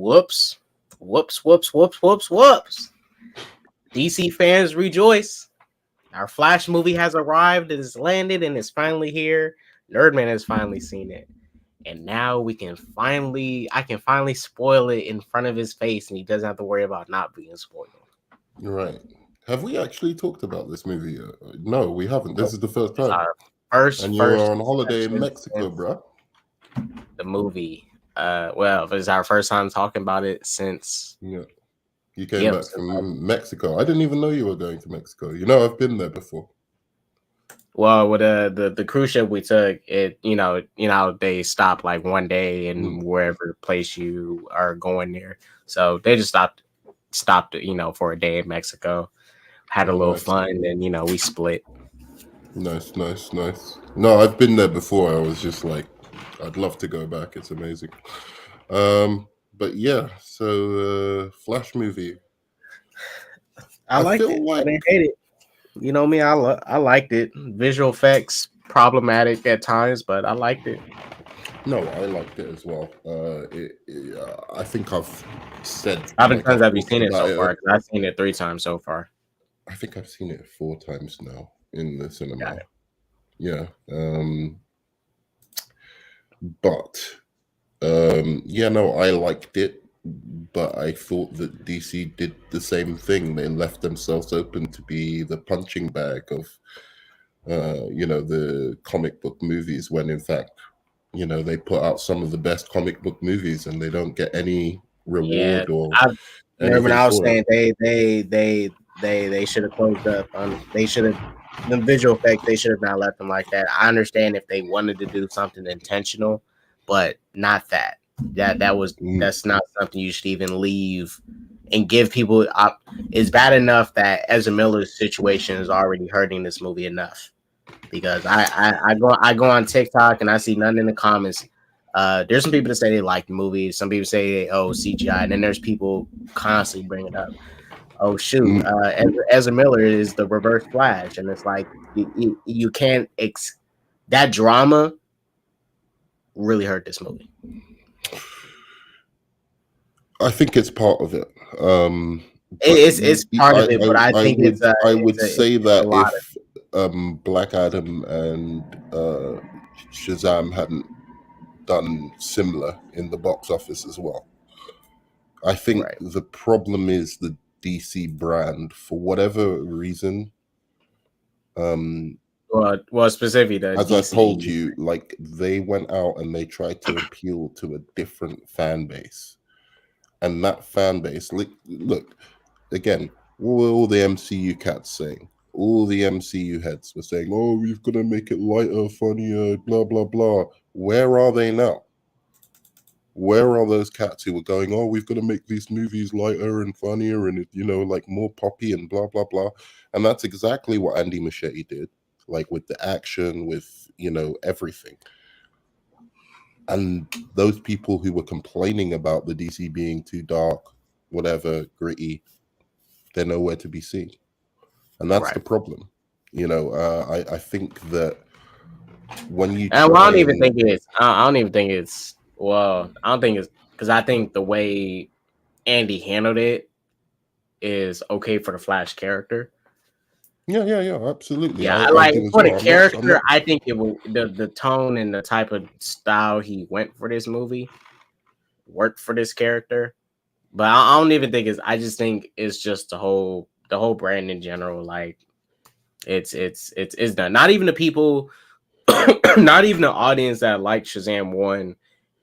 Whoops. Whoops, whoops, whoops, whoops, whoops. DC fans rejoice. Our Flash movie has arrived, it has landed, and it's finally here. Nerdman has finally seen it. And now I can finally spoil it in front of his face, and he doesn't have to worry about not being spoiled. Right. Have we actually talked about this movie yet? No, we haven't. This is the first time. And you're on holiday in Mexico, bro. The movie. Well, it's our first time talking about it since. Yeah. You came back from Mexico. I didn't even know you were going to Mexico. You know, I've been there before. Well, with the cruise ship we took, they stop like one day in wherever place you are going there. So they just stopped, for a day in Mexico, had a little fun, and we split. Nice. No, I've been there before. I was just like, I'd love to go back. It's amazing. But yeah, so Flash movie. I liked it. I didn't hate it. You know me, I liked it. Visual effects problematic at times, but I liked it. No, I liked it as well. I think I've said. How many times have you seen it so far? Because I've seen it 3 times so far. I think I've seen it 4 times now in the cinema. Yeah. I liked it, but I thought that DC did the same thing. They left themselves open to be the punching bag of, the comic book movies, when in fact, they put out some of the best comic book movies and they don't get any reward or. When I was saying they should have closed up on. They should have. The visual effects, they should have not left them like that. I understand if they wanted to do something intentional, but not that. That's not something you should even leave and give people. It's bad enough that Ezra Miller's situation is already hurting this movie enough, because I go on TikTok and I see nothing in the comments. There's some people that say they like the movie. Some people say, CGI, and then there's people constantly bringing it up. Oh shoot! Ezra Miller is the Reverse Flash, and it's like you can't. That drama really hurt this movie. I think it's part of it. It's part of it, but I think I would say that if Black Adam and Shazam hadn't done similar in the box office as well, I think the problem is the DC brand, for whatever reason. Well, specifically, as DC. I told you, like, they went out and they tried to appeal to a different fan base, and that fan base, look again, what were all the MCU cats saying? All the MCU heads were saying, "Oh, we've got to make it lighter, funnier, blah blah blah." Where are they now? Where are those cats who were going, "Oh, we've got to make these movies lighter and funnier and, like more poppy and blah, blah, blah." And that's exactly what Andy Muschietti did, like with the action, with, everything. And those people who were complaining about the DC being too dark, whatever, gritty, they're nowhere to be seen. And that's the problem. I think that when you... I don't even think it's... Well, I don't think it's because I think the way Andy handled it is okay for the Flash character. Yeah, absolutely. Yeah, for the character, I think it will the tone and the type of style he went for this movie worked for this character. But I don't even think it's. I just think it's just the whole brand in general. Like it's done. Not even the people, not even the audience that liked Shazam 1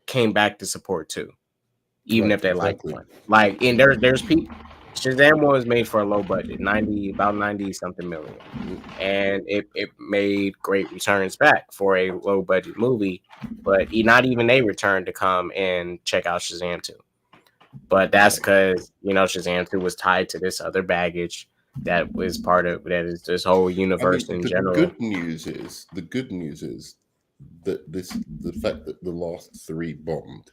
came back to support 2, even if they like 1. Like, and there's people. Shazam 1 was made for a low budget, about 90 something million, and it made great returns back for a low budget movie. But not even they returned to come and check out Shazam 2. But that's because Shazam 2 was tied to this other baggage that was part of that is this whole universe in general. The good news is that the fact that the last 3 bombed.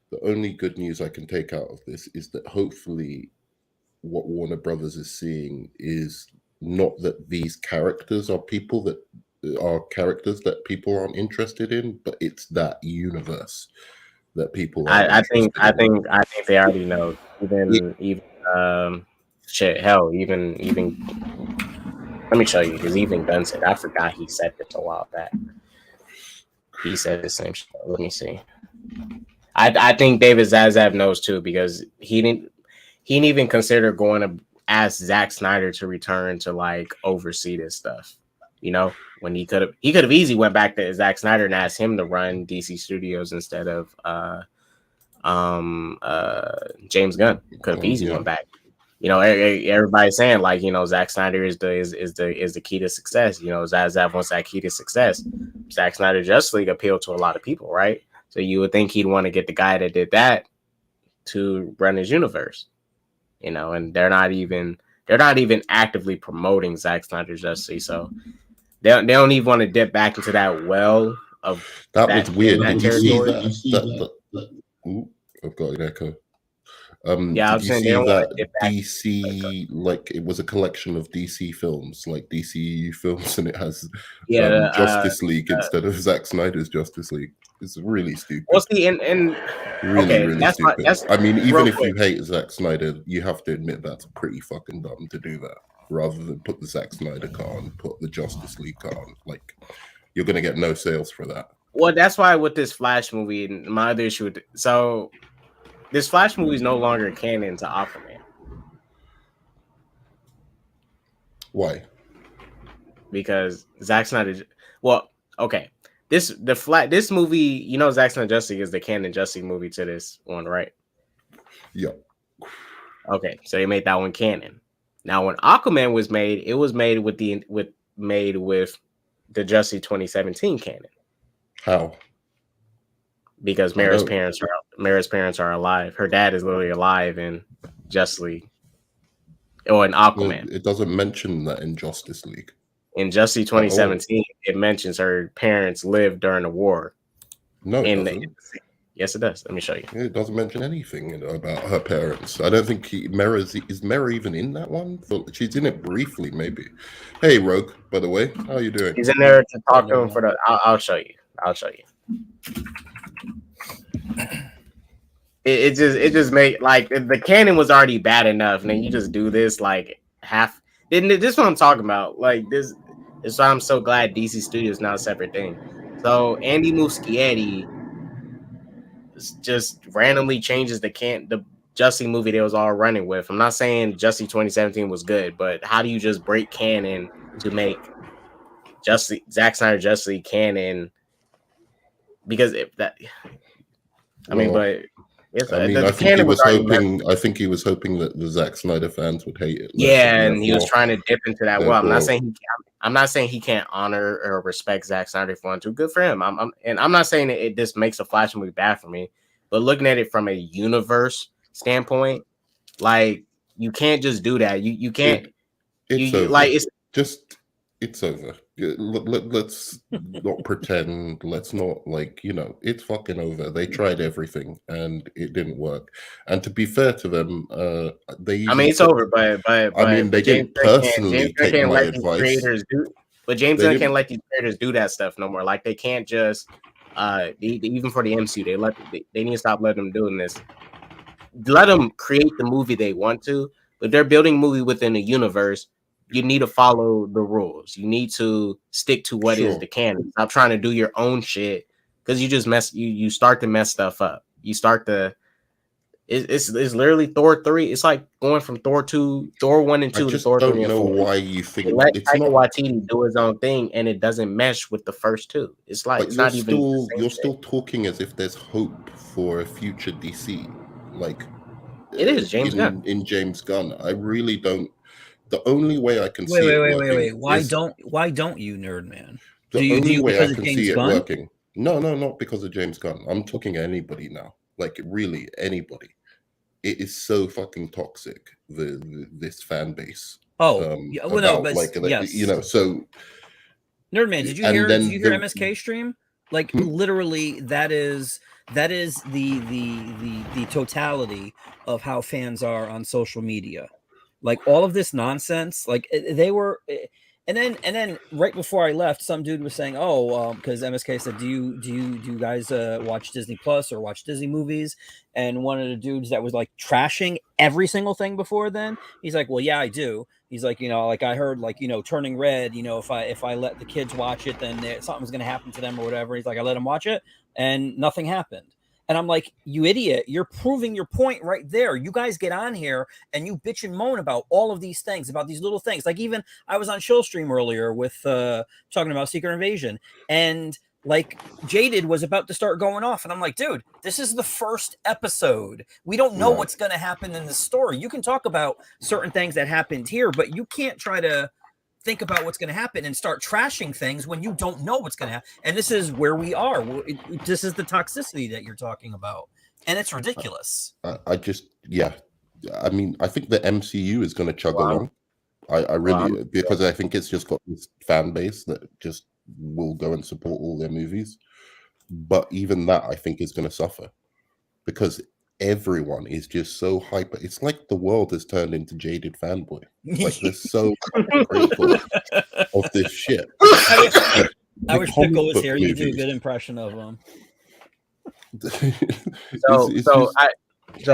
The only good news I can take out of this is that hopefully what Warner Brothers is seeing is not that these characters are characters that people aren't interested in, but it's that universe that people are I think interested in. I think they already know. Even shit, hell, even let me show you, because even Gunn said, I forgot he said this a while back. He said the same shit. Let me see. I think David Zaslav knows too, because he didn't even consider going to ask Zack Snyder to return to like oversee this stuff. You know, when he could have easily went back to Zack Snyder and asked him to run DC Studios instead of James Gunn. Could have easily went back. You know, everybody's saying like, you know, Zack Snyder is the key to success. You know, Zaslav wants that key to success. Zack Snyder Justice League appealed to a lot of people, right? So you would think he'd want to get the guy that did that to run his universe. You know, and they're not even actively promoting Zack Snyder Justice League, so they don't even want to dip back into that well of that was weird. Did you see that? Ooh, I've got an echo. Yeah, did you see that DC, like it was a collection of DC films, like DCU films, and it has Justice League instead of Zack Snyder's Justice League? It's really stupid. Well, see, and really stupid. I mean, even if you hate Zack Snyder, you have to admit that's pretty fucking dumb to do that. Rather than put the Zack Snyder car on, put the Justice League car on. Like, you're gonna get no sales for that. Well, that's why with this Flash movie, my other issue with this Flash movie is no longer canon to Aquaman. Why? Because Zack Snyder. Well, okay. This movie, you know, Zack Snyder Justice League is the canon Justice League movie to this one, right? Yeah. Okay, so they made that one canon. Now, when Aquaman was made, it was made with the Justice League 2017 canon. How? Because Mara's parents are alive. Her dad is literally alive in Justice League. Or in Aquaman. It doesn't mention that in Justice League. In Justice League 2017, it mentions her parents lived during the war. No, it doesn't. Yes, it does. Let me show you. It doesn't mention anything about her parents. I don't think is Mara even in that one? She's in it briefly, maybe. Hey, Rogue, by the way, how are you doing? He's in there to talk to him for the. I'll show you. It just made like the canon was already bad enough, and then you just do this like half. This is what I'm talking about. Like this is why I'm so glad DC Studios is now a separate thing. So Andy Muschietti just randomly changes the Justice League movie they was all running with. I'm not saying Justice League 2017 was good, but how do you just break canon to make Zack Snyder Justice League canon? Because if that, I mean, but. Yes, I think he was hoping that the Zack Snyder fans would hate it. Yeah, and he was trying to dip into that well. I'm not saying he can't honor or respect Zack Snyder for wanting to. Good for him. I'm not saying that this makes a Flash movie bad for me, but looking at it from a universe standpoint, like you can't just do that. You can't. It's over. Let's not pretend. Let's not it's fucking over. They tried everything and it didn't work. And to be fair to them, it's over. But they didn't personally take my advice. But James Gunn can't let these creators do that stuff no more. Like they can't just even for the MCU, they need to stop letting them doing this. Let them create the movie they want to, but they're building a movie within a universe. You need to follow the rules. You need to stick to what is the canon. Stop trying to do your own shit because you just you start to mess stuff up. You start to it's literally Thor 3. It's like going from Thor 1 and 2 to Thor 3 and 4. I don't know why you think let Taika Waititi do his own thing and it doesn't mesh with the first two. It's like it's not even you're still talking as if there's hope for a future DC. Like it is James Gunn. In James Gunn. I really don't. The only way I can see wait. Why don't you, Nerdman? The only way I can see it working. No, not because of James Gunn. I'm talking anybody now. Like really anybody. It is so fucking toxic. This fan base. Yes. So Nerdman, did you hear MSK stream? Like literally, that is the totality of how fans are on social media. Like all of this nonsense, like they were, And then right before I left, some dude was saying, "Oh, because MSK said, do you guys watch Disney Plus or watch Disney movies?" And one of the dudes that was like trashing every single thing before then, he's like, "Well, yeah, I do." He's like, like I heard, like, Turning Red. If I let the kids watch it, then something's gonna happen to them or whatever. He's like, I let them watch it, and nothing happened. And I'm like, you idiot, you're proving your point right there. You guys get on here and you bitch and moan about all of these things, about these little things. Like, even I was on Chill Stream earlier with talking about Secret Invasion, and like Jaded was about to start going off. And I'm like, dude, this is the first episode. We don't know what's going to happen in the story. You can talk about certain things that happened here, but you can't try to think about what's going to happen and start trashing things when you don't know what's going to happen. And this is where we are. This is the toxicity that you're talking about, and it's ridiculous. I mean, I think the MCU is going to chug along. I really, because I think it's just got this fan base that just will go and support all their movies. But even that, I think, is going to suffer because everyone is just so hyper. It's like the world has turned into Jaded fanboy. Like, they're so critical of this shit. I wish Pickle was here. You do a good impression of him. So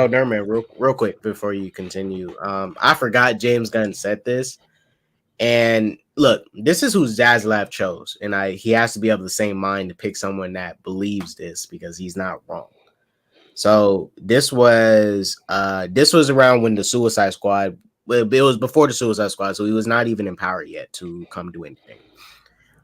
Nerdman, real quick before you continue, I forgot James Gunn said this. And look, this is who Zaslav chose, and he has to be of the same mind to pick someone that believes this because he's not wrong. So this was around when the Suicide Squad. Well, it was before the Suicide Squad, so he was not even in power yet to come do anything.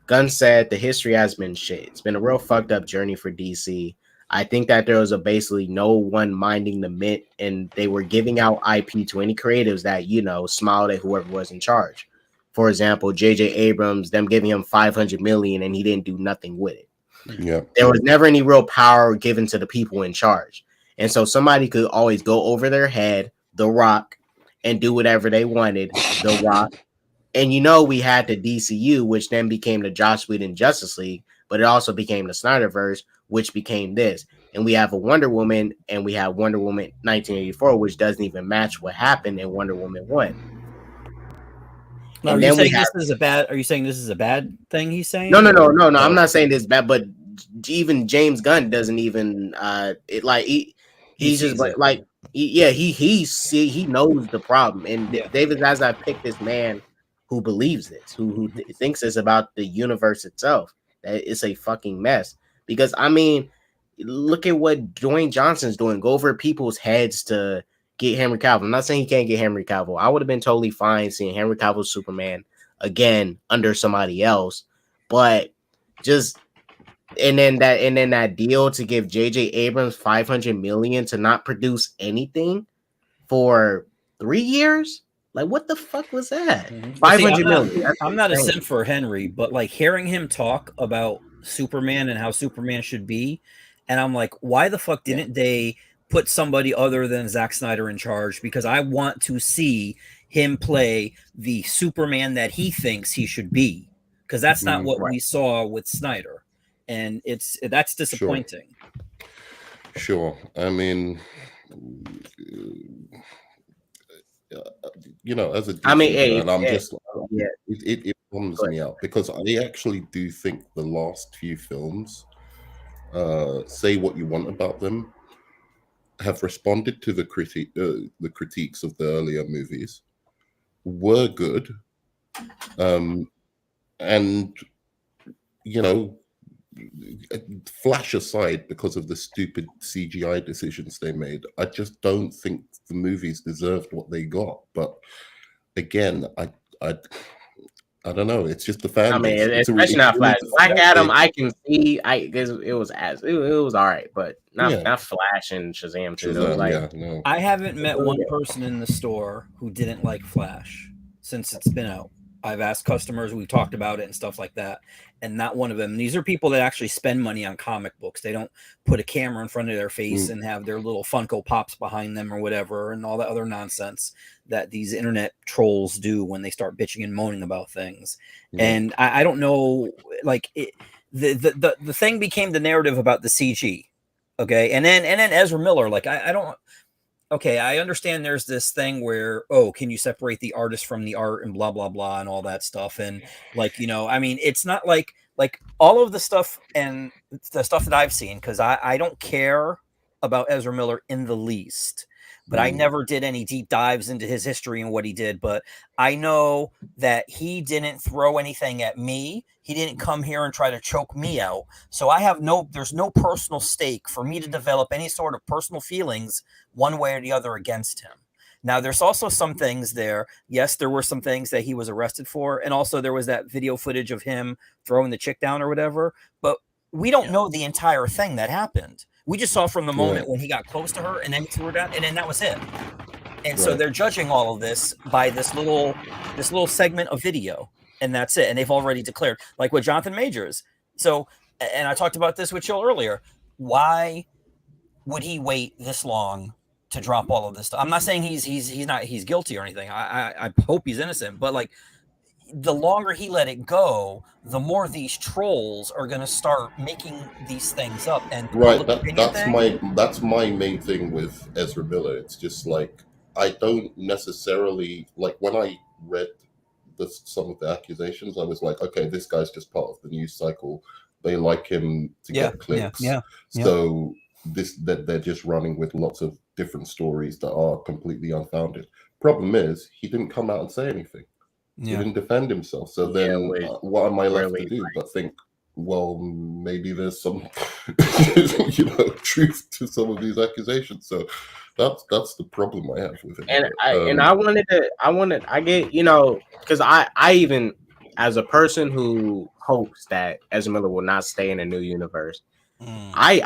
Gunn said the history has been shit. It's been a real fucked up journey for DC. I think that there was basically no one minding the mint, and they were giving out IP to any creatives that smiled at whoever was in charge. For example, J.J. Abrams, them giving him $500 million, and he didn't do nothing with it. Yeah, there was never any real power given to the people in charge, and so somebody could always go over their head, The Rock, and do whatever they wanted, The Rock. And we had the DCU, which then became the Joss Whedon Justice League, but it also became the Snyderverse, which became this. And we have a Wonder Woman, and we have Wonder Woman 1984, which doesn't even match what happened in Wonder Woman 1. Now, are you saying this is a bad? Are you saying this is a bad thing? He's saying no. I'm not saying this is bad, but even James Gunn doesn't even he's just like he knows the problem, and David Zaslav picked this man who believes this, who thinks it's about the universe itself, that it's a fucking mess. Because I mean, look at what Dwayne Johnson's doing. Go over people's heads to get Henry Cavill. I'm not saying he can't get Henry Cavill. I would have been totally fine seeing Henry Cavill Superman again under somebody else, but just and then that deal to give J.J. Abrams $500 million to not produce anything for 3 years. Like, what the fuck was that? $500 million. I'm not a simp for Henry, but like hearing him talk about Superman and how Superman should be, and I'm like, why the fuck didn't they put somebody other than Zack Snyder in charge? Because I want to see him play the Superman that he thinks he should be, because that's not what we saw with Snyder, and that's disappointing. Sure. I mean, as a DC fan, I'm just it bums me out because I actually do think the last few films, say what you want about them, have responded to the critiques of the earlier movies, were good, and Flash aside, because of the stupid CGI decisions they made, I just don't think the movies deserved what they got. But again, I don't know. It's just the fan. I mean, especially not Flash. Black Adam, I can see. It was all right, but not Flash and Shazam too. No. I haven't met one person in the store who didn't like Flash since it's been out. I've asked customers, we've talked about it and stuff like that, and not one of them. These are people that actually spend money on comic books. They don't put a camera in front of their face and have their little Funko Pops behind them or whatever, and all that other nonsense that these internet trolls do when they start bitching and moaning about things. And I don't know, like the thing became the narrative about the CG, okay, and then Ezra Miller. Like I don't. okay, I understand there's this thing where, can you separate the artist from the art and blah, blah, blah, and all that stuff. And like, I mean, it's not like all of the stuff and the stuff that I've seen, because I don't care about Ezra Miller in the least, but I never did any deep dives into his history and what he did. But I know that he didn't throw anything at me. He didn't come here and try to choke me out. So there's no personal stake for me to develop any sort of personal feelings one way or the other against him. Now, there's also some things there. Yes, there were some things that he was arrested for. And also there was that video footage of him throwing the chick down or whatever. But we don't know the entire thing that happened. We just saw from the moment when he got close to her and then he threw her down, and then that was it. And so they're judging all of this by this little segment of video, and that's it. And they've already declared, like with Jonathan Majors. So, and I talked about this with Chill earlier. Why would he wait this long to drop all of this stuff? I'm not saying he's guilty or anything. I hope he's innocent, but like, the longer he let it go, the more these trolls are going to start making these things up. And that's my main thing with Ezra Miller. It's just like, I don't necessarily like, when I read some of the accusations, I was like, okay, this guy's just part of the news cycle. They like him to get clicks. So that they're just running with lots of different stories that are completely unfounded. Problem is, he didn't come out and say anything. He didn't defend himself. So then what am I left to do but think, well, maybe there's some truth to some of these accusations. So that's the problem I have with it. And I get, because I even, as a person who hopes that Ezra Miller will not stay in a new universe, I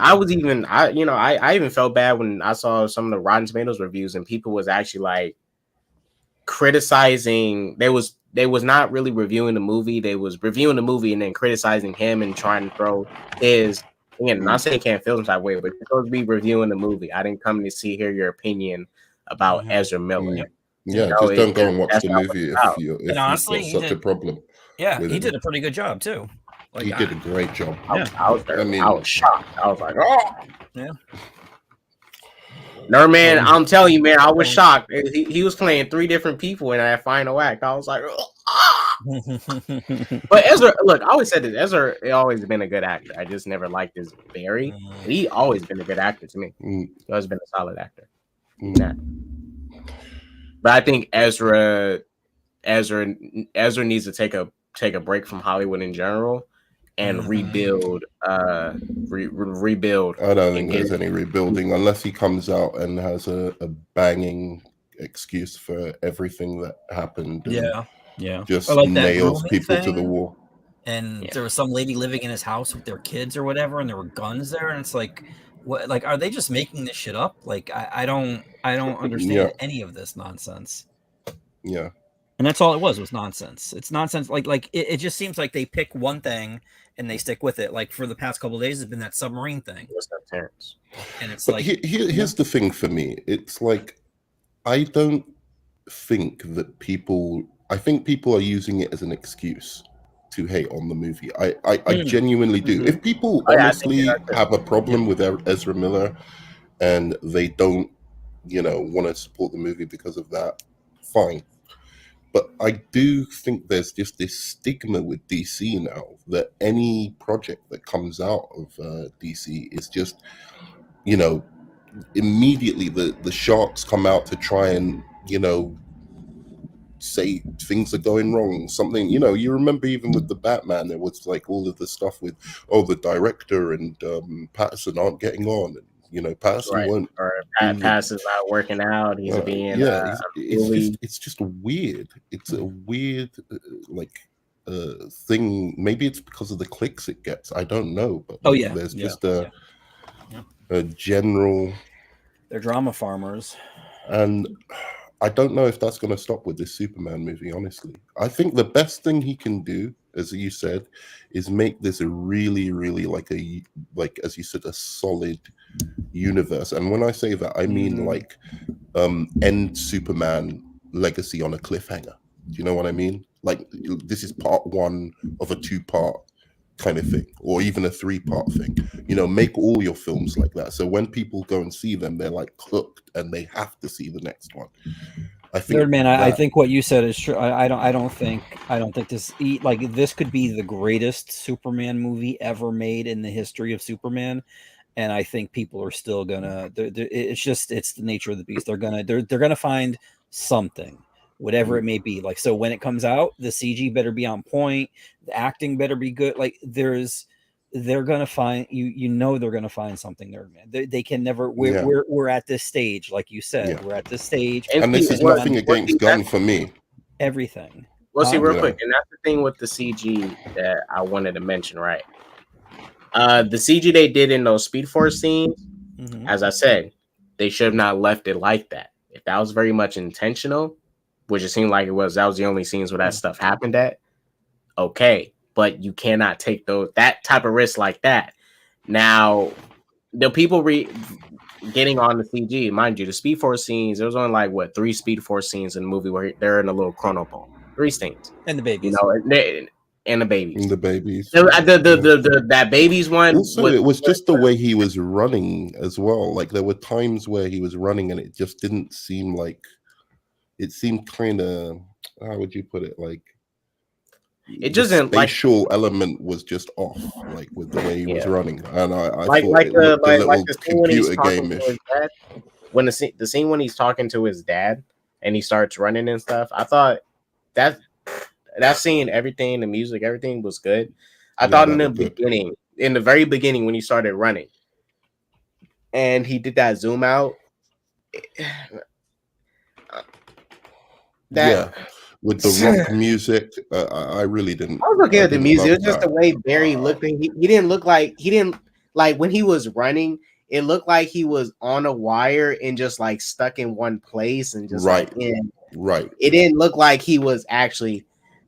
even felt bad when I saw some of the Rotten Tomatoes reviews and people was actually like criticizing. They was not really reviewing the movie. They was reviewing the movie and then criticizing him and trying to throw his. Again, not saying he can't feel some type of way, but you're supposed to be reviewing the movie. I didn't come to hear your opinion about Ezra Miller. Yeah, just don't go and watch the movie if you've got such a problem. Yeah, he did a pretty good job too. Like, he did a great job. I was shocked. I was like, oh, yeah. Nerdman, I'm telling you, man, I was shocked. He was playing 3 different people in that final act. I was like, But Ezra, look, I always said this. Ezra always been a good actor. I just never liked his Barry. He always been a good actor to me. He always been a solid actor. Yeah. But I think Ezra needs to take a break from Hollywood in general and rebuild. Rebuild. I don't think there's any rebuilding unless he comes out and has a banging excuse for everything that happened. Just like nails people to the wall. And there was some lady living in his house with their kids or whatever, and there were guns there, and it's like, what? Like, are they just making this shit up? Like, I don't understand any of this nonsense. Yeah. And that's all it was nonsense. It's nonsense. Like it just seems like they pick one thing and they stick with it. Like for the past couple of days, it's been that submarine thing. And it's here's the thing for me. It's like, I don't think that I think people are using it as an excuse to hate on the movie. I genuinely do. If people honestly have a problem with Ezra Miller and they don't, want to support the movie because of that, fine. But I do think there's just this stigma with DC now that any project that comes out of DC is just, immediately the sharks come out to try and, say things are going wrong. Something, you remember even with the Batman, there was like all of the stuff with, the director and Patterson aren't getting on. And, Patterson won't. Or Patterson's not working out. He's being it's just weird. It's a weird thing. Maybe it's because of the clicks it gets. I don't know. But there's just a general. They're drama farmers, and I don't know if that's going to stop with this Superman movie. Honestly, I think the best thing he can do, as you said, is make this a really, really like as you said, a solid universe. And when I say that, I mean end Superman legacy on a cliffhanger. Do you know what I mean? Like, this is part 1 of a 2-part kind of thing, or even a 3-part thing. You know, make all your films like that. So when people go and see them, they're like hooked and they have to see the next one. I think Nerdman, I think what you said is true. I don't think this like this could be the greatest Superman movie ever made in the history of Superman, and I think people are still gonna. It's the nature of the beast. They're gonna find something, whatever it may be. Like, so when it comes out, the CG better be on point, the acting better be good. Like they're gonna find they're gonna find something there, man. They can never. We're at this stage, like you said. We're at this stage, and this is nothing against Gunn for me. Everything. Well, see, real quick, and that's the thing with the CG that I wanted to mention, right? The CG they did in those Speed Force scenes, as I said, they should have not left it like that. If that was very much intentional, which it seemed like it was, that was the only scenes where that stuff happened at. Okay. But you cannot take that type of risk like that. Now, the people getting on the CG, mind you, the Speed Force scenes, there was only like 3 Speed Force scenes in the movie where they're in a little chrono ball. 3 scenes. And the babies. You know, and the babies. And the babies. That babies one. Also, it was just the way he was running as well. Like there were times where he was running and it just didn't seem like, it seemed kind of, how would you put it? Like, it doesn't the spatial element was just off, like with the way he was running, and I like thought like it the looked a little like the scene when he's computer talking to game-ish. his dad. When the scene when he's talking to his dad and he starts running and stuff, I thought that scene, everything, the music, everything was good. I thought in the very beginning when he started running, and he did that zoom out. With the rock music, I really didn't. I was looking at the music. It was just the way Barry looked. He didn't look like when he was running. It looked like he was on a wire and just like stuck in one place and just right. It didn't look like he was actually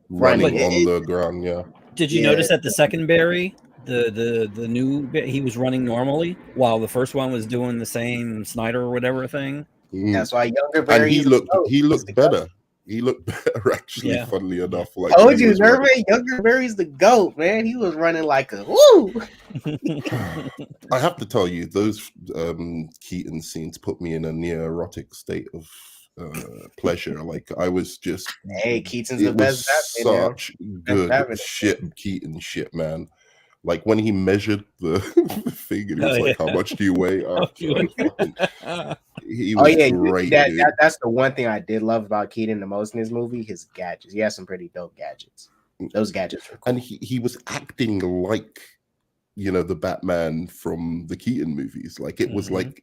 running on the ground. Yeah. Did you notice that the second Barry, the new, he was running normally while the first one was doing the same Snyder or whatever thing? That's why younger Barry. And he looked better. He looked better, actually, funnily enough. Like, told you, Nerdman, younger Barry's the GOAT, man. He was running like a woo. I have to tell you, those Keaton scenes put me in a near erotic state of pleasure. Like, I was just... Hey, Keaton's the best. Such good shit, Keaton shit, man. Like, when he measured the thing, and he was like, how much do you weigh? He was great, dude. That's the one thing I did love about Keaton the most in his movie, his gadgets. He has some pretty dope gadgets. Those gadgets were cool. And he was acting like, the Batman from the Keaton movies. Like, it was like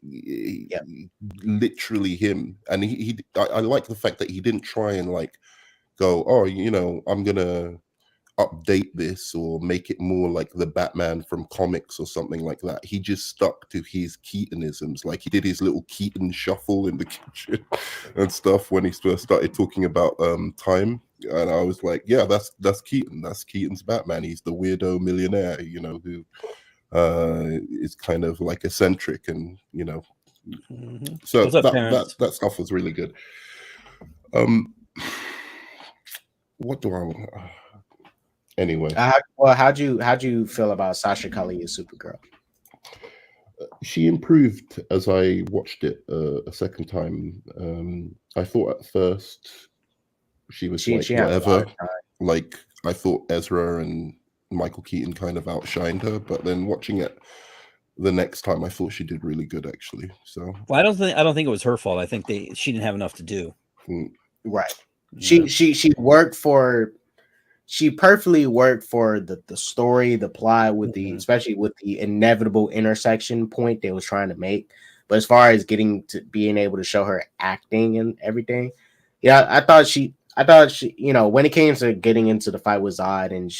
literally him. And I like the fact that he didn't try and like go, I'm gonna update this or make it more like the Batman from comics or something like that. He just stuck to his Keatonisms. Like, he did his little Keaton shuffle in the kitchen and stuff when he first started talking about time. And I was like, yeah, that's Keaton. That's Keaton's Batman. He's the weirdo millionaire, who is kind of like eccentric and so that stuff was really good. What do I want? Anyway, how'd you feel about Sasha Calle as Supergirl? She improved as I watched it a second time. I thought at first she was whatever. Like, I thought Ezra and Michael Keaton kind of outshined her, but then watching it the next time, I thought she did really good, actually. So, well, I don't think it was her fault. I think she didn't have enough to do. Right. Yeah. She worked for. She perfectly worked for the story, the plot, with especially with the inevitable intersection point they was trying to make. But as far as getting to being able to show her acting and everything, I thought she, when it came to getting into the fight with Zod, and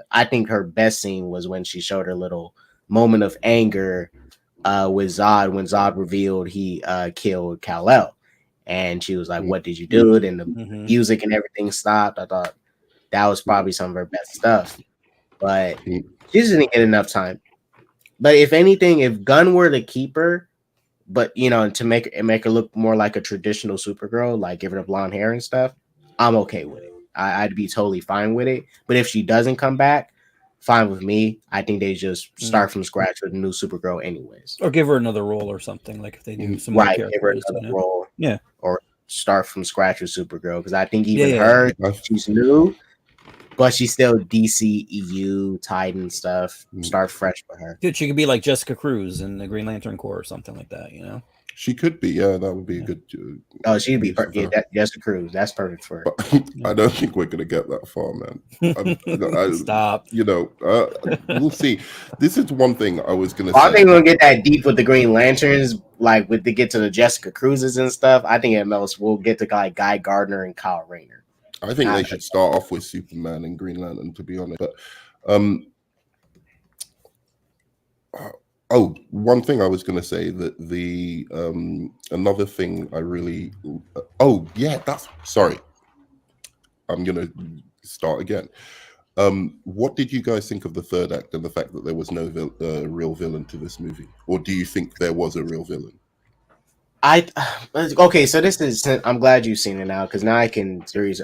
I think her best scene was when she showed her little moment of anger with Zod when Zod revealed he killed Kal-El, and she was like, "What did you do?" And the music and everything stopped. I thought that was probably some of her best stuff, but she just didn't get enough time. But if anything, if Gunn were to keep her, but to make her look more like a traditional Supergirl, like give her the blonde hair and stuff, I'm okay with it. I'd be totally fine with it. But if she doesn't come back, fine with me. I think they just start from scratch with a new Supergirl, anyways, or give her another role or something. Like if they do some right? more Give her characters, another role, yeah, or start from scratch with Supergirl, because I think even Yeah. her, she's new, but she's still DC EU Titan stuff. Start fresh for her. Dude, she could be like Jessica Cruz in the Green Lantern Corps or something like that, you know? She could be, yeah. That would be a good. Oh, she'd be perfect. Yeah, Jessica Cruz. That's perfect for her. But I don't think we're gonna get that far, man. Stop. You know, we'll see. This is one thing I was gonna say. I think we'll get that deep with the Green Lanterns, like with to get to the Jessica Cruzes and stuff. I think at most we'll get to like Guy Gardner and Kyle Rayner. I think they should start off with Superman and Green Lantern, to be honest. But one thing I was going to say, that the another thing I really sorry, I'm going to start again. What did you guys think of the third act and the fact that there was no real villain to this movie, or do you think there was a real villain? Okay, so this is, I'm glad you've seen it now, because now I can series.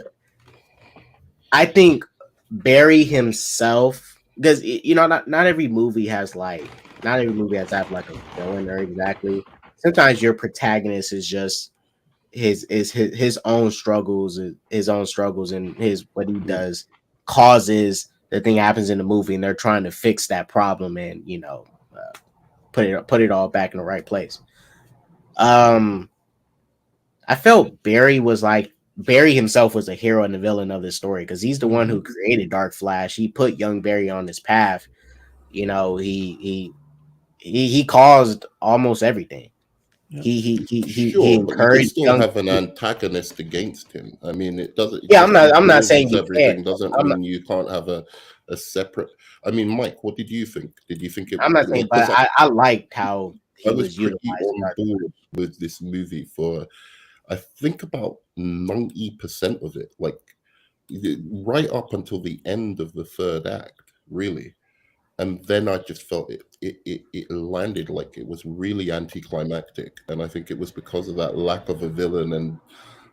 I think Barry himself, because you know, not every movie has like. Not every movie has to have like a villain or exactly. Sometimes your protagonist is just his own struggles, and what he does causes the thing happens in the movie, and they're trying to fix that problem and put it all back in the right place. I felt Barry himself was the hero and the villain of this story, because he's the one who created Dark Flash. He put young Barry on this path. You know, he caused almost everything. Sure, he encouraged. You still have an antagonist against him. I mean, it doesn't. Yeah, I'm not saying you everything can't. Doesn't mean you can't have a separate. I mean, Mike, what did you think? Did you think it? I'm not saying, but I liked how he was pretty utilized on board with this movie for, I think, about 90% of it, like right up until the end of the third act, really. And then I just felt it landed like it was really anticlimactic. And I think it was because of that lack of a villain and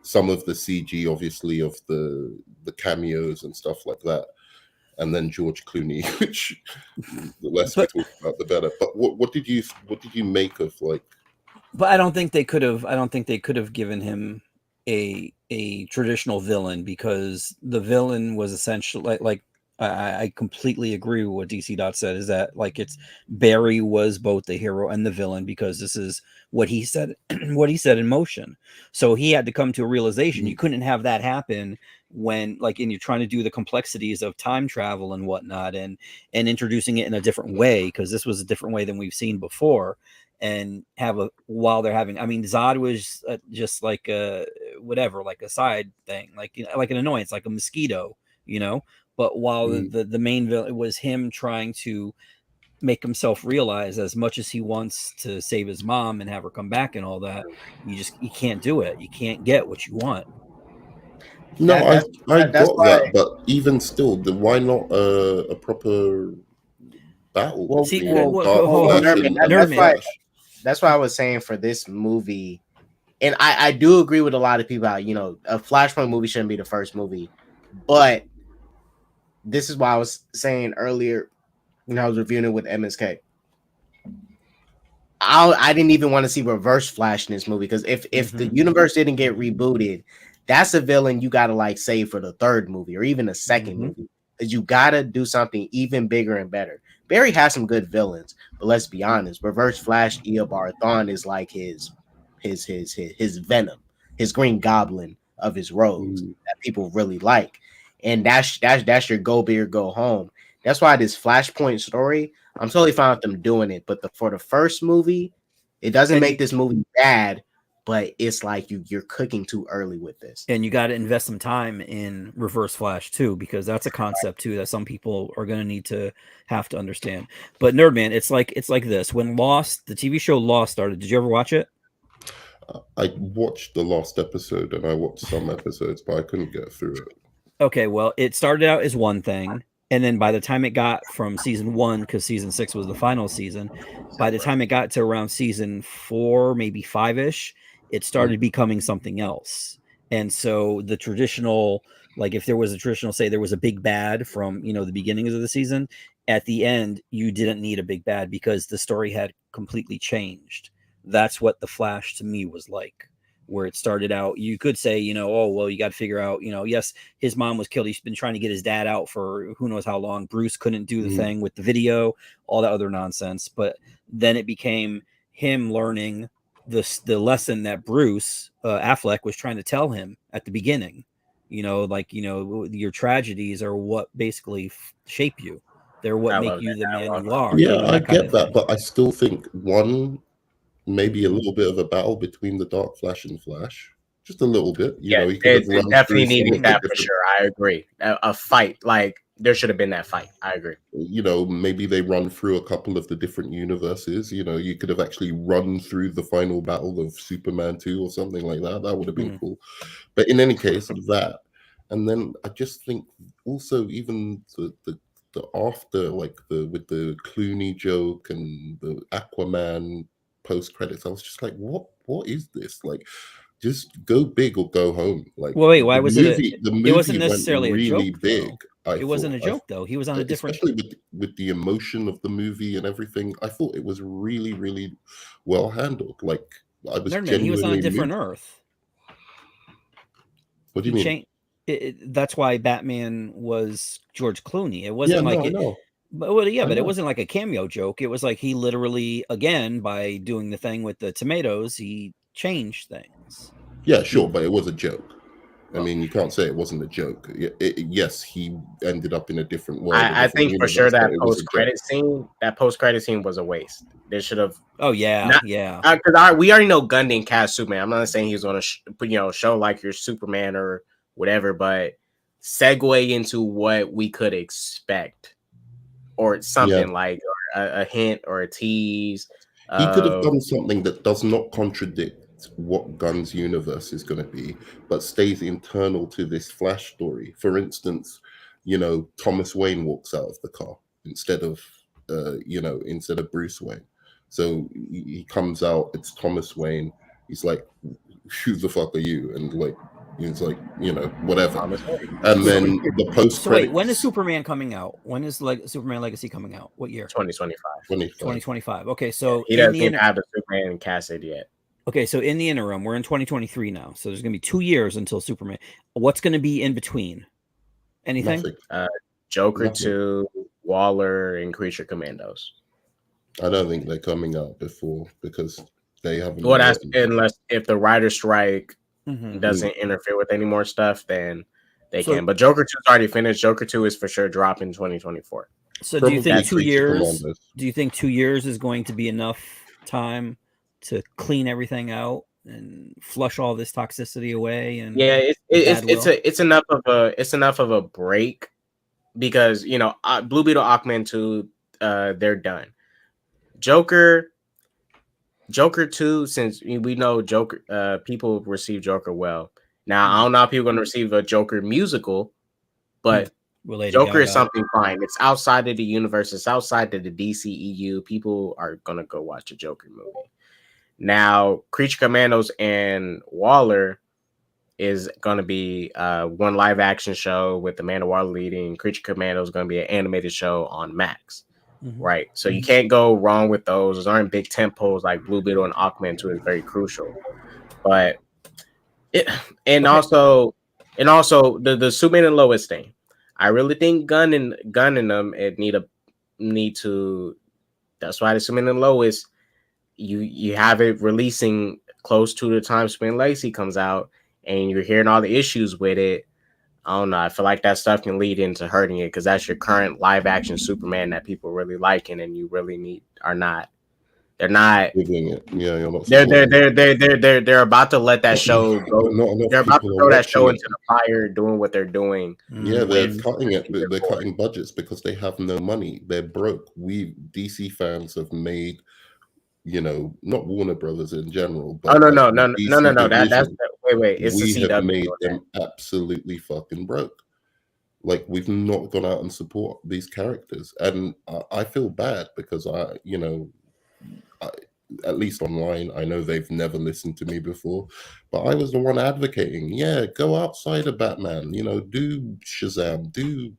some of the CG, obviously, of the cameos and stuff like that. And then George Clooney, which the less we talk about, the better. But what did you make of, like? But I don't think they could have given him a traditional villain, because the villain was essentially like I completely agree with what DC Dot said, is that like Barry was both the hero and the villain, because this is what he said in motion. So he had to come to a realization. You couldn't have that happen when you're trying to do the complexities of time travel and whatnot, and introducing it in a different way, because this was a different way than we've seen before. And while they're having, I mean, Zod was just like whatever, like a side thing, like an annoyance, like a mosquito, you know. But while the main villain was him trying to make himself realize, as much as he wants to save his mom and have her come back and all that, you can't do it. You can't get what you want. No, I got that, but even still, why not a proper battle? Well, that's why I was saying for this movie, and I do agree with a lot of people how, you know, a Flashpoint movie shouldn't be the first movie, but this is why I was saying earlier when I was reviewing it with MSK. I didn't even want to see Reverse Flash in this movie, because if the universe didn't get rebooted, that's a villain you gotta like save for the third movie or even the second movie, because you gotta do something even bigger and better. Barry has some good villains, but let's be honest, Reverse Flash Eobard Thawne is like his Venom, his Green Goblin of his rogues that people really like. And that's your go big or go home. That's why this Flashpoint story, I'm totally fine with them doing it. But for the first movie, it doesn't make this movie bad, but it's like you're cooking too early with this. And you got to invest some time in Reverse Flash too, because that's a concept too that some people are going to have to understand. But Nerdman, it's like this. When Lost, the TV show Lost started, did you ever watch it? I watched the last episode, and I watched some episodes, but I couldn't get through it. Okay, well, it started out as one thing, and then by the time it got from season 1, because season 6 was the final season, by the time it got to around season 4, maybe 5-ish, it started becoming something else. And so the traditional, like if there was a traditional, say there was a big bad from, you know, the beginnings of the season, at the end, you didn't need a big bad because the story had completely changed. That's what The Flash to me was like, where it started out. You could say, oh, well, you got to figure out, yes, his mom was killed. He's been trying to get his dad out for who knows how long. Bruce couldn't do the thing with the video, all that other nonsense. But then it became him learning the lesson that Bruce Affleck was trying to tell him at the beginning. Your tragedies are what basically shape you. They're what make you the man you are. Yeah, I get that, but I still think maybe a little bit of a battle between the Dark Flash and Flash. Just a little bit. He definitely needed that for sure. I agree. A fight, like there should have been that fight. I agree. Maybe they run through a couple of the different universes. You could have actually run through the final battle of Superman 2 or something like that. That would have been cool. But in any case, that. And then I just think also even the after, like with the Clooney joke and the Aquaman post credits, I was just like, what is this? Like, just go big or go home. Like, well, wait, why was the movie it wasn't necessarily really a joke, big. It wasn't a joke though. He was on a different, especially with the emotion of the movie and everything. I thought it was really, really well handled. Like, I was Nerdman, he was on a different Earth. What do you mean? That's why Batman was George Clooney. It wasn't but it wasn't like a cameo joke. It was like he literally, again, by doing the thing with the tomatoes, he changed things. Yeah, sure, but it was a joke. I mean, you can't say it wasn't a joke. Yes, he ended up in a different world. I think for sure that post-credit scene was a waste. They should have. Oh yeah, because we already know Gunn didn't cast Superman. I'm not saying he's going to show like your Superman or whatever, but segue into what we could expect or something like a hint or a tease. He could have done something that does not contradict what Gunn's universe is going to be, but stays internal to this Flash story. For instance, Thomas Wayne walks out of the car instead of Bruce Wayne. So he comes out, it's Thomas Wayne. He's like, who the fuck are you? And like, he's like, whatever. And then the post. So wait, when is Superman coming out? When is Superman Legacy coming out? What year? 2025. 2025. Okay, so he doesn't even have the Superman casted yet. Okay, so in the interim, we're in 2023 now. So there's going to be 2 years until Superman. What's going to be in between? Anything? Joker 2, Waller, and Creature Commandos. I don't think they're coming out before because they haven't. Well, that's unless if the writer's strike doesn't interfere with any more stuff, then they can. But Joker 2 is already finished. Joker 2 is for sure dropping 2024. So do you think 2 years? Do you think 2 years is going to be enough time to clean everything out and flush all this toxicity away? And it's enough of a break because Blue Beetle, Aquaman 2, they're done. Joker 2, since we know Joker, people receive Joker well. Now I don't know how people are going to receive a Joker musical, but Joker is something fine. It's outside of the universe. It's outside of the DCEU. People are going to go watch a Joker movie. Now, Creature Commandos and Waller is going to be one live action show with Amanda Waller leading. Creature Commandos is going to be an animated show on Max, right? So you can't go wrong with those. Those aren't big tempos like Blue Beetle and Aquaman 2 is very crucial. But also the Superman and Lois thing. I really think Gunn and them need to. That's why the Superman and Lois. You have it releasing close to the time Superman Legacy comes out, and you're hearing all the issues with it. I don't know. I feel like that stuff can lead into hurting it because that's your current live action Superman that people really liking, and you really they're not. They're not. Yeah, you're not. They're about to let that show go. They're about to throw that show into the fire, doing what they're doing. Yeah, they're cutting it. They're cutting budgets because they have no money. They're broke. We DC fans have made. Not Warner Brothers in general. But no. That's wait. It's we the CW. Have made them absolutely fucking broke. Like we've not gone out and support these characters, and I feel bad because I at least online, I know they've never listened to me before, but I was the one advocating. Yeah, go outside of Batman. Do Shazam. Do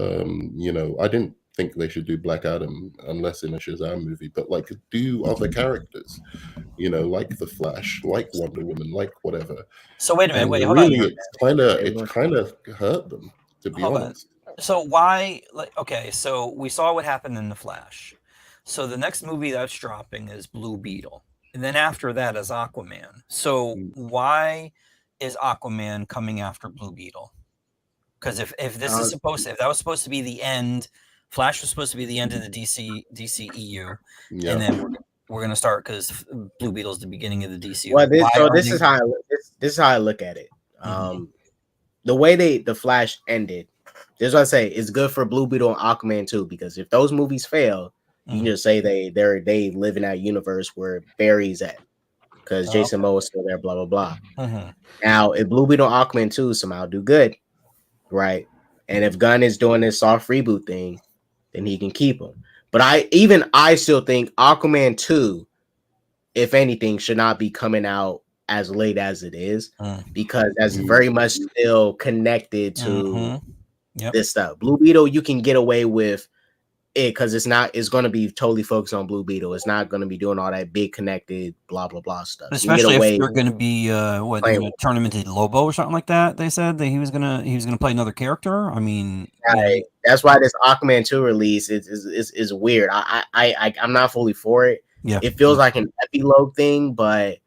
I didn't think they should do Black Adam unless in a Shazam movie, but like do other characters, you know, like the Flash, like Wonder Woman, like whatever. So wait a minute, And wait, hold on. really, it's kind of hurt them, to be honest. So why, like, okay, so we saw what happened in the Flash. So the next movie that's dropping is Blue Beetle, and then after that is Aquaman. So why is Aquaman coming after Blue Beetle? Because if this is supposed to, if that was supposed to be the end, Flash was supposed to be the end of the DCEU, and then we're gonna start because Blue Beetle is the beginning of the DC. Well, this is how I look at it. The way the Flash ended, this is what I say. It's good for Blue Beetle and Aquaman too, because if those movies fail, you can just say they live in that universe where Barry's at, because Jason Momoa is still there. Blah blah blah. Now, if Blue Beetle and Aquaman 2 somehow do good, right, and if Gunn is doing this soft reboot thing, then he can keep them. But I still think Aquaman 2, if anything, should not be coming out as late as it is, because that's very much still connected to this stuff. Blue Beetle, you can get away with it because it's going to be totally focused on Blue Beetle. It's not going to be doing all that big connected blah blah blah stuff. Especially if they're going to be turn him into Lobo or something like that. They said that he was gonna play another character. I mean, that's why this Aquaman 2 release is weird. I'm not fully for it. Yeah, it feels like an epilogue thing, but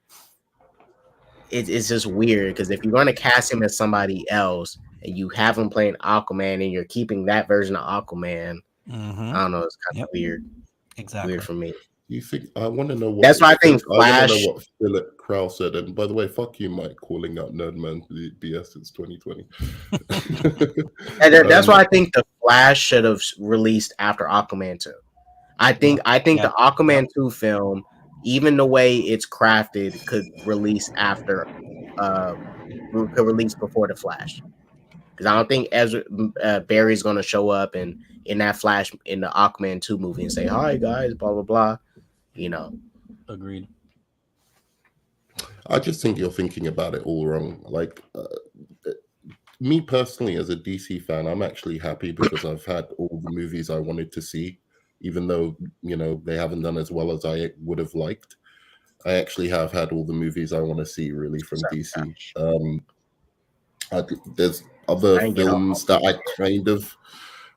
it's just weird because if you're going to cast him as somebody else and you have him playing Aquaman and you're keeping that version of Aquaman, I don't know. It's kind of weird. Exactly. Weird for me. You think I want to know what? That's why I think Flash. I want to know what Philip Krell said. And by the way, fuck you, Mike, calling out Nerdman BS since 2020. And that's why I think the Flash should have released after Aquaman 2. I think the Aquaman 2 film, even the way it's crafted, could release after, could release before the Flash. Because I don't think Barry's going to show up and in that Flash in the Aquaman 2 movie and say, "Hi guys," blah blah blah. You know. Agreed. I just think you're thinking about it all wrong. Like me personally, as a DC fan, I'm actually happy because I've had all the movies I wanted to see, even though they haven't done as well as I would have liked. I actually have had all the movies I want to see really from DC. There's other films that I kind of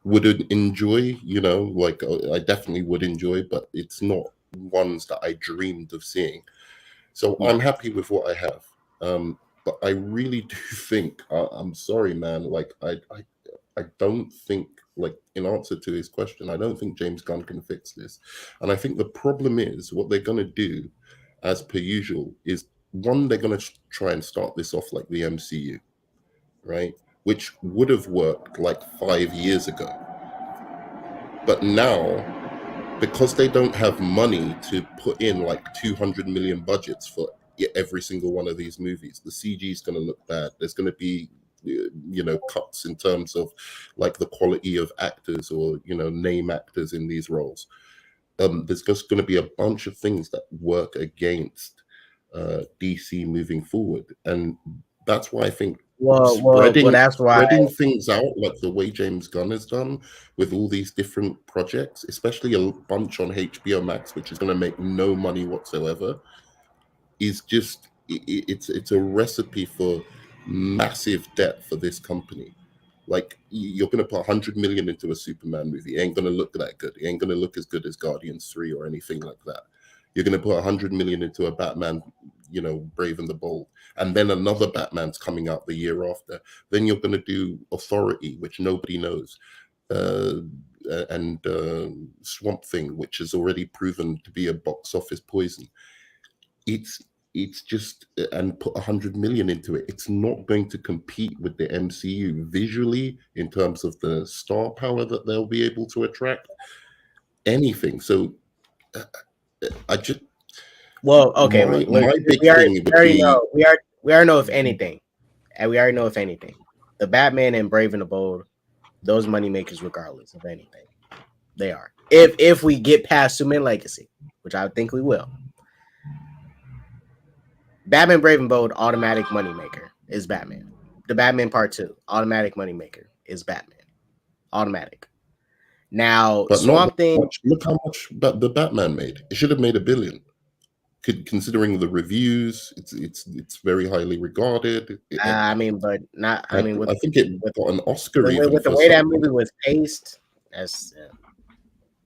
wouldn't enjoy, like I definitely would enjoy, but it's not ones that I dreamed of seeing. So I'm happy with what I have. But I really do think, I'm sorry, man, like I don't think, like in answer to his question, I don't think James Gunn can fix this. And I think the problem is what they're going to do, as per usual, is one, they're going to try and start this off like the MCU, right? Which would have worked like 5 years ago. But now, because they don't have money to put in like 200 million budgets for every single one of these movies, the CG is going to look bad. There's going to be, cuts in terms of like the quality of actors or, name actors in these roles. There's just going to be a bunch of things that work against DC moving forward. And that's why I think spreading things out like the way James Gunn has done with all these different projects, especially a bunch on HBO Max, which is going to make no money whatsoever, is just it's a recipe for massive debt for this company. Like you're going to put 100 million into a Superman movie, it ain't going to look that good. It ain't going to look as good as Guardians 3 or anything like that. You're going to put 100 million into a Batman, Brave and the Bold, and then another Batman's coming out the year after. Then you're going to do Authority, which nobody knows, and Swamp Thing, which has already proven to be a box office poison. It's just, and put 100 million into it, it's not going to compete with the MCU visually in terms of the star power that they'll be able to attract, anything. So I just okay. My big thing would be we already know if anything, and we already know if anything, the Batman and Brave and the Bold, those money makers regardless of anything, they are. If we get past Superman Legacy, which I think we will, Batman Brave and Bold, automatic moneymaker is Batman. The Batman Part 2, automatic moneymaker is Batman. Automatic. Now, But Swamp Thing. look how much the Batman made. It should have made $1 billion. Considering the reviews, it's very highly regarded. I mean, but not. I mean, I think it got an Oscar with the way that movie was paced. That's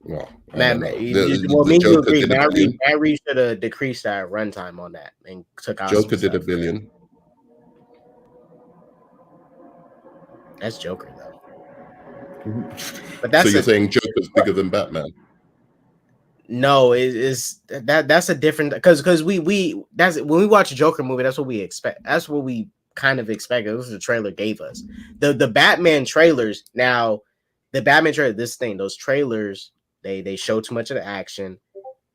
well, man. The Me you Joker agree. did $1 billion. Matt Reeves should have decreased that runtime on that and took out. Joker did $1 billion. That's Joker though. But that's so you're saying Joker's bigger than Batman? No, that's a different because we that's when we watch a Joker movie, that's what we expect. That's what we kind of expected. This is the trailer gave us. The Batman trailers. Now, the Batman trailer, those trailers, they show too much of the action,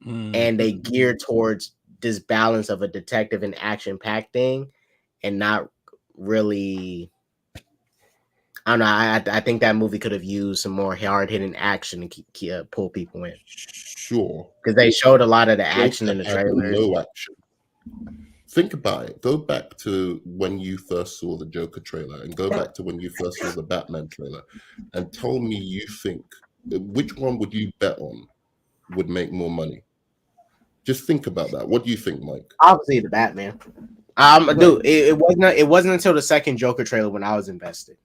and they gear towards this balance of a detective and action-packed thing, and not really. I don't know. I think that movie could have used some more hard-hitting action to pull people in. Sure. Because they showed a lot of the action in the trailer. No action. Think about it. Go back to when you first saw the Joker trailer and go back to when you first saw the Batman trailer and tell me you think, which one would you bet on would make more money? Just think about that. What do you think, Mike? Obviously the Batman. Dude, it wasn't until the second Joker trailer when I was invested.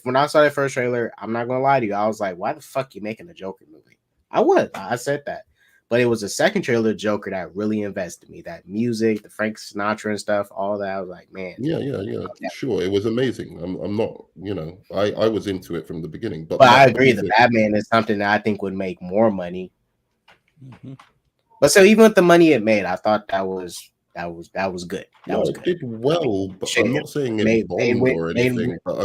When I saw that first trailer, I'm not gonna lie to you, I was like, why the fuck you making a Joker movie? I said that. But it was the second trailer of Joker that really invested me. That music, the Frank Sinatra and stuff, all that. I was like, man. Yeah. Sure. It was amazing. I'm not, I was into it from the beginning. But I agree, the Batman is something that I think would make more money. Mm-hmm. But so even with the money it made, I thought that was good. It did well, but I'm not saying it bombed or anything. But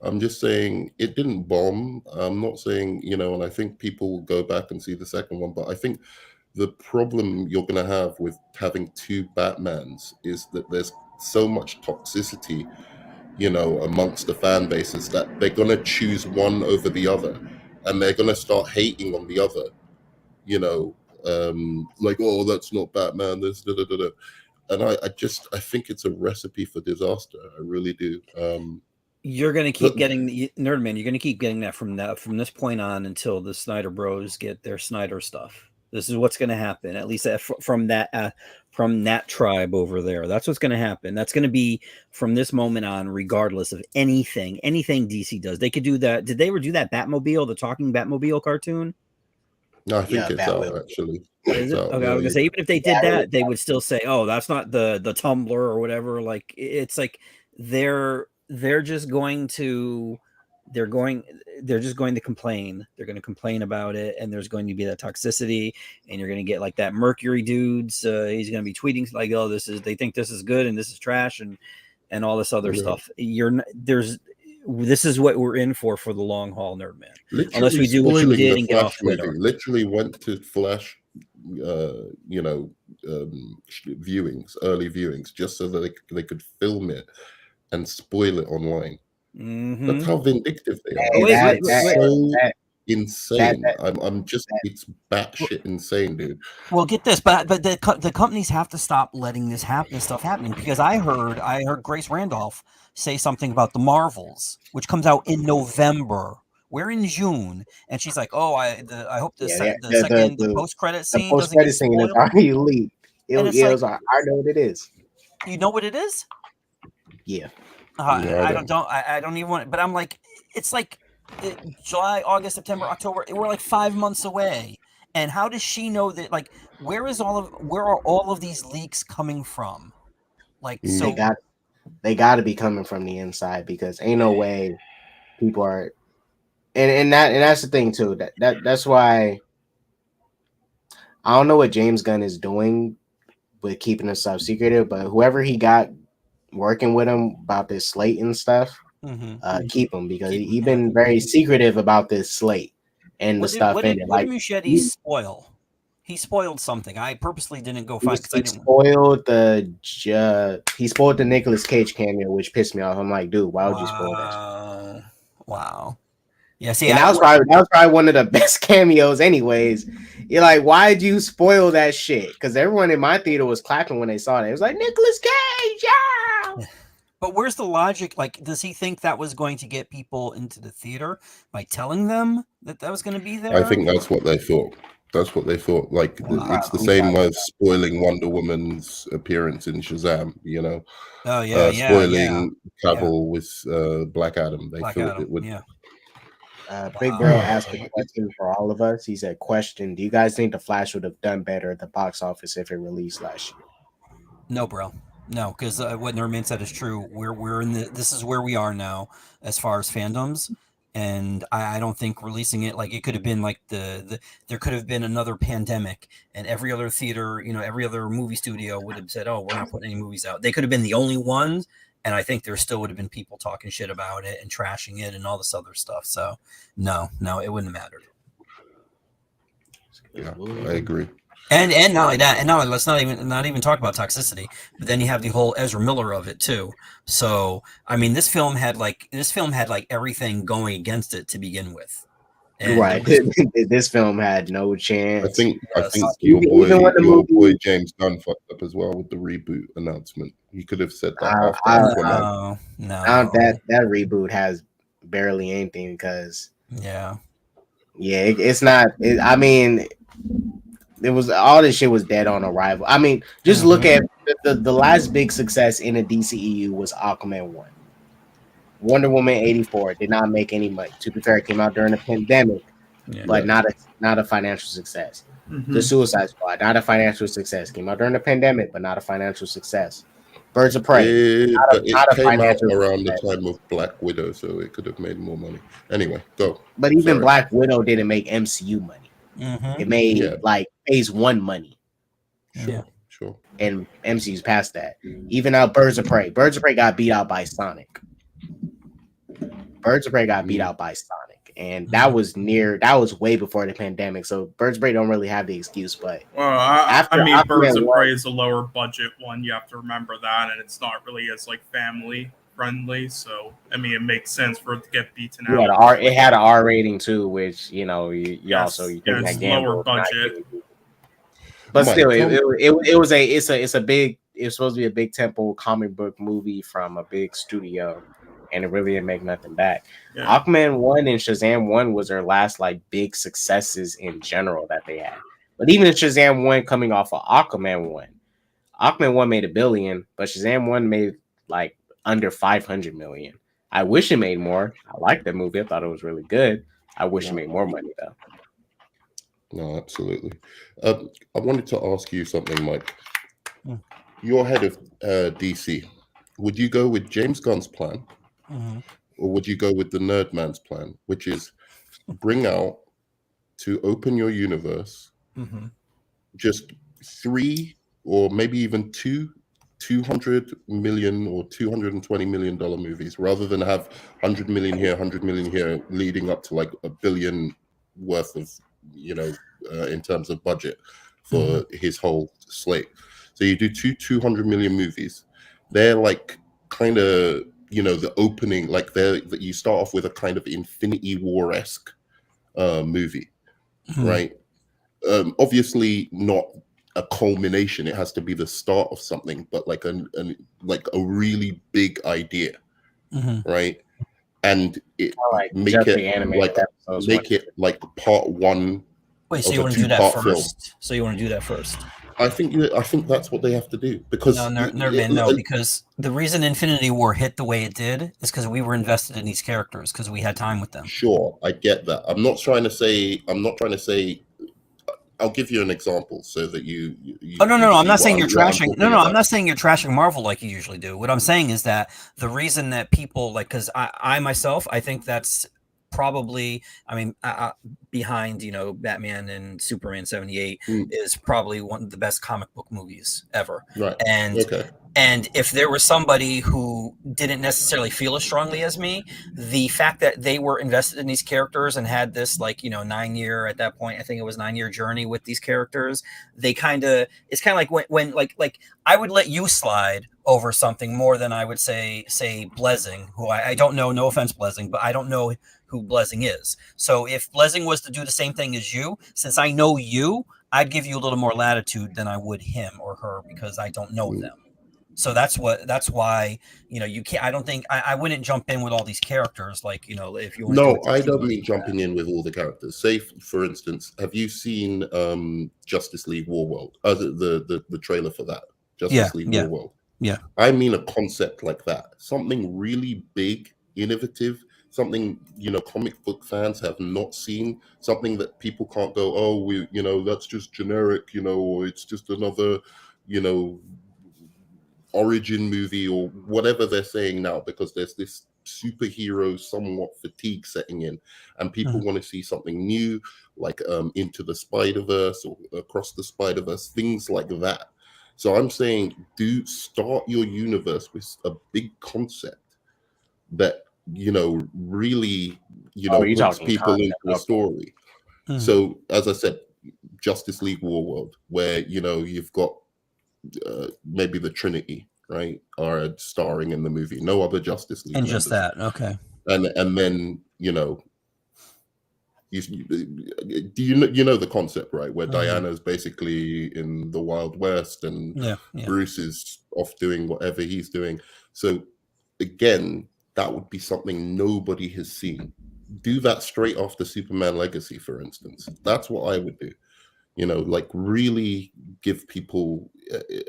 I'm just saying it didn't bomb. I'm not saying, and I think people will go back and see the second one. But I think the problem you're going to have with having two Batmans is that there's so much toxicity, amongst the fan bases that they're going to choose one over the other, and they're going to start hating on the other. Like, oh, that's not Batman. This, da, da, da, da. And I think it's a recipe for disaster. I really do. You're going to keep getting Nerdman. You're going to keep getting that from this point on until the Snyder Bros get their Snyder stuff. This is what's going to happen. At least from that tribe over there. That's what's going to happen. That's going to be from this moment on, regardless of anything DC does. They could do that. Did they ever do that Batmobile, the talking Batmobile cartoon? No, I think it's out, actually. Is it? Okay, I was gonna say, even if they did that, they would still say, "Oh, that's not the Tumblr or whatever." Like, it's like they're just going to complain. They're going to complain about it, and there's going to be that toxicity, and you're going to get like that Mercury dudes. He's going to be tweeting like, "Oh, they think this is good and this is trash," and all this other stuff. This is what we're in for the long haul, Nerdman. Literally, unless we do what you did and get off Twitter. Literally went to Flash, early viewings, just so that they could film it and spoil it online. Mm-hmm. That's how vindictive they are. It's insane. It's batshit insane, dude. Well, get this, but the companies have to stop letting this stuff happening, because I heard Grace Randolph say something about the Marvels, which comes out in November. We're in June, and she's like, "Oh, I hope the second post-credit scene doesn't get spoiled." Is already leaked. I know what it is. You know what it is? Yeah. I don't even want it, but I'm like, it's like July, August, September, October. We're like 5 months away. And how does she know that? Like, where are all of these leaks coming from? Like, so they got to be coming from the inside, because ain't no way people are. And that's the thing too. That's why I don't know what James Gunn is doing with keeping this stuff secretive, but whoever he got working with him about this slate and stuff, keep him, because he's been very secretive about this slate and the stuff in it. Like, Muschietti spoil? He spoiled something. I purposely didn't go find. He spoiled the Nicolas Cage cameo, which pissed me off. I'm like, dude, why would you spoil that? Wow. Yeah, see, and that was probably one of the best cameos, anyways. You're like, why'd you spoil that shit? Because everyone in my theater was clapping when they saw that. It was like, Nicolas Cage, yeah. But where's the logic? Like, does he think that was going to get people into the theater by telling them that was going to be there? I think that's what they thought. That's what they thought. Like, it's the same as spoiling Wonder Woman's appearance in Shazam, you know? Oh, yeah, spoiling Cavill with Black Adam. They thought it would. Yeah. Big Bro asked a question for all of us. He said, question, do you guys think The Flash would have done better at the box office if it released last year? No, bro. No, because what Nerdman said is true. We're in this is where we are now as far as fandoms. And I don't think releasing it, like, it could have been like there could have been another pandemic and every other theater, you know, every other movie studio would have said, oh, we're not putting any movies out. They could have been the only ones. And I think there still would have been people talking shit about it and trashing it and all this other stuff. So no, it wouldn't have mattered. Yeah, I agree. And not only that, and now let's not even talk about toxicity. But then you have the whole Ezra Miller of it too. So I mean, this film had like everything going against it to begin with. And right. This film had no chance. I think your boy James Gunn fucked up as well with the reboot announcement. He could have said that. No. That reboot has barely anything because it's not. I mean, it was all this shit was dead on arrival. I mean, just look at the last big success in the DCEU was Aquaman 1. Wonder Woman 84 did not make any money. To be fair, it came out during the pandemic, but not a financial success. The Suicide Squad, not a financial success. Came out during the pandemic, but not a financial success. Birds of Prey, it came out around the time of Black Widow, so it could have made more money. Anyway, go. But even Black Widow didn't make MCU money. It made like Phase 1 money. Sure. And MCU's past that. Even out Birds of Prey. Birds of Prey got beat out by Sonic. Birds of Prey got beat out by Sonic, and that was way before the pandemic. So Birds of Prey don't really have the excuse. But Birds of Prey is a lower budget one. You have to remember that, and it's not really as like family friendly. So I mean, it makes sense for it to get beaten out. It had an R rating too, which you take that lower budget. But still, it's supposed to be a big temple comic book movie from a big studio. And it really didn't make nothing back. Yeah. Aquaman 1 and Shazam 1 was their last like big successes in general that they had. But even Shazam 1 coming off of Aquaman 1 made $1 billion, but Shazam 1 made like under 500 million. I wish it made more. I liked that movie. I thought it was really good. I wish it made more money though. No, absolutely. I wanted to ask you something, Mike. You're head of DC. Would you go with James Gunn's plan? Or would you go with the Nerdman's plan, which is bring out to open your universe just 3 or maybe even 200 million or $220 million movies, rather than have 100 million here, 100 million here, leading up to like $1 billion worth of, in terms of budget for his whole slate. So you do 200 million movies. They're like kind of, the opening, like you start off with a kind of Infinity War-esque movie, right? Obviously not a culmination. It has to be the start of something, but like a really big idea, right? And make it like part 1. Wait, so you want to do that first? So you want to do that first? I think that's what they have to do, because because the reason Infinity War hit the way it did is because we were invested in these characters because we had time with them. Sure, I get that. I'm not trying to say. I'll give you an example so that you no. I'm not saying you're trashing. No, I'm not saying you're trashing Marvel like you usually do. What I'm saying is that the reason that people because I myself, I think that's probably, behind Batman and Superman 78 is probably one of the best comic book movies ever. Right. And if there was somebody who didn't necessarily feel as strongly as me, the fact that they were invested in these characters and had this 9-year, at that point I think it was 9-year journey with these characters, it's kind of like when I would let you slide over something more than I would say Blessing, who I don't know, no offense Blessing, but I don't know who Blessing is. So if Blessing was to do the same thing as you, since I know you, I'd give you a little more latitude than I would him or her because I don't know them. So that's why, you know, you can't. I don't think I wouldn't jump in with all these characters, like, you know, if you want. No, I don't mean jumping in with all the characters. Say, for instance, have you seen Justice League Warworld? The trailer for that, Justice League Warworld. Yeah, I mean a concept like that, something really big, innovative, something, you know, comic book fans have not seen, something that people can't go, oh, we, you know, that's just generic, you know, or it's just another, you know, origin movie or whatever they're saying now, because there's this superhero somewhat fatigue setting in, and people want to see something new, like Into the Spider-Verse or Across the Spider-Verse, things like that. So I'm saying, do start your universe with a big concept that, you know, really, you know, puts people into a story. So as I said, Justice League Warworld, where, you know, you've got maybe the Trinity, right, are starring in the movie, no other Justice League and members. just that, okay. And then, you know, you know the concept, right, where Diana's basically in the Wild West, and Bruce is off doing whatever he's doing. So again, that would be something nobody has seen. Do that straight after Superman Legacy, for instance. That's what I would do. You know, like really give people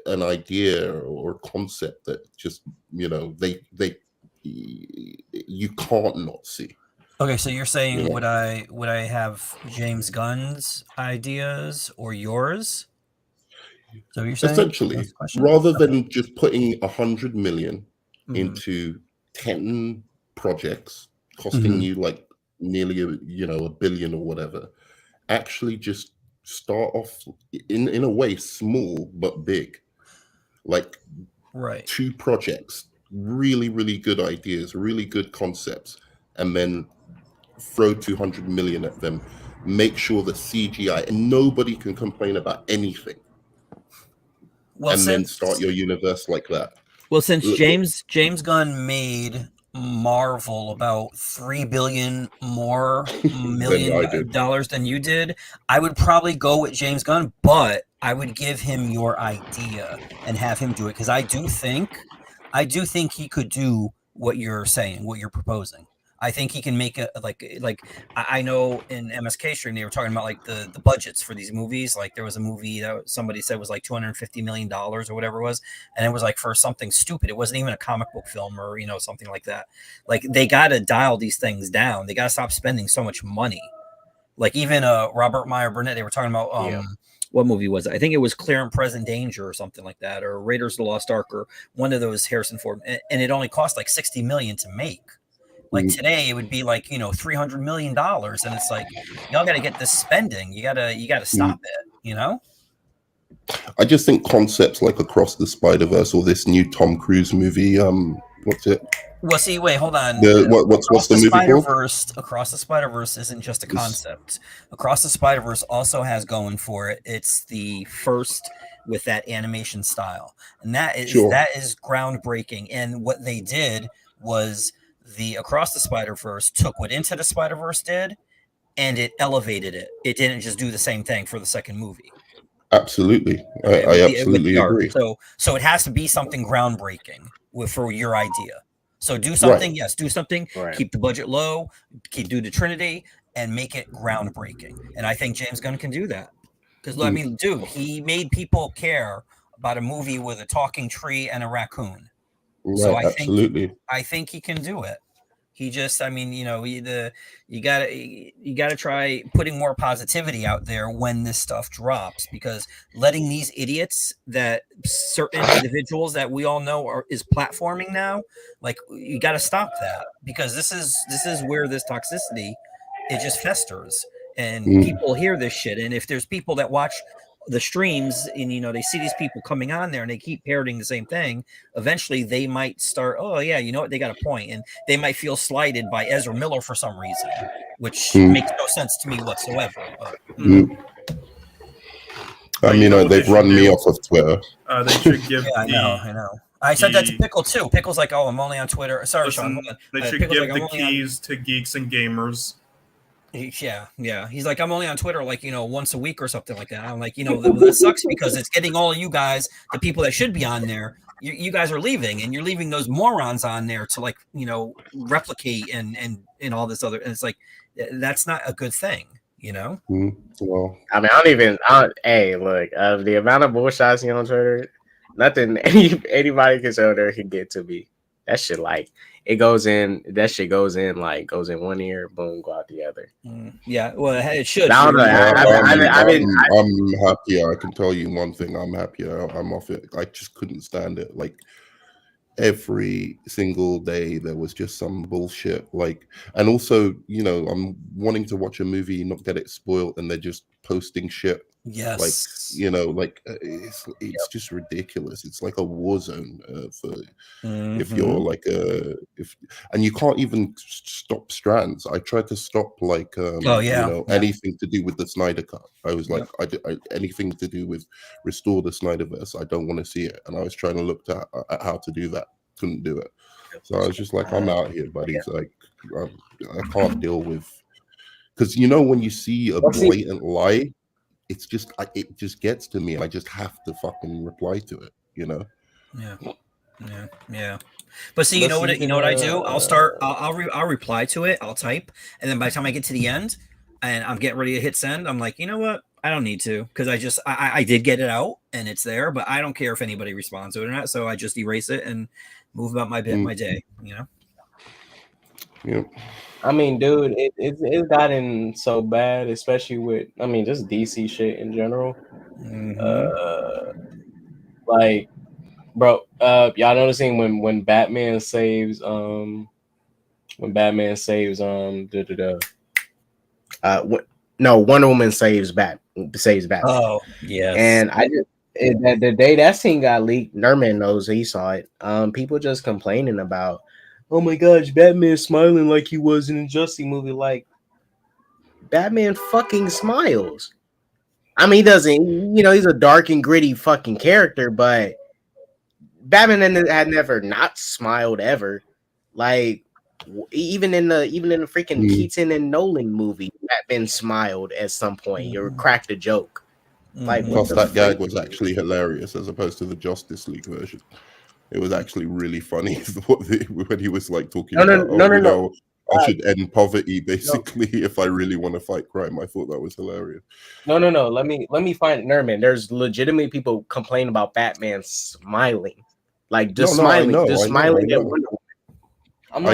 an idea or a concept that just, you know, you can't not see. Okay, so you're saying, would I have James Gunn's ideas or yours? So you're saying, essentially, rather than just putting 100 million into 10 projects costing you like nearly $1 billion or whatever, actually just start off in a way small but big, like 2 projects, really, really good ideas, really good concepts, and then throw 200 million at them. Make sure the CGI, and nobody can complain about anything. Well, and then start your universe like that. Well, since James Gunn made Marvel about $3 billion more dollars than you did, I would probably go with James Gunn, but I would give him your idea and have him do it, because I do think he could do what you're saying, what you're proposing. I think he can make it like I know in MSK stream they were talking about like the budgets for these movies. Like there was a movie that somebody said was like $250 million or whatever it was, and it was like for something stupid. It wasn't even a comic book film or something like that. Like they got to dial these things down. They got to stop spending so much money. Like even Robert Meyer Burnett, they were talking about what movie was it? I think it was Clear and Present Danger or something like that, or Raiders of the Lost Ark, or one of those Harrison Ford, and it only cost like $60 million to make. Like today, it would be like $300 million, and it's like y'all got to get this spending. You gotta stop it. I just think concepts like Across the Spider-Verse or this new Tom Cruise movie. What's it? Well, see, wait, hold on. What's the movie called? Across the Spider-Verse isn't just a concept. Across the Spider-Verse also has going for it. It's the first with that animation style, and that is groundbreaking. And what they did was, the Across the Spider-Verse took what Into the Spider-Verse did, and it elevated it. It didn't just do the same thing for the second movie. Absolutely, I absolutely agree. So it has to be something groundbreaking for your idea. So do something, do something. Right. Keep the budget low, do the Trinity, and make it groundbreaking. And I think James Gunn can do that, because I mean, dude, he made people care about a movie with a talking tree and a raccoon. Right, so I think he can do it. He just, I mean, you gotta try putting more positivity out there when this stuff drops, because letting these idiots, that certain individuals that we all know is platforming now, like you got to stop that, because this is where this toxicity, it just festers, and people hear this shit, and if there's people that watch the streams and they see these people coming on there and they keep parroting the same thing, eventually they might start, oh yeah, you know what, they got a point, and they might feel slighted by Ezra Miller for some reason, which makes no sense to me whatsoever. But, I mean, they've run me off of Twitter. They should give I know. I said that to Pickle too. Pickle's like, oh, I'm only on Twitter. Sorry, Sean. They should give the keys to geeks and gamers. Yeah. He's like, I'm only on Twitter like, once a week or something like that. I'm like, that sucks, because it's getting all of you guys, the people that should be on there, you guys are leaving, and you're leaving those morons on there to like, you know, replicate and all this other. And it's like, that's not a good thing, you know. Well, I mean, hey, look, the amount of bullshit I see on Twitter, nothing anybody can show there can get to me. That shit, like, it goes in. That shit goes in one ear, boom, go out the other. Yeah, well, it should. I'm happier. I can tell you one thing. I'm happier. I'm off it. I just couldn't stand it. Like, every single day there was just some bullshit. Like, and also, you know, I'm wanting to watch a movie, not get it spoiled, and they're just posting shit. Yes. Like, you know, like it's just ridiculous. It's like a war zone for if you're like and you can't even stop strands. I tried to stop like you know, anything to do with the Snyder Cut. I was like, I anything to do with restore the Snyderverse, I don't want to see it. And I was trying to look at how to do that. Couldn't do it. So I was just like, I'm out here, buddy. Like, I can't deal with, because you know, when you see a blatant lie, it's just it just gets to me, and I just have to fucking reply to it, you know. Yeah. But see, you know what I do? I'll reply to it. I'll type, and then by the time I get to the end, and I'm getting ready to hit send, I'm like, you know what? I don't need to, because I did get it out and it's there, but I don't care if anybody responds to it or not. So I just erase it and move about my day. You know. Yeah. I mean, dude, it's gotten so bad, especially with, I mean, just DC shit in general. Like, bro, y'all noticing when Batman saves Wonder Woman saves Batman. Oh, yes. And the day that scene got leaked, Nerdman knows, he saw it. People just complaining about, oh my gosh, Batman smiling like he was in a Justice movie. Like, Batman fucking smiles. I mean, he doesn't, you know, he's a dark and gritty fucking character, but Batman had never not smiled ever. Like, even in the freaking Keaton and Nolan movie, Batman smiled at some point. You cracked a joke. Like, plus that gag was actually hilarious as opposed to the Justice League version. It was actually really funny when he was like talking about, I should end poverty basically if I really want to fight crime. I thought that was hilarious. No. Let me find Nerdman. There's legitimately people complaining about Batman smiling, like just smiling. I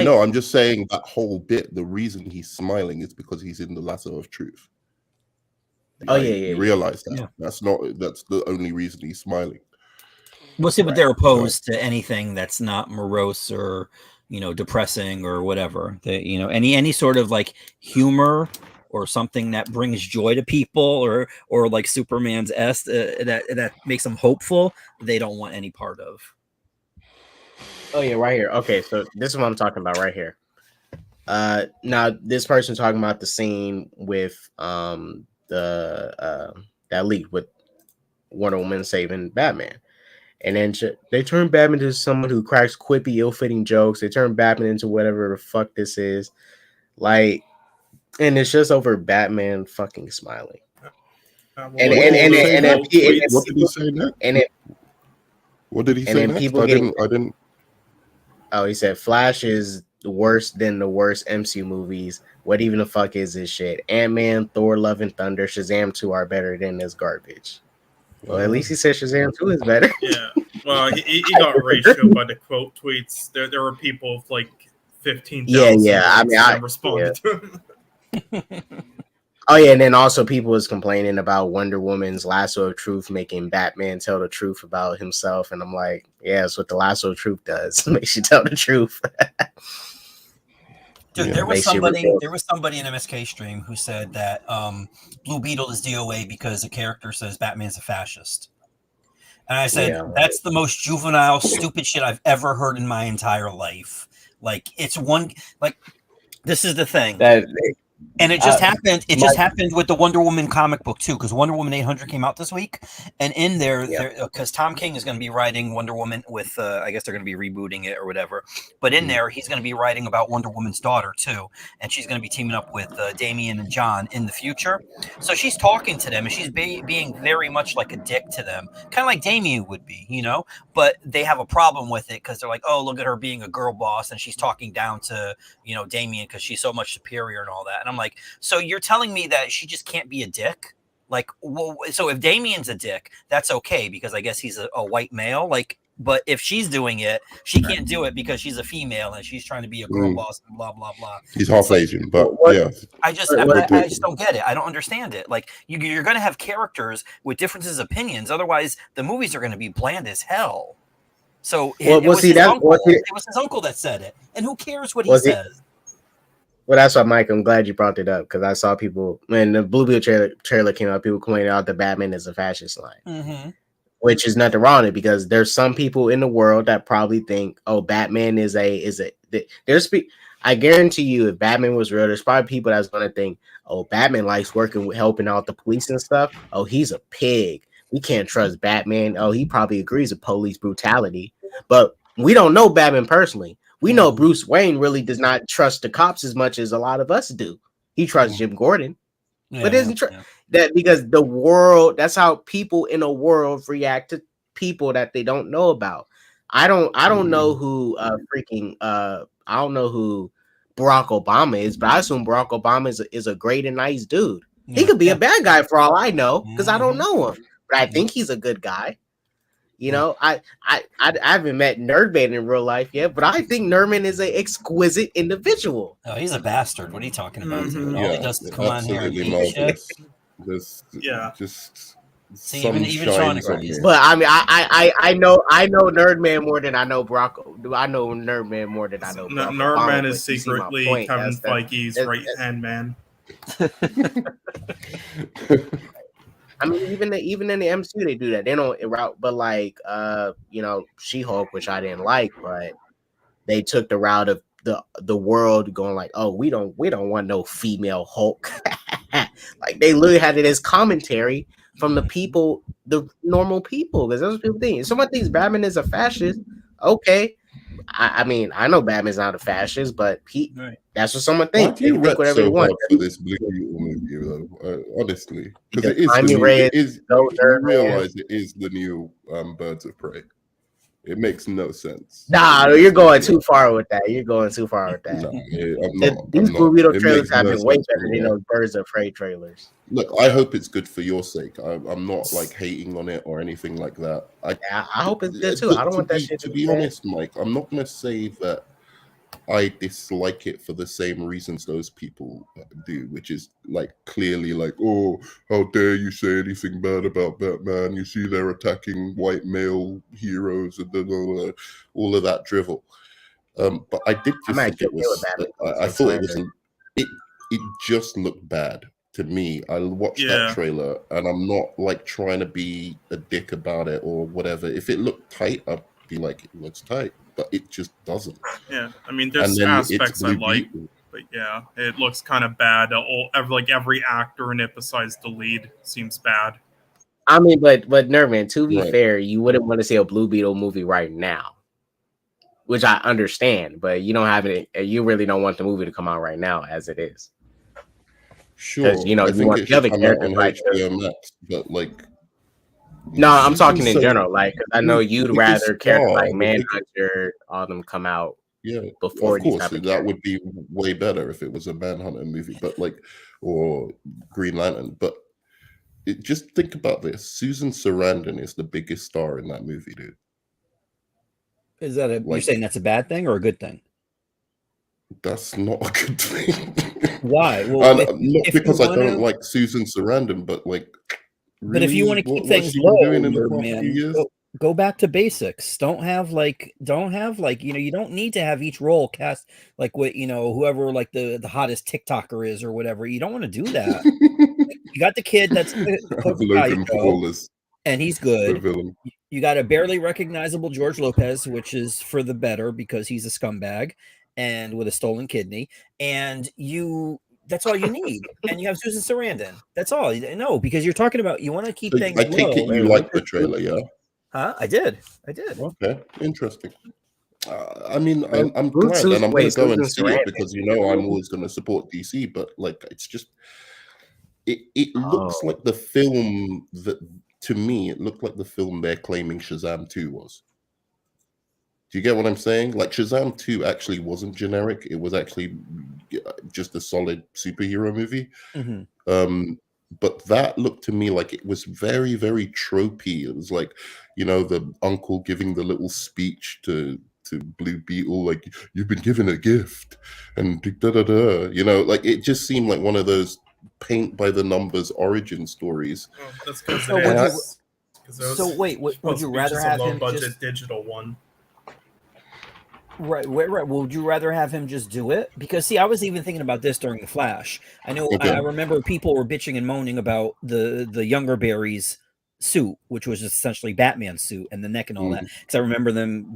know. I'm just saying that whole bit. The reason he's smiling is because he's in the lasso of truth. You realize that? Yeah. That's the only reason he's smiling. Well, see, but they're opposed to anything that's not morose or, you know, depressing or whatever. You know, any sort of like humor or something that brings joy to people, or like Superman's that makes them hopeful, they don't want any part of. Oh yeah, right here. Okay, so this is what I'm talking about right here. Now this person talking about the scene with that leak with Wonder Woman saving Batman. And then they turn Batman into someone who cracks quippy, ill-fitting jokes. They turn Batman into whatever the fuck this is. Like, and it's just over Batman fucking smiling. What did he say next? What did he say next? I didn't. Oh, he said Flash is worse than the worst MCU movies. What even the fuck is this shit? Ant-Man, Thor, Love and Thunder, Shazam 2 are better than this garbage. Well, at least he said Shazam 2 is better. Yeah. Well, he got ratioed by the quote tweets. There were people with like 15,000. Yeah. I mean, I responded to him. Oh yeah, and then also people was complaining about Wonder Woman's lasso of truth making Batman tell the truth about himself, and I'm like, yeah, that's what the lasso of truth does. Makes you tell the truth. Dude, there was somebody in MSK stream who said that Blue Beetle is DOA because the character says Batman's a fascist. And I said, that's the most juvenile, stupid shit I've ever heard in my entire life. Like, it's one, like, this is the thing. And it just happened. It just happened with the Wonder Woman comic book too, because Wonder Woman 800 came out this week, and in there, because Tom King is going to be writing Wonder Woman with, I guess they're going to be rebooting it or whatever. But in there, he's going to be writing about Wonder Woman's daughter too, and she's going to be teaming up with Damian and John in the future. So she's talking to them, and she's being very much like a dick to them, kind of like Damian would be, you know. But they have a problem with it because they're like, oh, look at her being a girl boss, and she's talking down to, you know, Damian because she's so much superior and all that. And I'm like, so you're telling me that she just can't be a dick? Like, well, so if Damian's a dick, that's okay because I guess he's a white male. Like, but if she's doing it, she can't do it because she's a female and she's trying to be a girl boss and blah blah blah. He's half Asian, but yeah. I just don't get it. I don't understand it. Like, you're going to have characters with differences of opinions. Otherwise, the movies are going to be bland as hell. So it was his uncle that said it, and who cares what he says? Well, that's why, Mike, I'm glad you brought it up because I saw people when the Blue Beetle trailer came out, people pointed out that Batman is a fascist line, which is nothing wrong with it because there's some people in the world that probably think, oh, Batman is a. I guarantee you, if Batman was real, there's probably people that's going to think, oh, Batman likes working with helping out the police and stuff. Oh, he's a pig. We can't trust Batman. Oh, he probably agrees with police brutality, but we don't know Batman personally. We know Bruce Wayne really does not trust the cops as much as a lot of us do. He trusts Jim Gordon, but isn't that because the world? That's how people in a world react to people that they don't know about. I don't know who I don't know who Barack Obama is, but I assume Barack Obama is a great and nice dude. He could be a bad guy for all I know because I don't know him, but I think he's a good guy. You know, I haven't met Nerdman in real life yet, but I think Nerdman is an exquisite individual. Oh, he's a bastard. What are you talking about? Dude? All he does is come on here and eat shit. Just even Sean agrees. But I mean, I know Nerdman more than I know Barack. I know Nerdman more than I know. Nerdman is secretly Kevin Feige's right hand man. I mean, even in the MCU they do that. They don't route, but like you know, She-Hulk, which I didn't like, but they took the route of the world going like, oh, we don't want no female Hulk. Like they literally had it as commentary from the people, the normal people, because that's what people think. If someone thinks Batman is a fascist, okay. I mean, I know Batman's not a fascist, but that's what someone thinks. They think whatever they want. For this Blue Beetle movie, though, honestly, because it is. You realize it is the new Birds of Prey. It makes no sense. Nah, you're going too far with that. You're going too far with that. No, these Blue Beetle trailers have been way better than those Birds of Prey trailers. Look, I hope it's good for your sake. I'm not like hating on it or anything like that. I hope it's good too. I don't want that shit to be honest, Mike. I'm not going to say that I dislike it for the same reasons those people do, which is like clearly like, oh, how dare you say anything bad about Batman? You see, they're attacking white male heroes and all of that drivel. But I did just think it was. I thought it was. It just looked bad to me. I watched that trailer, and I'm not like trying to be a dick about it or whatever. If it looked tight, I'd be like, it looks tight. But it just doesn't. Yeah, I mean, there's aspects I like, but yeah, it looks kind of bad. Like every actor in it besides the lead seems bad. I mean, but Nerdman, to be fair, you wouldn't want to see a Blue Beetle movie right now, which I understand. But you don't have it. You really don't want the movie to come out right now as it is. Sure, you know, you want the other characters like HBO Max, but like. No, I'm talking in general. Like, I know you'd rather characters like Manhunter, all them come out. Yeah, before. Of course, that would be way better if it was a Manhunter movie, but like, or Green Lantern. But just think about this: Susan Sarandon is the biggest star in that movie, dude. Is that you're saying that's a bad thing or a good thing? That's not a good thing. Why? Well, not because I don't like Susan Sarandon, but like. But if you want to keep things low, man, go back to basics. Don't have like, you know, you don't need to have each role cast like what, you know, whoever like the hottest TikToker is or whatever. You don't want to do that. You got the kid that's Logan Paul is, and he's good. You got a barely recognizable George Lopez, which is for the better because he's a scumbag and with a stolen kidney. And you That's all you need, and you have Susan Sarandon. That's all. No, because you're talking about you want to keep So things I take low. it you like the trailer, yeah? Huh? I did. Okay, interesting. I mean, I'm Who's glad, Susan- and I'm going wait, to go and Susan see it Sarandon? because I'm always going to support DC. But like, it's just it looks Oh. like the film that, to me, it looked like the film they're claiming Shazam 2 was. Do you get what I'm saying? Like, Shazam 2 actually wasn't generic. It was actually just a solid superhero movie. Mm-hmm. But that looked to me like it was very, very tropey. It was like, the uncle giving the little speech to Blue Beetle, like, you've been given a gift, and da-da-da. Like, it just seemed like one of those paint by the numbers origin stories. Oh, that's because So it would is. So wait, would you rather have a low him budget just digital one? right? Would you rather have him just do it? Because see, I was even thinking about this during the Flash. I know Okay. I remember people were bitching and moaning about the younger Barry's suit, which was essentially Batman's suit and the neck and all that. Because I remember them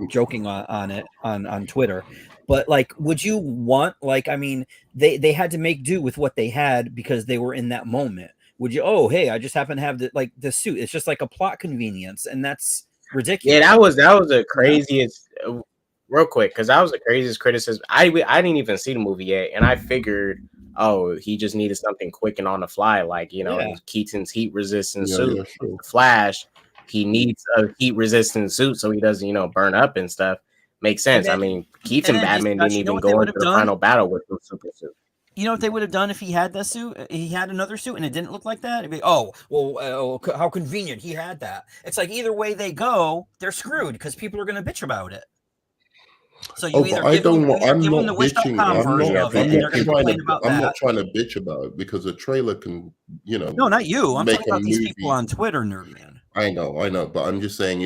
joking on it on Twitter. But like, would you want I mean, they had to make do with what they had because they were in that moment. Would you? Oh, hey, I just happen to have the suit. It's just like a plot convenience, and that's ridiculous. Yeah, that was the craziest. Real quick, because that was the craziest criticism. I didn't even see the movie yet, and I figured, oh, he just needed something quick and on the fly, like Keaton's heat resistant suit. Yeah, sure. The Flash, he needs a heat resistant suit so he doesn't, burn up and stuff. Makes sense. Then, I mean, Keaton Batman didn't even go into the final battle with the super suit. You know what they would have done if he had that suit? He had another suit and it didn't look like that? It'd be, how convenient he had that. It's like either way they go, they're screwed because people are going to bitch about it. So you either give them the Wish.com version of it and they're going to complain about that. I'm not trying to bitch about it because a trailer can, No, not you. I'm talking about these movie. people on Twitter, Nerdman. I know, but I'm just saying,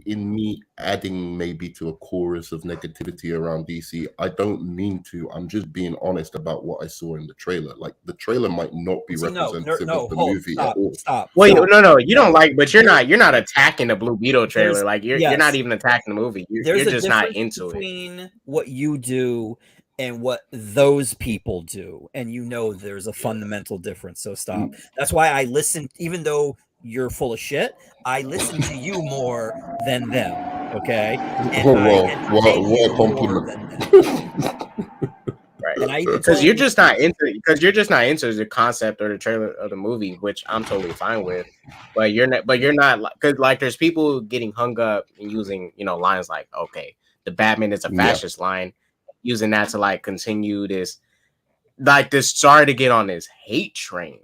in me adding maybe to a chorus of negativity around DC, I don't mean to. I'm just being honest about what I saw in the trailer. Like, the trailer might not be representative of the movie at all. Wait, no, you don't like, but you're not attacking the Blue Beetle trailer. Like, you're not even attacking the movie. You're just not into it. Between what you do and what those people do, and there's a fundamental difference. So stop. That's why I listen, even though you're full of shit, I listen to you more than them. Okay. What a compliment. Right. Because you're just not into the concept or the trailer of the movie, which I'm totally fine with. But you're not because like there's people getting hung up and using lines like, okay, the Batman is a fascist line, using that to like continue this sorry to get on this hate train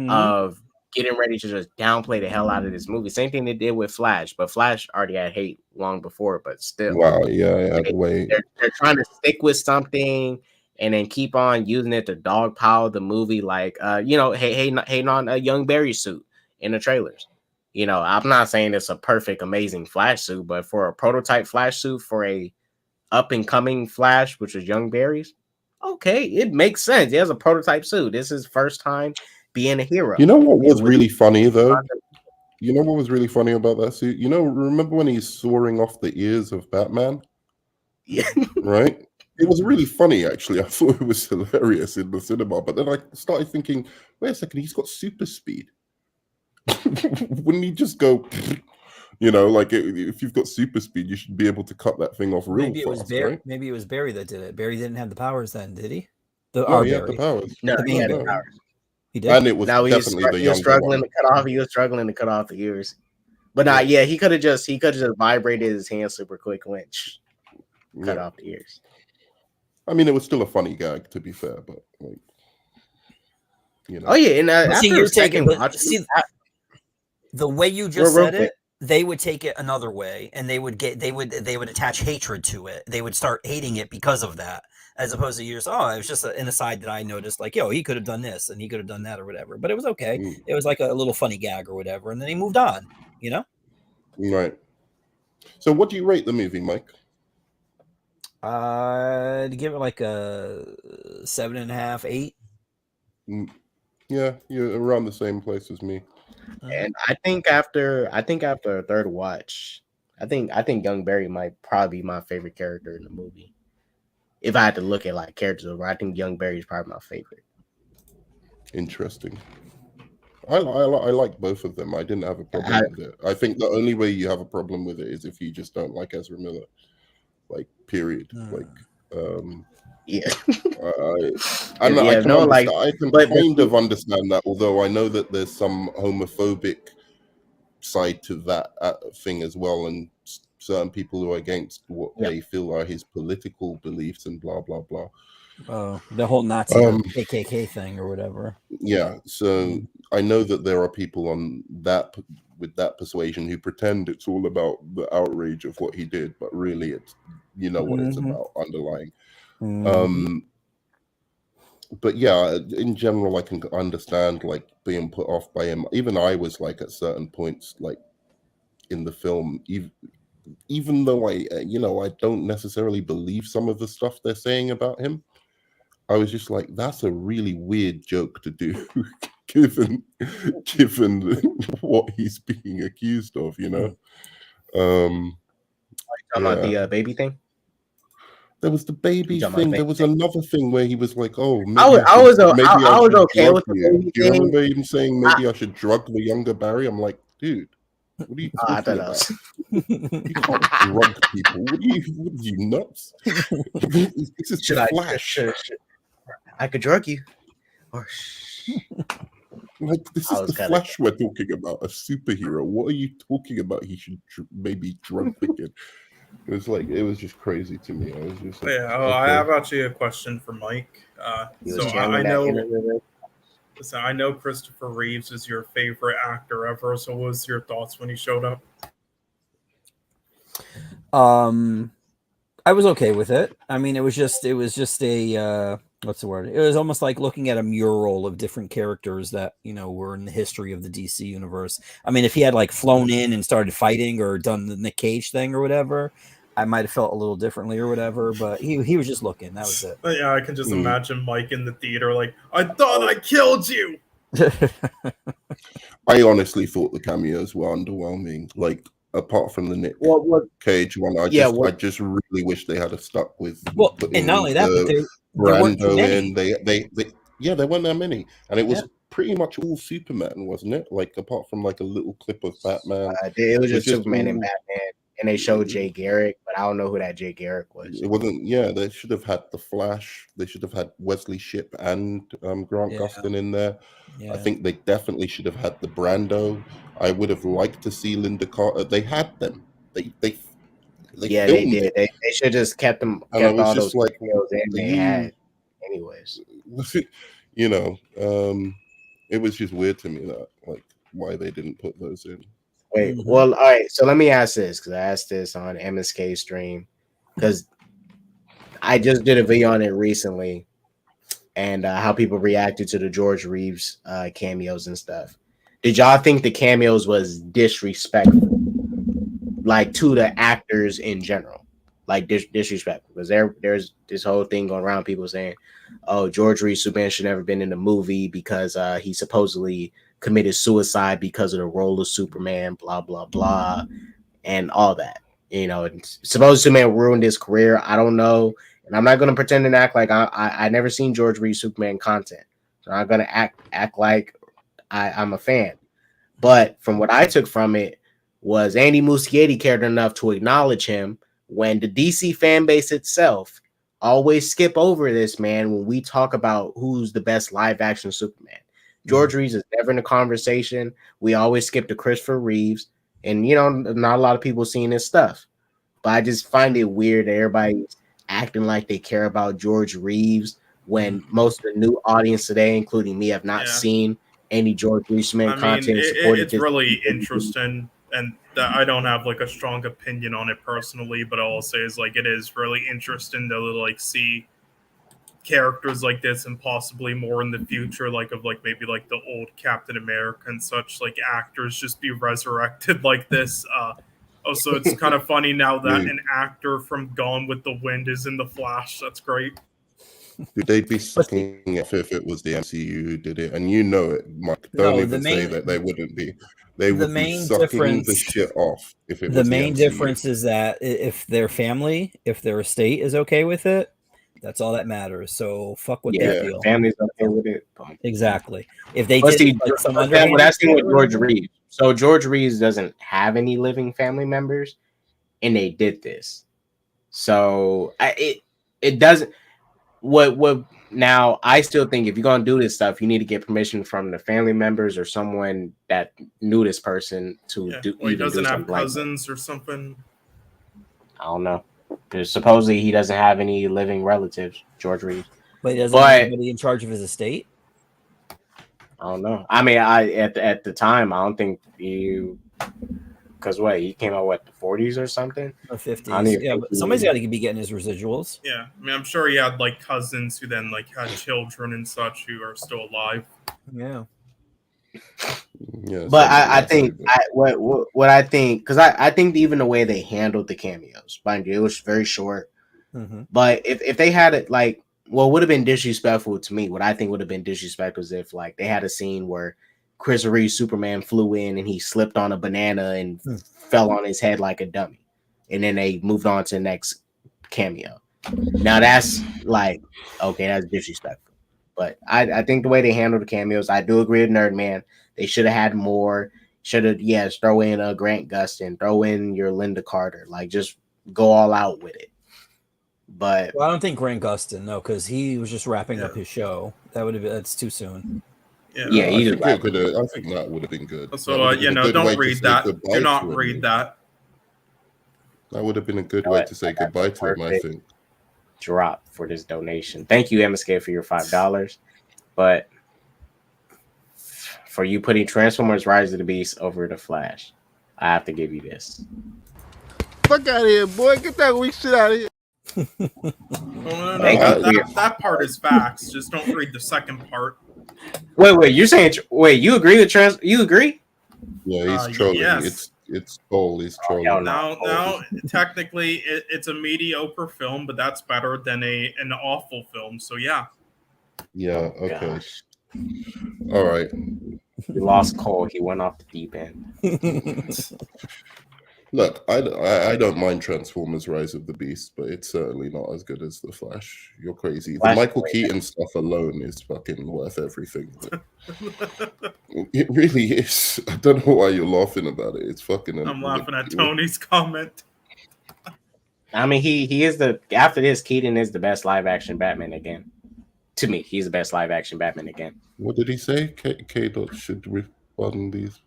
of getting ready to just downplay the hell out of this movie. Same thing they did with Flash, but Flash already had hate long before, but still. Wow, they're trying to stick with something and then keep on using it to dogpile the movie, like hating on a young Barry suit in the trailers. I'm not saying it's a perfect, amazing Flash suit, but for a prototype Flash suit for a up and coming Flash, which is young Barry's, okay, it makes sense. He has a prototype suit. This is first time being a hero. You know what was really funny though? You know what was really funny about that suit? Remember when he's soaring off the ears of Batman? Yeah. Right? It was really funny, actually. I thought it was hilarious in the cinema. But then I started thinking, wait a second, he's got super speed. Wouldn't he just go, if you've got super speed, you should be able to cut that thing off real fast, right? Maybe it was Barry that did it. Barry didn't have the powers then, did he? He had the powers. No, he had the powers. He did. And it was definitely the younger one. He was struggling to cut off the ears. But he could have just vibrated his hand super quick and went cut off the ears. I mean, it was still a funny gag, to be fair, but Oh yeah, and after you're taking the way you just said it, they would take it another way, and they would attach hatred to it. They would start hating it because of that, as opposed to it was just an aside that I noticed, like, he could have done this and he could have done that or whatever, but it was okay. It was like a little funny gag or whatever, and then he moved on. Right. So, what do you rate the movie, Mike? To give it like a 7.5, 8. Yeah, you're around the same place as me. And I think after a third watch, I think young Barry might probably be my favorite character in the movie. If I had to look at like characters over, I think Young Barry is probably my favorite. Interesting. I like both of them. I didn't have a problem with it. I think the only way you have a problem with it is if you just don't like Ezra Miller, like period. Like, yeah. I can kind of understand that. Although I know that there's some homophobic side to that thing as well, and certain people who are against what they feel are his political beliefs and blah blah blah. The whole Nazi KKK thing or whatever. Yeah, so I know that there are people on that with that persuasion who pretend it's all about the outrage of what he did, but really it's what it's about underlying. But yeah, in general, I can understand like being put off by him. Even I was like at certain points, like in the film, even though I don't necessarily believe some of the stuff they're saying about him. I was just like, that's a really weird joke to do, given what he's being accused of, Talking about the baby thing. There was the baby thing. There was another thing where he was like, "Oh, maybe I was okay with the baby thing." Do you remember him saying maybe I should drug the younger Barry? I'm like, dude, what are you talking about? You can't drug people. What are you nuts? This is the Flash. I could drug you. Like, this is the Flash we're talking about, a superhero. What are you talking about? He should maybe drug the kid. It was just crazy to me. I was just like, I have actually a question for Mike. I know Christopher Reeves is your favorite actor ever. So what was your thoughts when he showed up? I was okay with it. I mean, it was just a what's the word? It was almost like looking at a mural of different characters that, were in the history of the DC universe. I mean, if he had like flown in and started fighting or done the Nick Cage thing or whatever, I might have felt a little differently or whatever, but he was just looking. That was it. But yeah, I can just imagine Mike in the theater like, I thought I killed you. I honestly thought the cameos were underwhelming. Like, apart from the Nick Cage one, I just really wish they had stuck with. And not only that, but there weren't too many. There weren't that many, and it was pretty much all Superman, wasn't it? Like, apart from like a little clip of Batman, it was just Superman and Batman, and they showed Jay Garrick, but I don't know who that Jay Garrick was. It wasn't. Yeah, they should have had the Flash. They should have had Wesley Shipp and Grant Gustin in there. Yeah. I think they definitely should have had the Brando. I would have liked to see Linda Carter. They had them. They did. They should just kept them. Kept all those like they had, anyways. It was just weird to me that like why they didn't put those in. Wait, well, all right. So let me ask this because I asked this on MSK stream because I just did a video on it recently and how people reacted to the George Reeves cameos and stuff. Did y'all think the cameos was disrespectful, like to the actors in general, like disrespectful? Because there's this whole thing going around, people saying, "Oh, George Reeves Superman should never been in the movie because he supposedly committed suicide because of the role of Superman, blah blah blah," and all that. Supposed Superman ruined his career. I don't know, and I'm not gonna pretend and act like I never seen George Reeves Superman content, so I'm not gonna act like I'm a fan. But from what I took from it was Andy Muschietti cared enough to acknowledge him when the DC fan base itself always skip over this man when we talk about who's the best live action Superman. George Reeves is never in the conversation. We always skip to Christopher Reeves, and not a lot of people seeing his stuff. But I just find it weird that everybody's acting like they care about George Reeves when most of the new audience today, including me, have not seen any George Reeves content. It's really interesting, and I don't have like a strong opinion on it personally, but all I'll say is like it is really interesting to like see characters like this and possibly more in the future, like of like maybe like the old Captain America and such, like actors just be resurrected like this. Also, it's kind of funny now that an actor from Gone with the Wind is in the Flash. That's great. They'd be sucking if it was the MCU who did it, and it, Mike. Don't even say that they wouldn't be. They would be sucking the shit off if it was the main difference is that if their family, if their estate is okay with it, That's all that matters. So fuck what Yeah, they feel. family's okay with it. Boom. Exactly. If they But did see, like some that's underhanded the thing shit with or George whatever- Reeves. So George Reeves doesn't have any living family members, and they did this. So it doesn't. What now? I still think if you're gonna do this stuff, you need to get permission from the family members or someone that knew this person to Yeah. do. Well, he even doesn't do have something like that. cousins or something. I don't know. Because supposedly he doesn't have any living relatives, George Reeves. But he doesn't have anybody in charge of his estate. I don't know. I mean, at the time, I don't think you. Because he came out the 40s or something, Or 50s. Yeah, but somebody's got to be getting his residuals. Yeah, I mean, I'm sure he had like cousins who then like had children and such who are still alive. Yeah. Yeah, but I think what I think, because I think even the way they handled the cameos, mind you, it was very short. Mm-hmm. But if they had it like, what would have been disrespectful to me, what I think would have been disrespectful is if like they had a scene where Chris Reeve Superman flew in and he slipped on a banana and fell on his head like a dummy, and then they moved on to the next cameo. Now that's like, okay, that's disrespectful. But I think the way they handled the cameos, I do agree with Nerdman. They should have had more. Should have, yes, throw in a Grant Gustin, throw in your Linda Carter, like just go all out with it. But I don't think Grant Gustin, no, because he was just wrapping up his show. That's too soon. Yeah, I think that would have been good. So don't read that. Do not read that. That would have been a good way to say goodbye to him, I think. Drop for this donation. Thank you, MSK, for your $5. But for you putting Transformers Rise of the Beast over the Flash, I have to give you this. Fuck out of here, boy. Get that weak shit out of here. No. That part is facts. Just don't read the second part. Wait, you're saying you agree with you agree? Yeah, he's trolling. Yes. It's Cole. He's trolling. Now, technically, it's a mediocre film, but that's better than an awful film. So yeah. Yeah. Okay. All right. We lost Cole. He went off the deep end. Look, I don't mind Transformers: Rise of the Beast, but it's certainly not as good as The Flash. You're crazy. The Michael Keaton stuff alone is fucking worth everything. It really is. I don't know why you're laughing about it. It's fucking. I'm laughing at Tony's comment. I mean, he is after this, Keaton is the best live action Batman again. To me, he's the best live action Batman again. What did he say? K. should refund these.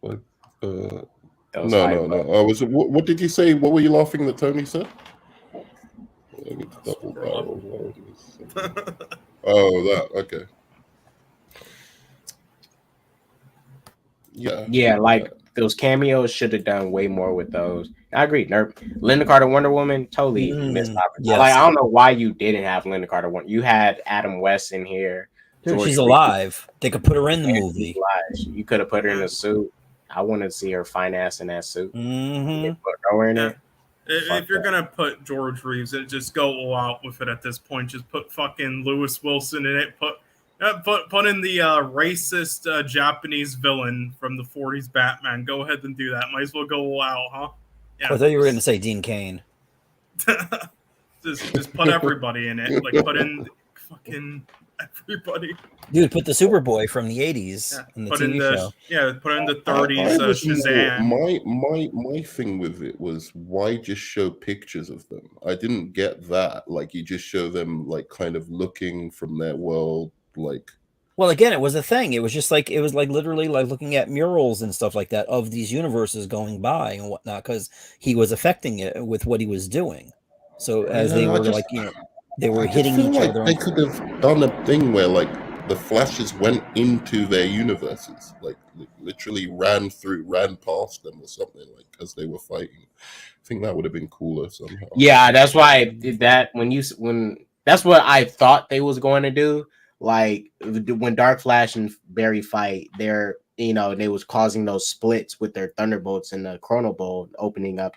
No. What did you say? What were you laughing that Tony said? Double barrel. Oh, that okay. Yeah, like those cameos should have done way more with those. I agree. Linda Carter, Wonder Woman, totally missed opportunity. Yes. Like, I don't know why you didn't have Linda Carter. You had Adam West in here. Dude, she's alive. They could put her in the movie. You could have put her in a suit. I want to see her fine ass in that suit. Mm-hmm. Put her in it. If you're gonna put George Reeves in it, just go all out with it at this point. Just put fucking Lewis Wilson in it. Put in the racist Japanese villain from the 40s Batman. Go ahead and do that. Might as well go all out, huh? Yeah. I thought you were gonna say Dean Cain. just put everybody in it. Like put in fucking everybody. Dude, put the Superboy from the 80s in the TV show. Yeah, put in the 30s Shazam. My thing with it was, why just show pictures of them? I didn't get that. Like, you just show them like kind of looking from their world, like. Well, again, it was a thing. It was just like, it was like literally like looking at murals and stuff like that of these universes going by and whatnot, because he was affecting it with what he was doing. So as they were they were hitting each other. They could have done a thing where like the Flashes went into their universes, like literally ran past them or something, like as they were fighting. I think that would have been cooler somehow. Yeah, that's why I did that when that's what I thought they was going to do. Like when Dark Flash and Barry fight, they was causing those splits with their Thunderbolts and the Chrono Bolt, opening up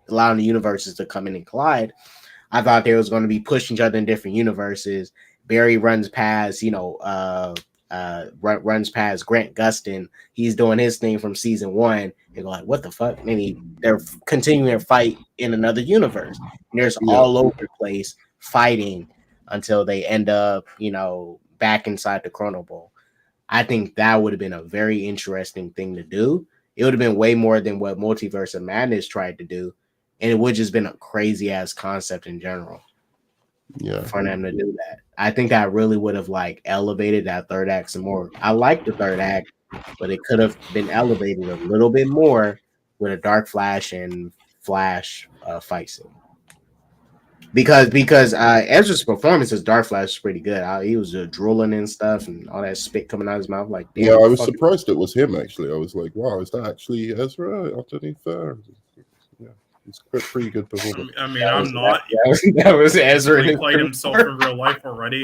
allowing the universes to come in and collide. I thought they was going to be pushing each other in different universes. Barry runs past, runs past Grant Gustin. He's doing his thing from season 1. They're like, what the fuck? Maybe they're continuing their fight in another universe. And there's all over the place fighting until they end up, back inside the Chrono Bowl. I think that would have been a very interesting thing to do. It would have been way more than what Multiverse of Madness tried to do, and it would just been a crazy ass concept in general. Yeah, for them to do that. I think that really would have elevated that third act some more. I like the third act, but it could have been elevated a little bit more with a Dark Flash and Flash fight scene. Because Ezra's performance as Dark Flash is pretty good. He was drooling and stuff and all that spit coming out of his mouth. Damn, yeah, I was surprised it was him. Actually, I was like, wow, is that actually Ezra underneath there? Yeah, it's pretty good performance. I mean, I'm not. That was Ezra. He played himself in real life already.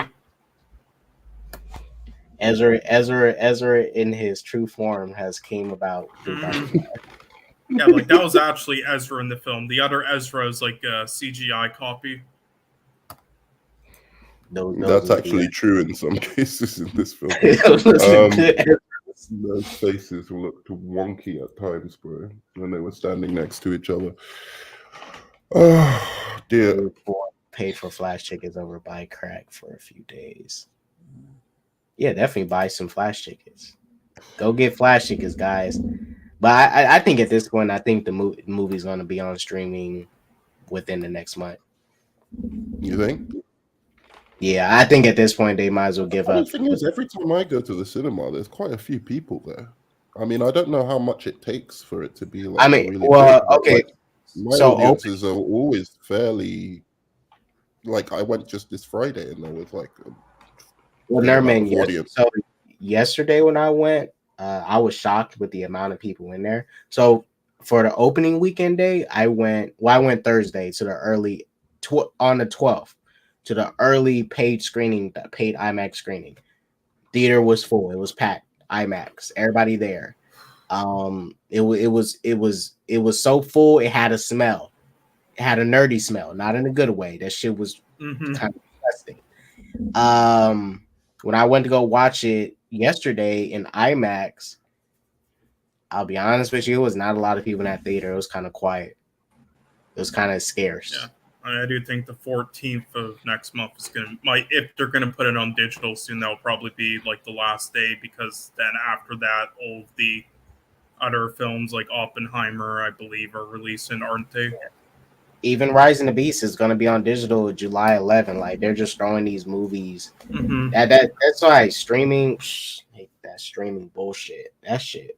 Ezra in his true form has came about. Yeah, that was actually Ezra in the film. The other Ezra is a CGI copy. That's actually true in some cases in this film. Those faces looked wonky at times, bro, when they were standing next to each other. Oh dear. Paid for Flash tickets over buy crack for a few days. Yeah, definitely buy some Flash tickets. Go get Flash tickets, guys. But I think at this point, I think the movie's going to be on streaming within the next month. You think? Yeah, I think at this point they might as well give up. The thing is, every time I go to the cinema, there's quite a few people there. I mean, I don't know how much it takes for it to be really big, okay. My audiences are always fairly I went just this Friday and there was Nerdman. So yesterday when I went, I was shocked with the amount of people in there. So for the opening weekend day, I went Thursday to the early on the 12th to the early paid screening, the paid IMAX screening. Theater was full. It was packed. IMAX. Everybody there. It was so full. It had a smell. It had a nerdy smell, not in a good way. That shit was kind of disgusting. When I went to go watch it yesterday in IMAX, I'll be honest with you, it was not a lot of people in that theater. It was kind of quiet. It was kind of scarce. Yeah. I do think the 14th of next month is if they're gonna put it on digital soon, that'll probably be the last day, because then after that, all of the other films like Oppenheimer, I believe, are releasing, aren't they? Yeah. Even Rise and the Beast is gonna be on digital July 11. They're just throwing these movies. Mm-hmm. That's why streaming. Hate that streaming bullshit. That shit.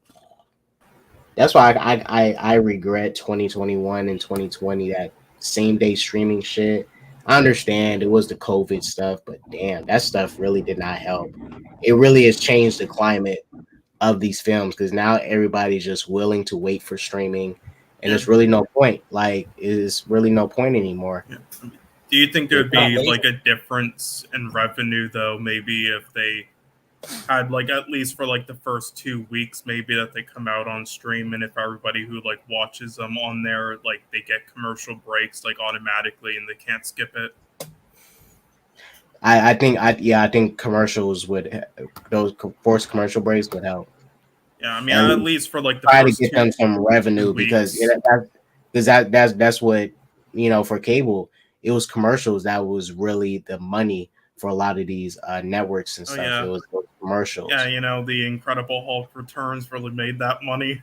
That's why I regret 2021 and 2020, that same day streaming shit. I understand it was the COVID stuff, but damn, that stuff really did not help. It really has changed the climate of these films, because now everybody's just willing to wait for streaming, and there's really no point. It's really no point anymore. Yeah. Do you think there'd be a difference in revenue though? Maybe if they had at least for the first 2 weeks, maybe that they come out on stream, and if everybody who watches them on there, they get commercial breaks automatically and they can't skip it. I think commercials those forced commercial breaks would help. Yeah, I mean, at least for the try to get them some revenue, because that's what, for cable, it was commercials that was really the money for a lot of these networks and stuff. Yeah. It was commercials. Yeah, the Incredible Hulk returns really made that money.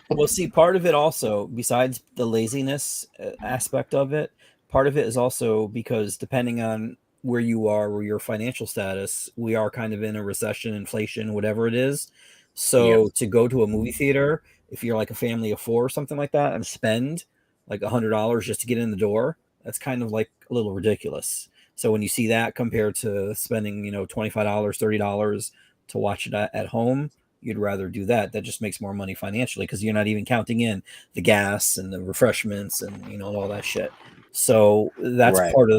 Well, see, part of it also, besides the laziness aspect of it, part of it is also because depending on where you are or your financial status, we are kind of in a recession, inflation, whatever it is. So to go to a movie theater, if you're a family of four or something like that, and spend $100 just to get in the door, that's kind of a little ridiculous. So when you see that compared to spending, $25, $30 to watch it at home, you'd rather do that. That just makes more money financially, because you're not even counting in the gas and the refreshments and, all that shit. So that's also part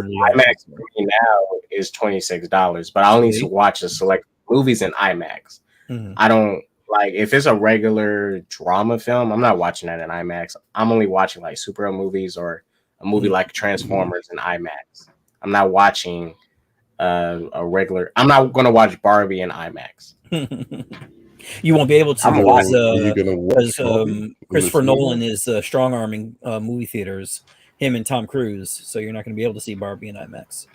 of the IMAX now is $26, but I only watch the select movies in IMAX. Mm-hmm. I don't if it's a regular drama film, I'm not watching that in IMAX. I'm only watching superhero movies or a movie like Transformers in IMAX. I'm not watching a regular. I'm not going to watch Barbie in IMAX. You won't be able to, because Christopher Nolan is strong arming movie theaters. him and Tom Cruise, so you're not going to be able to see Barbie in IMAX.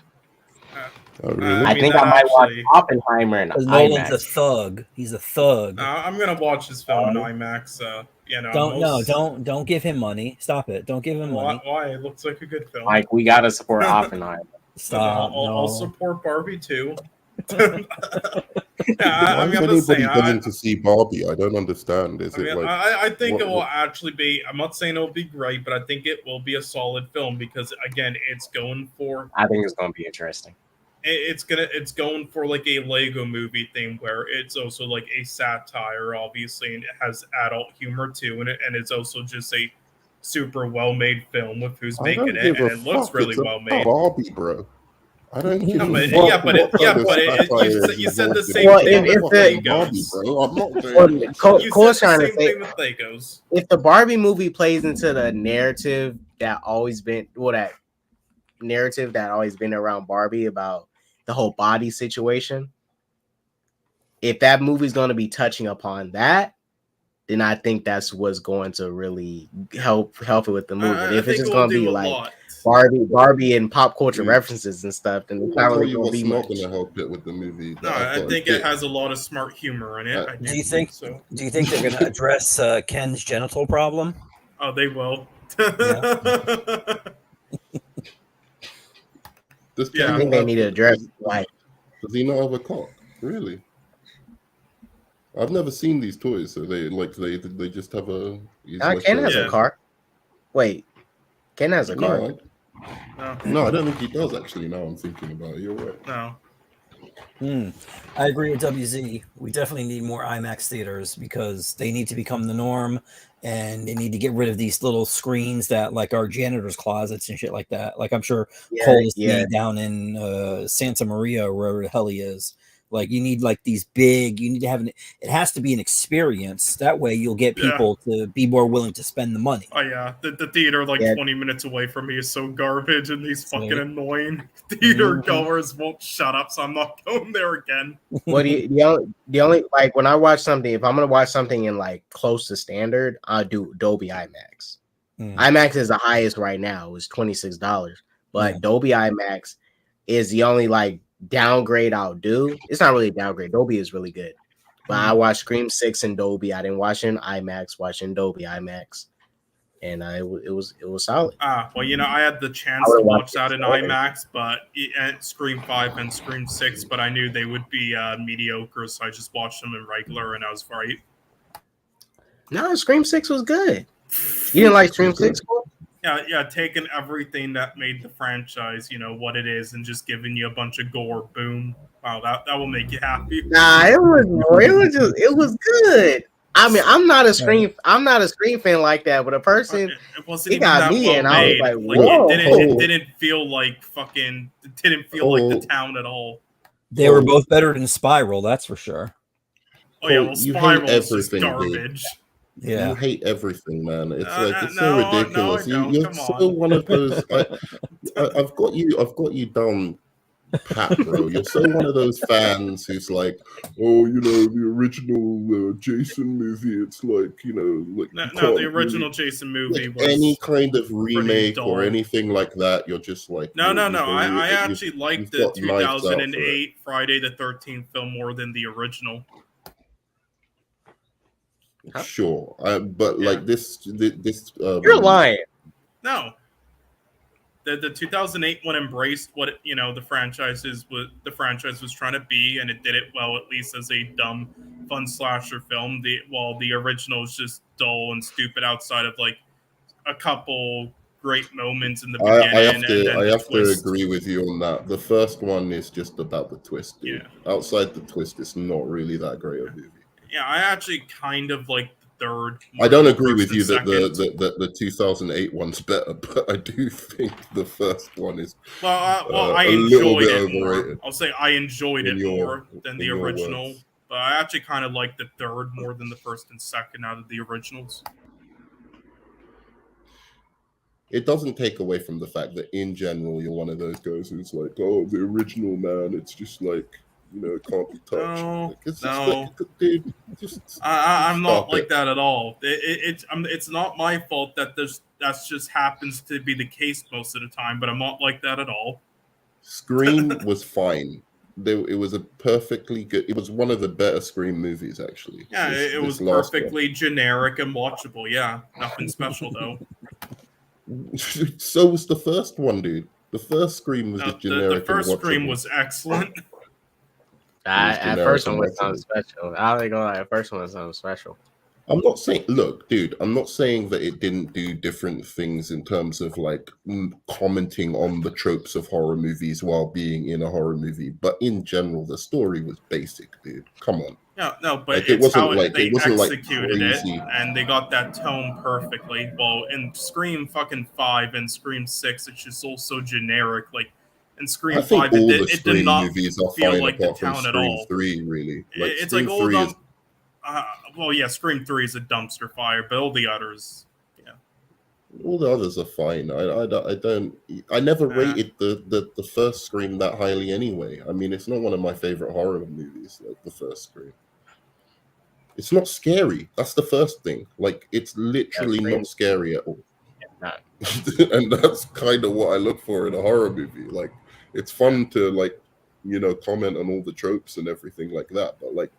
Oh, really? I think I might watch Oppenheimer in Because Nolan's a IMAX. thug. He's a thug. I'm gonna watch this film in IMAX. Don't give him money. Stop it. Don't give him money. Why? It looks like a good film. Like, we gotta support Oppenheimer. Stop. I'll support Barbie too. Why is anybody going to see Barbie? I don't understand. I think it will actually be. I'm not saying it'll be great, but I think it will be a solid film because again, it's going for. I think it's going to be interesting. It's going for like a Lego movie thing where it's also like a satire, obviously, and it has adult humor too, and it's also just a super well-made film with who's making it, and it looks really well made. Barbie, bro. I don't give a but you said the same thing with Legos. With Legos. If the Barbie movie plays into the narrative that always been around Barbie about the whole body situation, if that movie's going to be touching upon that, then I think that's what's going to really help it with the movie. If it's just going to be like Barbie and pop culture references and stuff, then it's not really going to be much. Going to help it with the movie. No, I think it has a lot of smart humor in it. Do you think they're going to address Ken's genital problem? Oh, they will. I think they need to address like. Does he not have a cock? Really? I've never seen these toys, so they just have a. Ken has a car. Wait, Ken has a car. No, I don't think he does. Actually, now I'm thinking about it. You're right. No. I agree with WZ. We definitely need more IMAX theaters because they need to become the norm, and they need to get rid of these little screens that like are janitors' closets and shit like that. Like I'm sure Cole is down in Santa Maria or wherever the hell he is. Like you need like these big. You need to have it has to be an experience. That way you'll get people to be more willing to spend the money. Oh yeah, the theater 20 minutes away from me is so garbage, and these fucking annoying theater goers won't shut up. So I'm not going there again. Well, the only like when I watch something, if I'm gonna watch something in like close to standard, I'll do Dolby IMAX. IMAX is the highest right now. It's $26, but Dolby IMAX is the only like downgrade I'll do. It's not really a downgrade. Dolby is really good, but I watched Scream 6 in Dolby. I didn't watch it in IMAX. Watched in Dolby IMAX, and it was solid. Well, I had the chance to watch that in IMAX, but Scream 5 and Scream 6, but I knew they would be mediocre, so I just watched them in regular, and I was right. No, Scream 6 was good. You didn't like Scream 6? Yeah, taking everything that made the franchise, what it is, and just giving you a bunch of gore. Boom! Wow, that will make you happy. Nah, it was good. I mean, I'm not a Scream fan like that, but a person it got me, and I was like, whoa! It didn't feel like fucking. It didn't feel like the town at all. They were both better than Spiral, that's for sure. Oh yeah, well, Spiral is just garbage. Dude. Yeah, you hate everything, man. It's it's so ridiculous. You're so one of those. I've got you down pat, bro. You're so one of those fans who's like, the original Jason movie. It's like the original Jason movie was any kind of remake or anything like that. You're just like no. I actually liked the 2008 Friday the 13th film more than the original. Sure, but like this you're lying. No, the 2008 one embraced what the franchise was trying to be, and it did it well, at least as a dumb, fun slasher film. While the original is just dull and stupid outside of like a couple great moments in the beginning. I have to agree with you on that. The first one is just about the twist. Dude. Yeah. Outside the twist, it's not really that great a movie. Yeah, I actually kind of like the third. I don't agree with you that the 2008 one's better, but I do think the first one is I enjoyed it more. I'll say I enjoyed it more than the original, but I actually kind of like the third more than the first and second out of the originals. It doesn't take away from the fact that in general you're one of those guys who's like, oh, the original, man, it's just like, it can't be touched. I'm not like that at all. It's not my fault that That's just happens to be the case most of the time, but I'm not like that at all. Scream was fine. It was a perfectly good. It was one of the better Scream movies, actually. Yeah, it was perfectly generic and watchable. Yeah, nothing special though. So was the first one, dude. The first Scream was just generic. The first and Scream was excellent. At first one was something special. I don't know. At first one was something special. I'm not saying, look, dude, I'm not saying that it didn't do different things in terms of like commenting on the tropes of horror movies while being in a horror movie. But in general, the story was basic, dude. Come on. No, but like, it's how they executed like it, and they got that tone perfectly. Well, in Scream fucking 5 and Scream 6, it's just all so generic. Like in Scream 5, it did not feel like the town at all. 3, really. Like, it's Scream like all 3 is... well, yeah, Scream 3 is a dumpster fire, but all the others, yeah. All the others are fine. I never rated the first Scream that highly anyway. I mean, it's not one of my favorite horror movies, like the first Scream. It's not scary. That's the first thing. Like, it's literally not scary at all. And that's kind of what I look for in a horror movie. Like, it's fun to, like, you know, comment on all the tropes and everything like that, but like,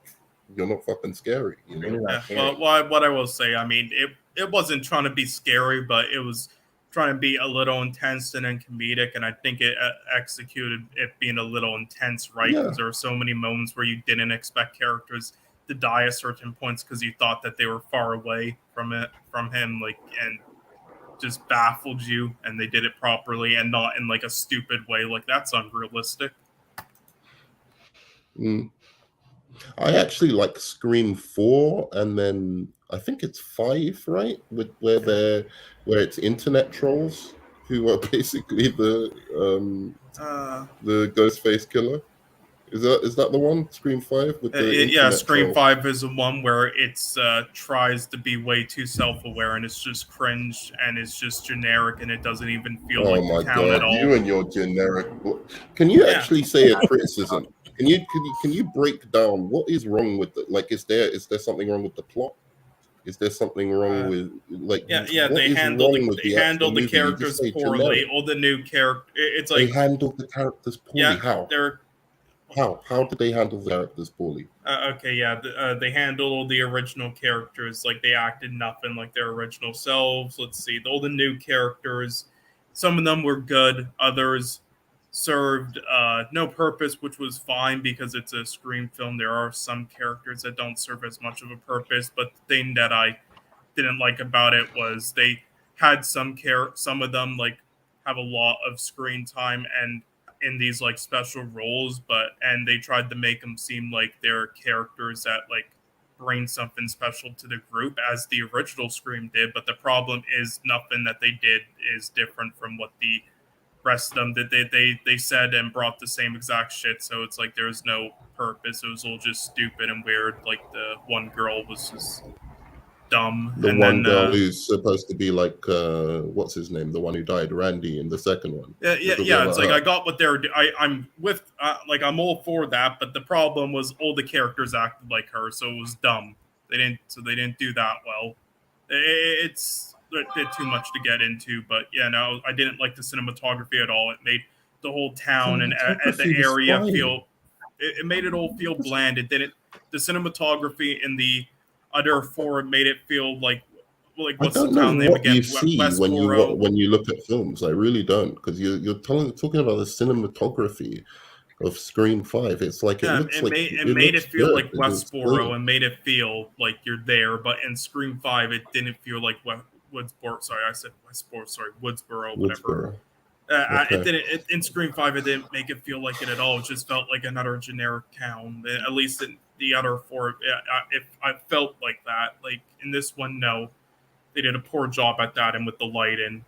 you're not fucking scary, you know? Well, what I will say, I mean, it wasn't trying to be scary, but it was trying to be a little intense and then comedic, and I think it executed it being a little intense, right? Because there were so many moments where you didn't expect characters to die at certain points because you thought that they were far away from him, like, and just baffled you, and they did it properly and not in like a stupid way. Like, that's unrealistic. I actually like Scream 4, and then I think it's 5, right? Where it's internet trolls who are basically the Ghostface killer. Is that the one? Scream 5 with the Scream 5 is the one where it's tries to be way too self-aware, and it's just cringe and it's just generic, and it doesn't even feel like the town at all. You and your generic. Can you actually say a criticism? Can you break down what is wrong with it? Like, is there something wrong with the plot? Is there something wrong with, like? They handled the characters poorly. Generic? All the new characters, it's like they handled the characters poorly. Yeah, How did they handle the characters poorly? They handled all the original characters like they acted nothing like their original selves. Let's see, all the new characters, some of them were good, others served no purpose, which was fine because it's a Scream film. There are some characters that don't serve as much of a purpose, but the thing that I didn't like about it was they had some of them like have a lot of screen time and in these like special roles, and they tried to make them seem like they're characters that like bring something special to the group as the original Scream did. But the problem is nothing that they did is different from what the rest of them did. They said and brought the same exact shit, so it's like there's no purpose. It was all just stupid and weird. Like the one girl was just dumb. The one girl who's supposed to be like what's his name? The one who died, Randy, in the second one. It's like I got what they're. I'm with I'm all for that, but the problem was all the characters acted like her, so it was dumb. They didn't do that well. It's a bit too much to get into, but I didn't like the cinematography at all. It made the whole town and the area feel. It made it all feel bland. It didn't. The cinematography in the other 4 made it feel like what's the town name again? You see when you look at films, I really don't, because you're talking about the cinematography of Scream 5. It's like it made it feel like Westboro and made it feel like you're there, but in Scream 5 it didn't feel like Woodsboro. Sorry, I said Westboro. Sorry, Woodsboro, whatever. It didn't. In Scream 5, it didn't make it feel like it at all. It just felt like another generic town. At least in the other 4, I felt like that. Like in this one, no, they did a poor job at that, and with the lighting.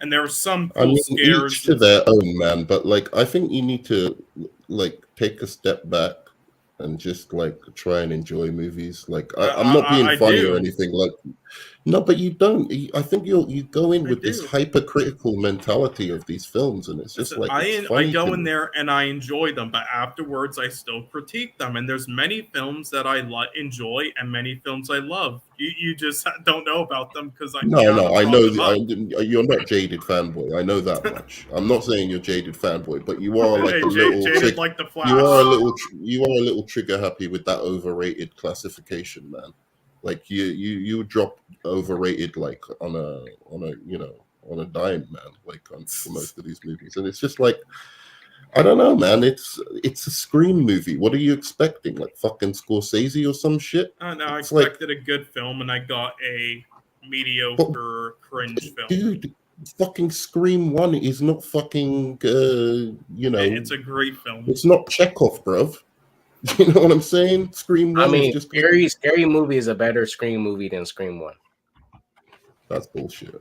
And there were some cool scares. Each to their own, man. But like, I think you need to like take a step back and just like try and enjoy movies. Like, I'm not being funny or anything. Like, no, but you don't. I think you go in with this hypercritical mentality of these films, and it's just like I go in there and I enjoy them, but afterwards I still critique them. And there's many films that I enjoy and many films I love. You just don't know about them because I know. You're not jaded fanboy. I know that much. I'm not saying you're jaded fanboy, but you are like jaded like the Flash. You are a little trigger happy with that overrated classification, man. Like you drop overrated like on a dime, man. Like for most of these movies, and it's just like, I don't know, man. It's a Scream movie. What are you expecting? Like fucking Scorsese or some shit? No, I expected a good film, and I got a mediocre cringe film. Dude, fucking Scream 1 is not fucking, It's a great film. It's not Chekhov, bruv. You know what I'm saying? Scream 1 is just... Scary Movie is a better Scream movie than Scream 1. That's bullshit.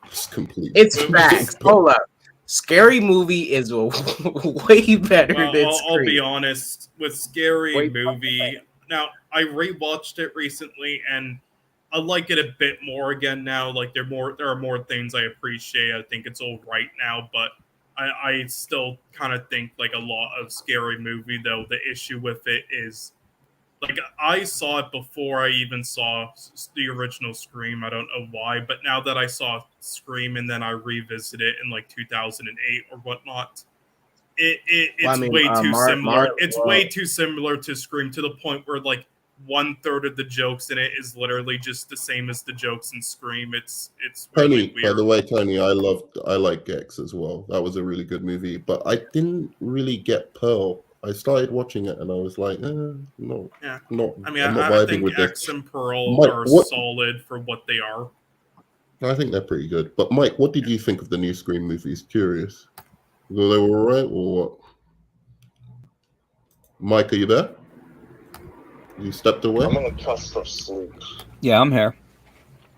It's complete. It's facts. Hold up. Scary Movie is way better than Scream. I'll be honest, with Scary Movie, now I rewatched it recently and I like it a bit more again now. Like there are more things I appreciate. I think it's all right now, but I still kind of think like a lot of Scary Movie, though the issue with it is, like, I saw it before I even saw the original Scream. I don't know why, but now that I saw Scream and then I revisit it in like 2008 or whatnot, it's way too similar. It's way too similar to Scream, to the point where like 1/3 of the jokes in it is literally just the same as the jokes in Scream. It's really Tony, weird. by the way, Tony, I like Gex as well. That was a really good movie, but I didn't really get Pearl. I started watching it and I was like, no. Yeah. Not. I mean, I'm not I vibing think with X this. and Pearl are solid for what they are. I think they're pretty good. But Mike, what did you think of the new Scream movies? Curious. Were they all right or what? Mike, are you there? You stepped away? I'm on the cusp of sleep. Yeah, I'm here.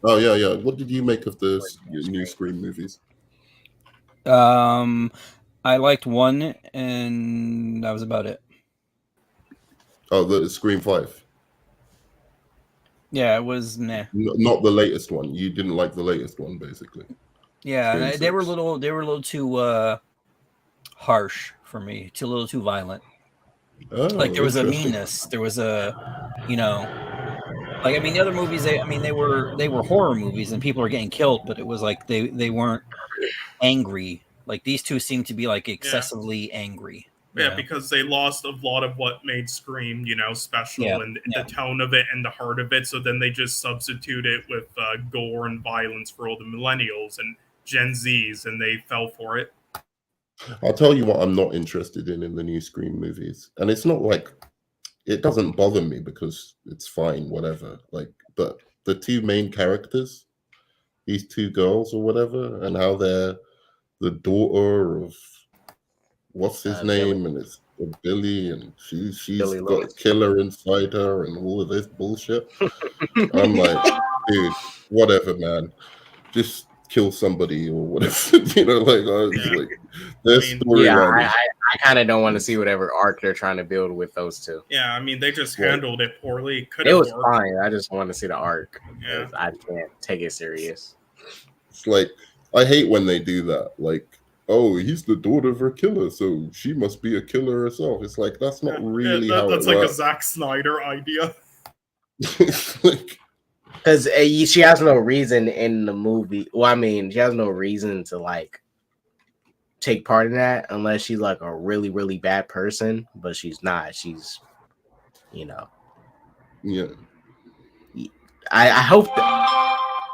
Oh, yeah. What did you make of the new Scream movies? I liked one, and that was about it. Oh, the Scream 5. Yeah, it was meh. Not the latest one. You didn't like the latest one, basically. Yeah, and they were a little too harsh for me. A little too violent. Oh, like there was a meanness. There was a, like, I mean, the other movies, they were horror movies and people are getting killed, but it was like they weren't angry. Like these two seemed to be like excessively angry. Yeah, because they lost a lot of what made Scream, special, and the tone of it and the heart of it. So then they just substitute it with gore and violence for all the millennials and Gen Zs, and they fell for it. I'll tell you what I'm not interested in the new Scream movies. And it's not like, it doesn't bother me because it's fine, whatever. Like, but the two main characters, these two girls or whatever, and how they're the daughter of what's his name, and it's Billy, and she's Billy got Lewis. a killer inside her and all of this bullshit. I'm like, dude, whatever, man. Just kill somebody or whatever. Like their storyline. I kind of don't want to see whatever arc they're trying to build with those two. Yeah, I mean, they just handled it poorly. It was fine. I just want to see the arc. Yeah. I can't take it serious. It's like, I hate when they do that. Like, oh, he's the daughter of her killer, so she must be a killer herself. It's like, that's not really how that's it like works. a Zack Snyder idea. Because she has no reason in the movie. Well, I mean, she has no reason to like take part in that unless she's like a really, really bad person. But she's not. She's, Yeah. I hope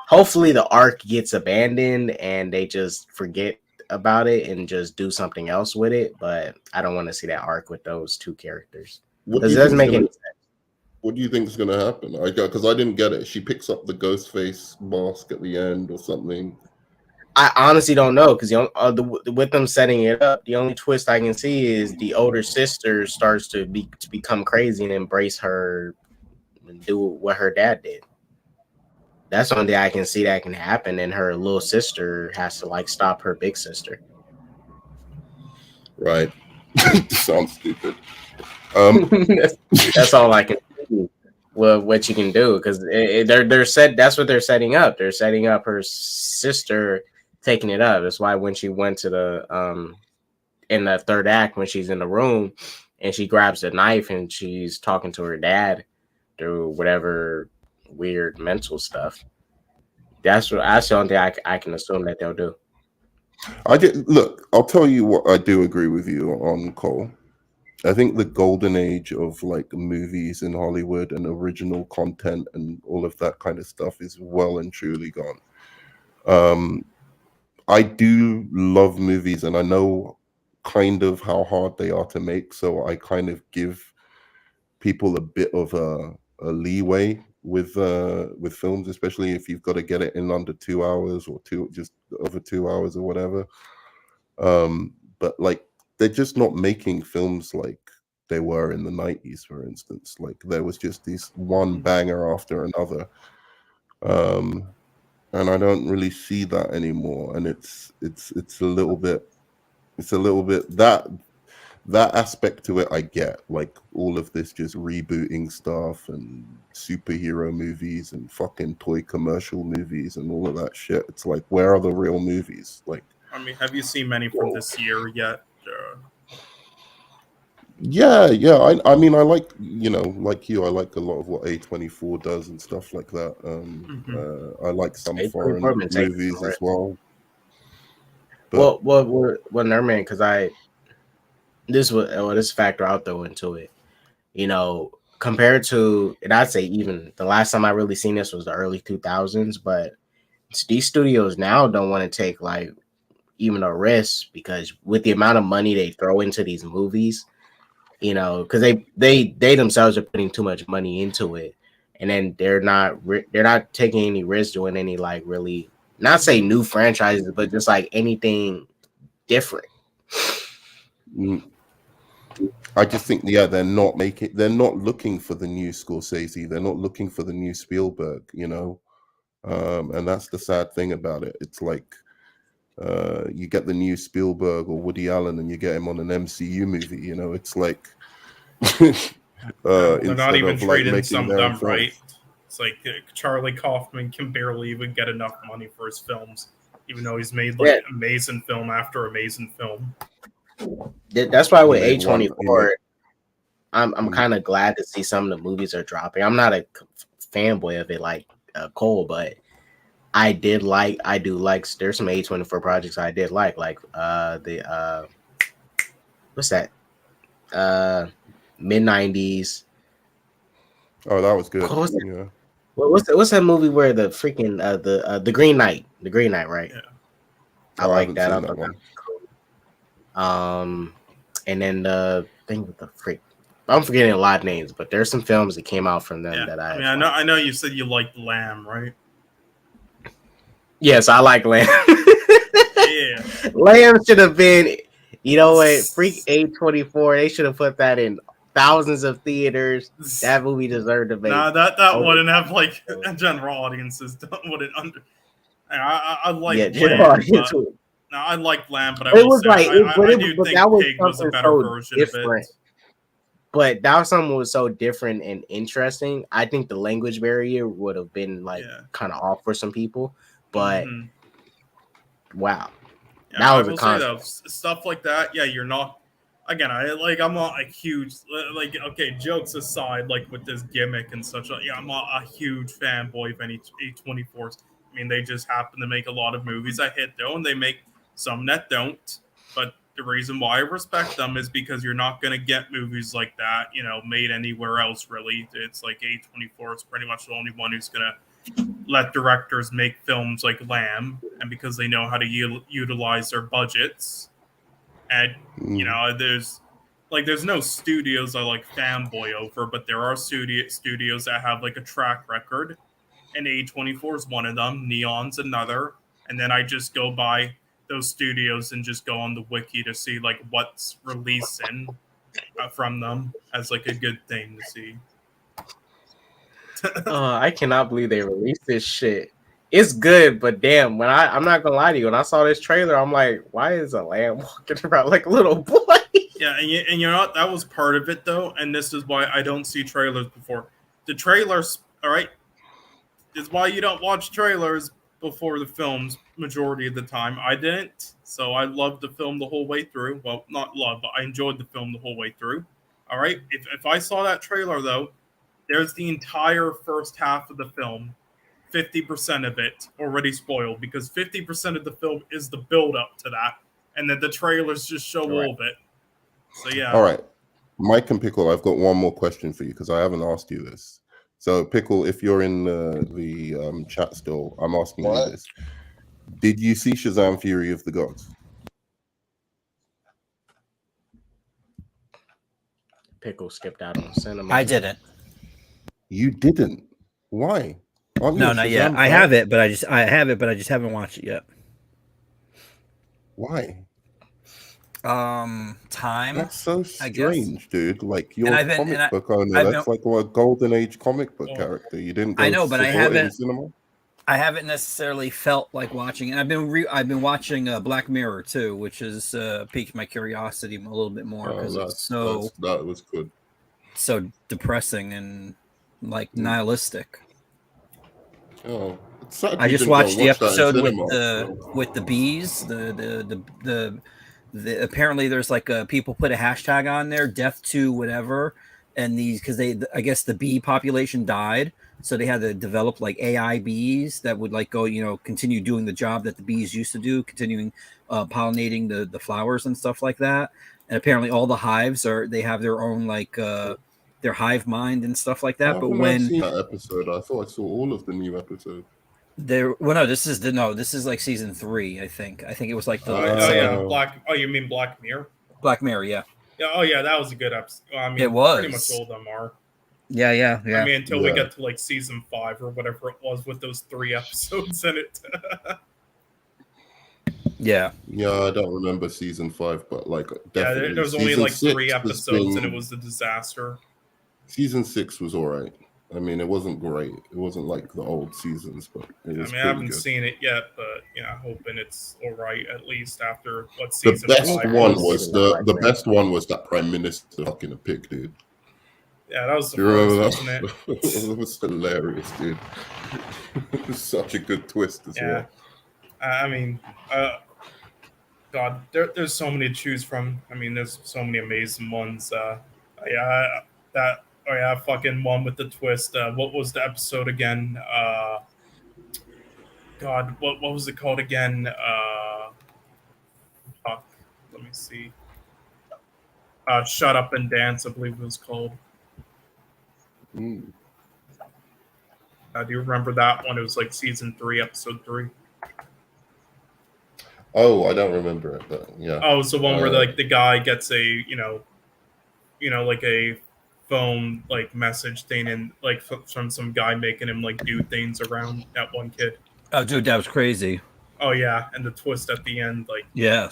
hopefully the arc gets abandoned and they just forget about it and just do something else with it. But I don't want to see that arc with those two characters. Because it doesn't make any sense. What do you think is going to happen? Because I didn't get it. She picks up the ghost face mask at the end or something. I honestly don't know because with them setting it up, the only twist I can see is the older sister starts to become crazy and embrace her and do what her dad did. That's the only thing I can see that can happen, and her little sister has to like stop her big sister. Right. Sounds stupid. That's all I can do. Well, what you can do because that's what they're setting up. They're setting up her sister taking it up. That's why when she went to the in the third act, when she's in the room and she grabs the knife and she's talking to her dad through whatever weird mental stuff. That's the only thing I can assume that they'll do. Look, I'll tell you what I do agree with you on, Cole. I think the golden age of like movies in Hollywood and original content and all of that kind of stuff is well and truly gone. I do love movies, and I know kind of how hard they are to make, so I kind of give people a bit of a leeway with films, especially if you've got to get it in under 2 hours or just over 2 hours or whatever. But like, they're just not making films like they were in the 90s, for instance. Like, there was just this one banger after another, and I don't really see that anymore. And it's a little bit that aspect to it I get, like all of this just rebooting stuff and superhero movies and fucking toy commercial movies and all of that shit. It's like, where are the real movies? Like, I mean, have you seen many from this year yet? Yeah. I mean, I like, like you, I like a lot of what A24 does and stuff like that. I like some foreign movies as well. But, well, Nerdman, because this factor I'll throw into it. Compared to, and I'd say even the last time I really seen this was the early 2000s, but these studios now don't want to take like even a risk, because with the amount of money they throw into these movies, because they themselves are putting too much money into it, and then they're not taking any risk doing any like really, not say new franchises, but just like anything different. I just think, they're not looking for the new Scorsese, they're not looking for the new Spielberg, and that's the sad thing about it. It's like, you get the new Spielberg or Woody Allen and you get him on an MCU movie, it's like they're not even treating some of them right. It's like Charlie Kaufman can barely even get enough money for his films, even though he's made like amazing film after amazing film. That's why with A24, I'm kind of glad to see some of the movies are dropping. I'm not a fanboy of it like Cole, but I do like there's some A24 projects I did like the what's that, mid-90s. Oh, that was good. What's that movie where the freaking the Green Knight, right? Yeah. I like that. And then the thing with the freak, I'm forgetting a lot of names, but there's some films that came out from them that I know you said you liked Lamb, right? Yes, I like Lamb. Yeah. Lamb should have been, Freak A24. They should have put that in thousands of theaters. That movie deserved to be. Nah, that wouldn't have like general audiences. Wouldn't under. I like Lamb. No, I like Lamb, but I do think Pig was a better version of it. But that was something was so different and interesting. I think the language barrier would have been kind of off for some people. But wow, that was a concept. Stuff like that. Yeah, you're not. Again, I'm not a huge okay. Jokes aside, like with this gimmick and such. I'm not a huge fanboy of any A24s. I mean, they just happen to make a lot of movies that hit though, and they make some that don't. But the reason why I respect them is because you're not going to get movies like that, made anywhere else. Really, it's like A24 is pretty much the only one who's going to let directors make films like Lamb, and because they know how to utilize their budgets. And there's no studios I like fanboy over, but there are studios that have like a track record, and A24 is one of them. Neon's another, and then I just go by those studios and just go on the wiki to see like what's releasing from them as like a good thing to see. I cannot believe they released this shit. It's good, but damn, I'm not gonna lie to you, when I saw this trailer, I'm like, why is a lamb walking around like a little boy? Yeah, and that was part of it though, and this is why I don't see trailers before. The trailers, all right, is why you don't watch trailers before the films majority of the time. I didn't, so I loved the film the whole way through. Well, not love, but I enjoyed the film the whole way through. All right, if I saw that trailer though, there's the entire first half of the film, 50% of it already spoiled, because 50% of the film is the build up to that, and then the trailers just show all of it. So yeah. All right, Mike and Pickle, I've got one more question for you because I haven't asked you this. So Pickle, if you're in the chat still, I'm asking you this: did you see Shazam: Fury of the Gods? Pickle skipped out on cinema. I didn't. You didn't? Why? No, not yet. I have it, but I just haven't watched it yet. Why? Time. That's so strange, dude. Like you're a comic book owner. That's like a golden age comic book character. You didn't go I know, but I haven't in cinema? I haven't necessarily felt like watching it. I've been watching Black Mirror too, which has piqued my curiosity a little bit more because that was good. So depressing and like nihilistic. Oh, I just watched the episode with the bees. The apparently there's like people put a hashtag on there, death to whatever, and these because I guess the bee population died, so they had to develop like AI bees that would like go continue doing the job that the bees used to do, continuing pollinating the flowers and stuff like that. And apparently all the hives they have their own like their hive mind and stuff like that. But when I seen that episode, I thought I saw all of the new episodes. This is like season 3, I think it was like you mean Black Mirror? Black Mirror, yeah. Oh yeah, that was a good episode. I mean, it was pretty much all of them are. Yeah. I mean, until we get to like season 5 or whatever it was with those 3 episodes in it. Yeah, I don't remember season 5, but like definitely there's only like 3 episodes and it was a disaster. Season 6 was all right. I mean, it wasn't great. It wasn't like the old seasons, but it was. I haven't seen it yet, but hoping it's all right at least after what the season. Best one was the best one was that Prime Minister fucking a pig, dude. Yeah, that was the first, wasn't it? It was hilarious, dude. It was such a good twist as well. I mean, God, there's so many to choose from. I mean, there's so many amazing ones. Fucking one with the twist. What was the episode again? God, what was it called again? Let me see. Shut Up and Dance, I believe it was called. Do you remember that one? It was like season 3, episode 3. Oh, I don't remember it, but yeah. Oh, it's the one where like the guy gets a like a phone like message thing and like from some guy making him like do things around that one kid. Oh, dude, that was crazy. Oh yeah, and the twist at the end, like yeah,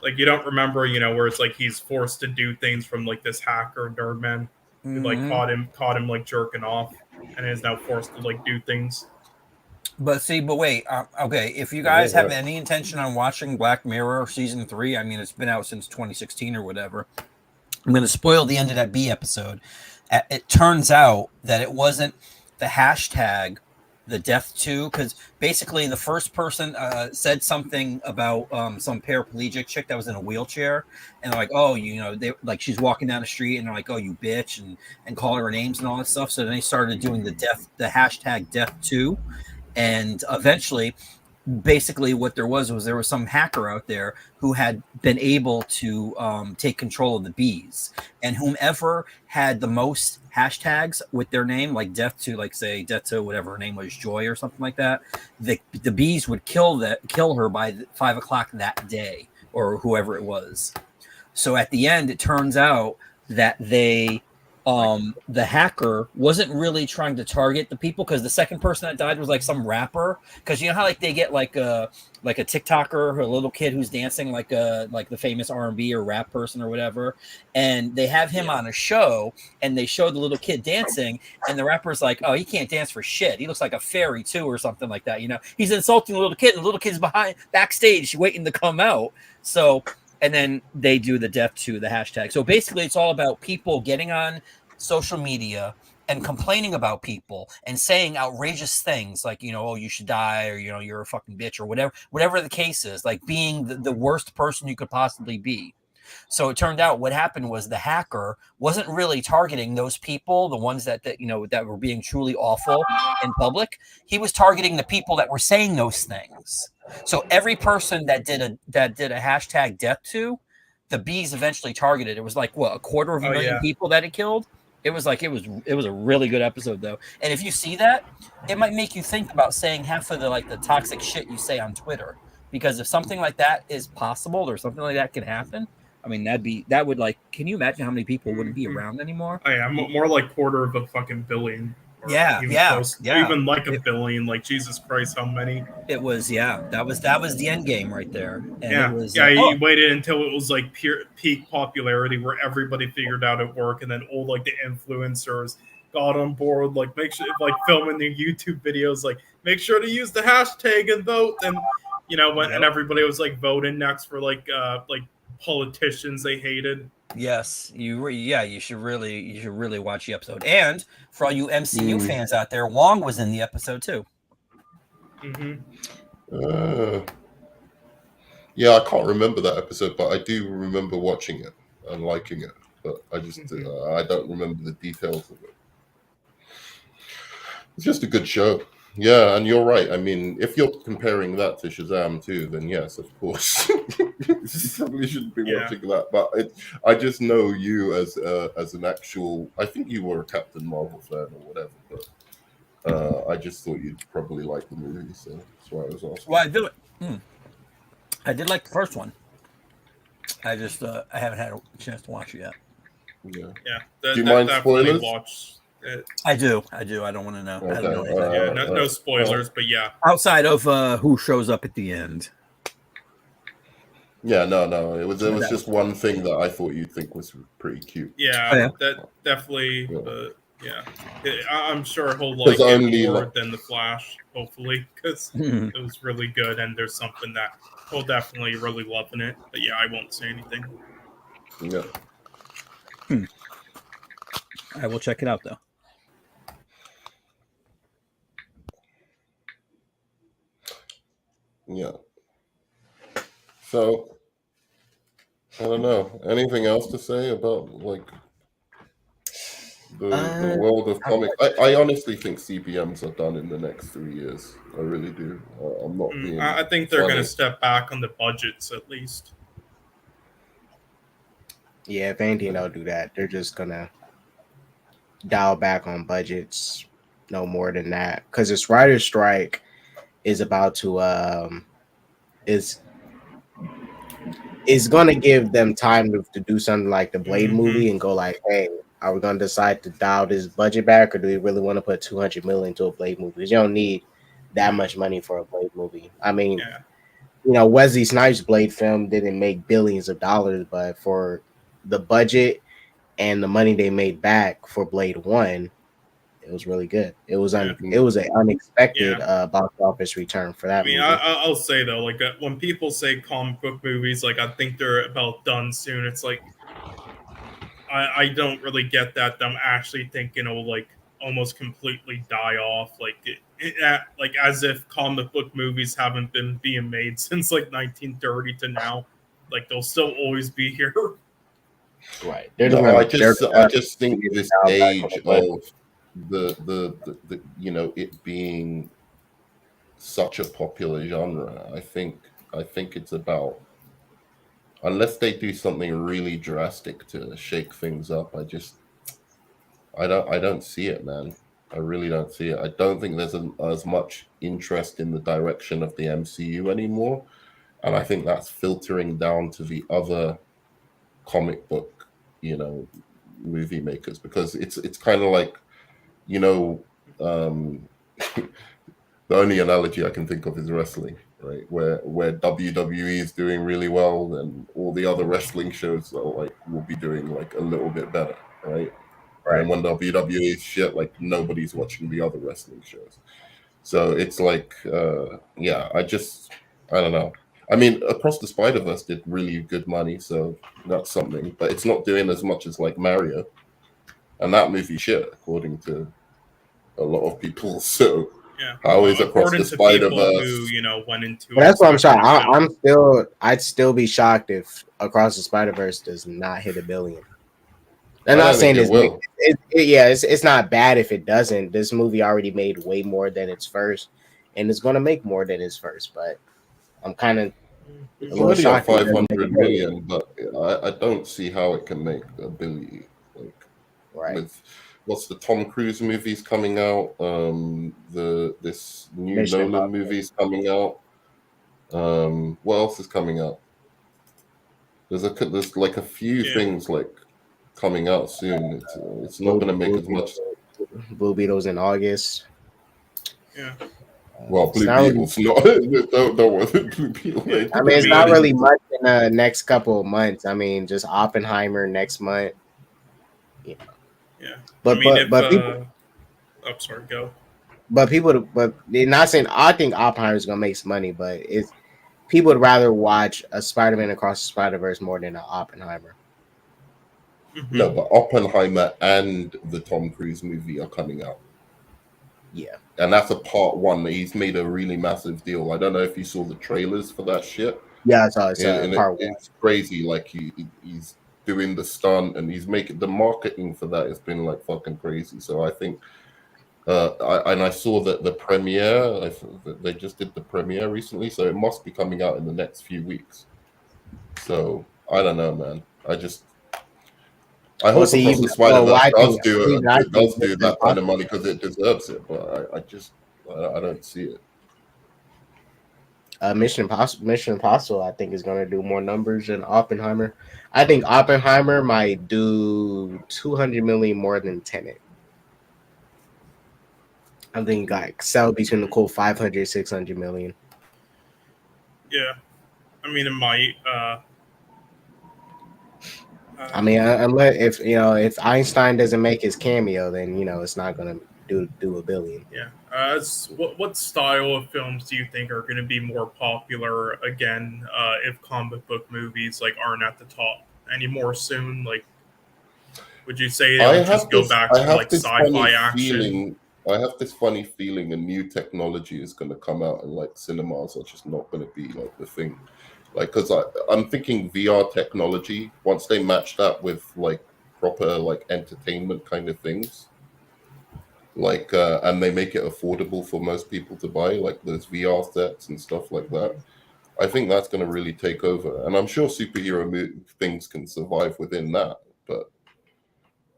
like you don't remember, where it's like he's forced to do things from like this hacker Nerdman who like caught him like jerking off and is now forced to like do things. But wait, okay. If you guys have any intention on watching Black Mirror season 3, I mean, it's been out since 2016 or whatever. I'm going to spoil the end of that B episode. It turns out that it wasn't the hashtag, the death to, because basically the first person said something about some paraplegic chick that was in a wheelchair, and they're like, oh, they like she's walking down the street, and they're like, oh, you bitch, and call her names and all that stuff. So then they started doing the hashtag death to, and eventually. Basically what there was some hacker out there who had been able to take control of the bees, and whomever had the most hashtags with their name, like death to, like say death to whatever her name was, Joy or something like that, the bees would kill her by 5 o'clock that day, or whoever it was. So at the end, it turns out that the hacker wasn't really trying to target the people, because the second person that died was like some rapper, because you know how like they get like a TikToker or a little kid who's dancing like the famous R&B or rap person or whatever, and they have him on a show and they show the little kid dancing, and the rapper's like, oh, he can't dance for shit, he looks like a fairy too or something like that, he's insulting the little kid, and the little kid's backstage waiting to come out. So and then they do the death to the hashtag. So basically it's all about people getting on social media and complaining about people and saying outrageous things like, oh, you should die, or, you're a fucking bitch, or whatever the case is, like being the worst person you could possibly be. So it turned out what happened was the hacker wasn't really targeting those people, the ones that were being truly awful in public. He was targeting the people that were saying those things. So every person that did a hashtag death to, the bees eventually targeted. It was like what, 250,000 people that it killed. It was a really good episode though. And if you see that, it might make you think about saying half of the toxic shit you say on Twitter. Because if something like that is possible or something like that can happen, I mean, that would can you imagine how many people wouldn't be around anymore? Oh, yeah, more like 250 million. Even like a billion. Like, Jesus Christ, how many? It was, that was the end game right there. And he waited until it was like peak popularity where everybody figured out it worked, and then all like the influencers got on board, like make sure filming their YouTube videos, like make sure to use the hashtag and vote, and and everybody was like voting next for like politicians they hated. Yes, you should really watch the episode. And for all you MCU fans out there, Wong was in the episode too. Yeah, I can't remember that episode, but I do remember watching it and liking it. But I just I don't remember the details of it. It's just a good show. Yeah, and you're right. I mean, if you're comparing that to Shazam too, then yes, of course, you probably shouldn't be watching that. But I just know you as an actual. I think you were a Captain Marvel fan or whatever. But I just thought you'd probably like the movie, so that's why I was asking. Well, I did like the first one. I just I haven't had a chance to watch it yet. Yeah. Do you mind spoilers? I do. I don't want to know. Okay. I don't know no spoilers, but yeah. Outside of who shows up at the end. Yeah, no. It was just one thing that I thought you'd think was pretty cute. Yeah, that definitely. I'm sure he'll like it more than the Flash, hopefully, because it was really good, and there's something that he'll definitely really love in it. But yeah, I won't say anything. Yeah. I will check it out though. Yeah. So I don't know. Anything else to say about the world of comics? I honestly think CPMs are done in the next 3 years. I really do. I'm not being. I think they're going to step back on the budgets at least. Yeah, if anything, they'll do that. They're just gonna dial back on budgets, no more than that, because this writer's strike is about to is going to give them time to do something like the Blade movie and go like, hey, are we going to decide to dial this budget back, or do we really want to put $200 million into a Blade movie? Because you don't need that much money for a Blade movie. I mean, Wesley Snipes' Blade film didn't make billions of dollars, but for the budget and the money they made back for Blade 1, it was really good. It was an unexpected box office return for that movie. I'll say though, like when people say comic book movies, like I think they're about done soon. It's like I don't really get that. I'm actually thinking it'll like almost completely die off, like like as if comic book movies haven't been being made since like 1930 to now. Like they'll still always be here. Right. I just think this age of the it being such a popular genre, I think it's about, unless they do something really drastic to shake things up, I don't see it, man. I really don't see it. I don't think there's as much interest in the direction of the MCU anymore, and I think that's filtering down to the other comic book movie makers, because it's kind of like the only analogy I can think of is wrestling, right? Where WWE is doing really well, and all the other wrestling shows will be doing like a little bit better, right? And when WWE is shit, like nobody's watching the other wrestling shows. So it's like, I don't know. I mean, Across the Spider-Verse did really good money, so that's something. But it's not doing as much as like Mario, and that movie shit, according to a lot of people. So Yeah. How is Across According the to people Spider-Verse? who went into But that's what I'm saying. expecting I'd still be shocked if Across the Spider-Verse does not hit $1 billion. I'm I not don't think saying it it's will. it's not bad if it doesn't. This movie already made way more than its first, and it's gonna make more than its first. But I'm kind of It's a little already at shocked it doesn't make 500 $1 billion. million, but I don't see how it can make $1 billion. Like Right. with what's the Tom Cruise movies coming out? This new Mission Nolan Impossible. movies coming out. What else is coming out? There's like a few things like coming out soon. It's not going to make as much. Blue Beetle's in August. Yeah. Well, Blue Beetle's not. Don't want Blue Beetle. I mean, it's not really much in the next couple of months. I mean, just Oppenheimer next month. Yeah. But people. I'm sorry. Go. But they're not saying. I think Oppenheimer's gonna make some money, but people would rather watch a Spider-Man Across the Spider-Verse more than an Oppenheimer. Mm-hmm. No, but Oppenheimer and the Tom Cruise movie are coming out. Yeah. And that's a part one. He's made a really massive deal. I don't know if you saw the trailers for that shit. Yeah, I saw it. Part one. It's crazy. Like he's doing the stunt and he's making the marketing for that has been like fucking crazy. So I think, I saw that the premiere. They just did the premiere recently, so it must be coming out in the next few weeks. So I don't know, man. I hope Across the Spider-Verse does do that kind of money because it deserves it, but I don't see it. Mission Impossible, I think, is going to do more numbers than Oppenheimer. I think Oppenheimer might do 200 million more than Tenet. I think like sell between the cool 500, 600 million. Yeah, I mean it might. I mean, unless if Einstein doesn't make his cameo, then it's not gonna do $1 billion. Yeah. What style of films do you think are going to be more popular again if comic book movies like aren't at the top anymore soon? Like, would you say just go back to like sci-fi action? I have this funny feeling a new technology is going to come out and like cinemas are just not going to be like the thing. Like, because I'm thinking VR technology, once they match that with like proper like entertainment kind of things, like and they make it affordable for most people to buy, like those VR sets and stuff like that, I think that's going to really take over. And I'm sure superhero things can survive within that, but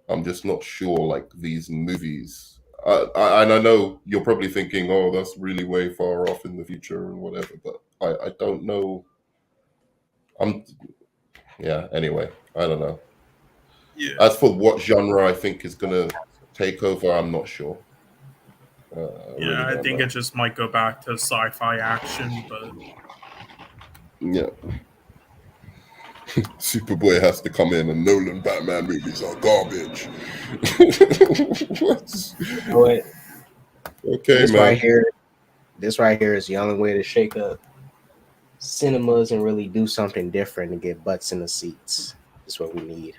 I'm just not sure like these movies. And I know you're probably thinking, oh, that's really way far off in the future and whatever, but I don't know. Anyway, I don't know. Yeah. As for what genre I think is going to take over, I'm not sure. I think it just might go back to sci-fi action, but yeah. Superboy has to come in and Nolan Batman movies are garbage. Okay, this man. This right here is the only way to shake up cinemas and really do something different and get butts in the seats. That's what we need.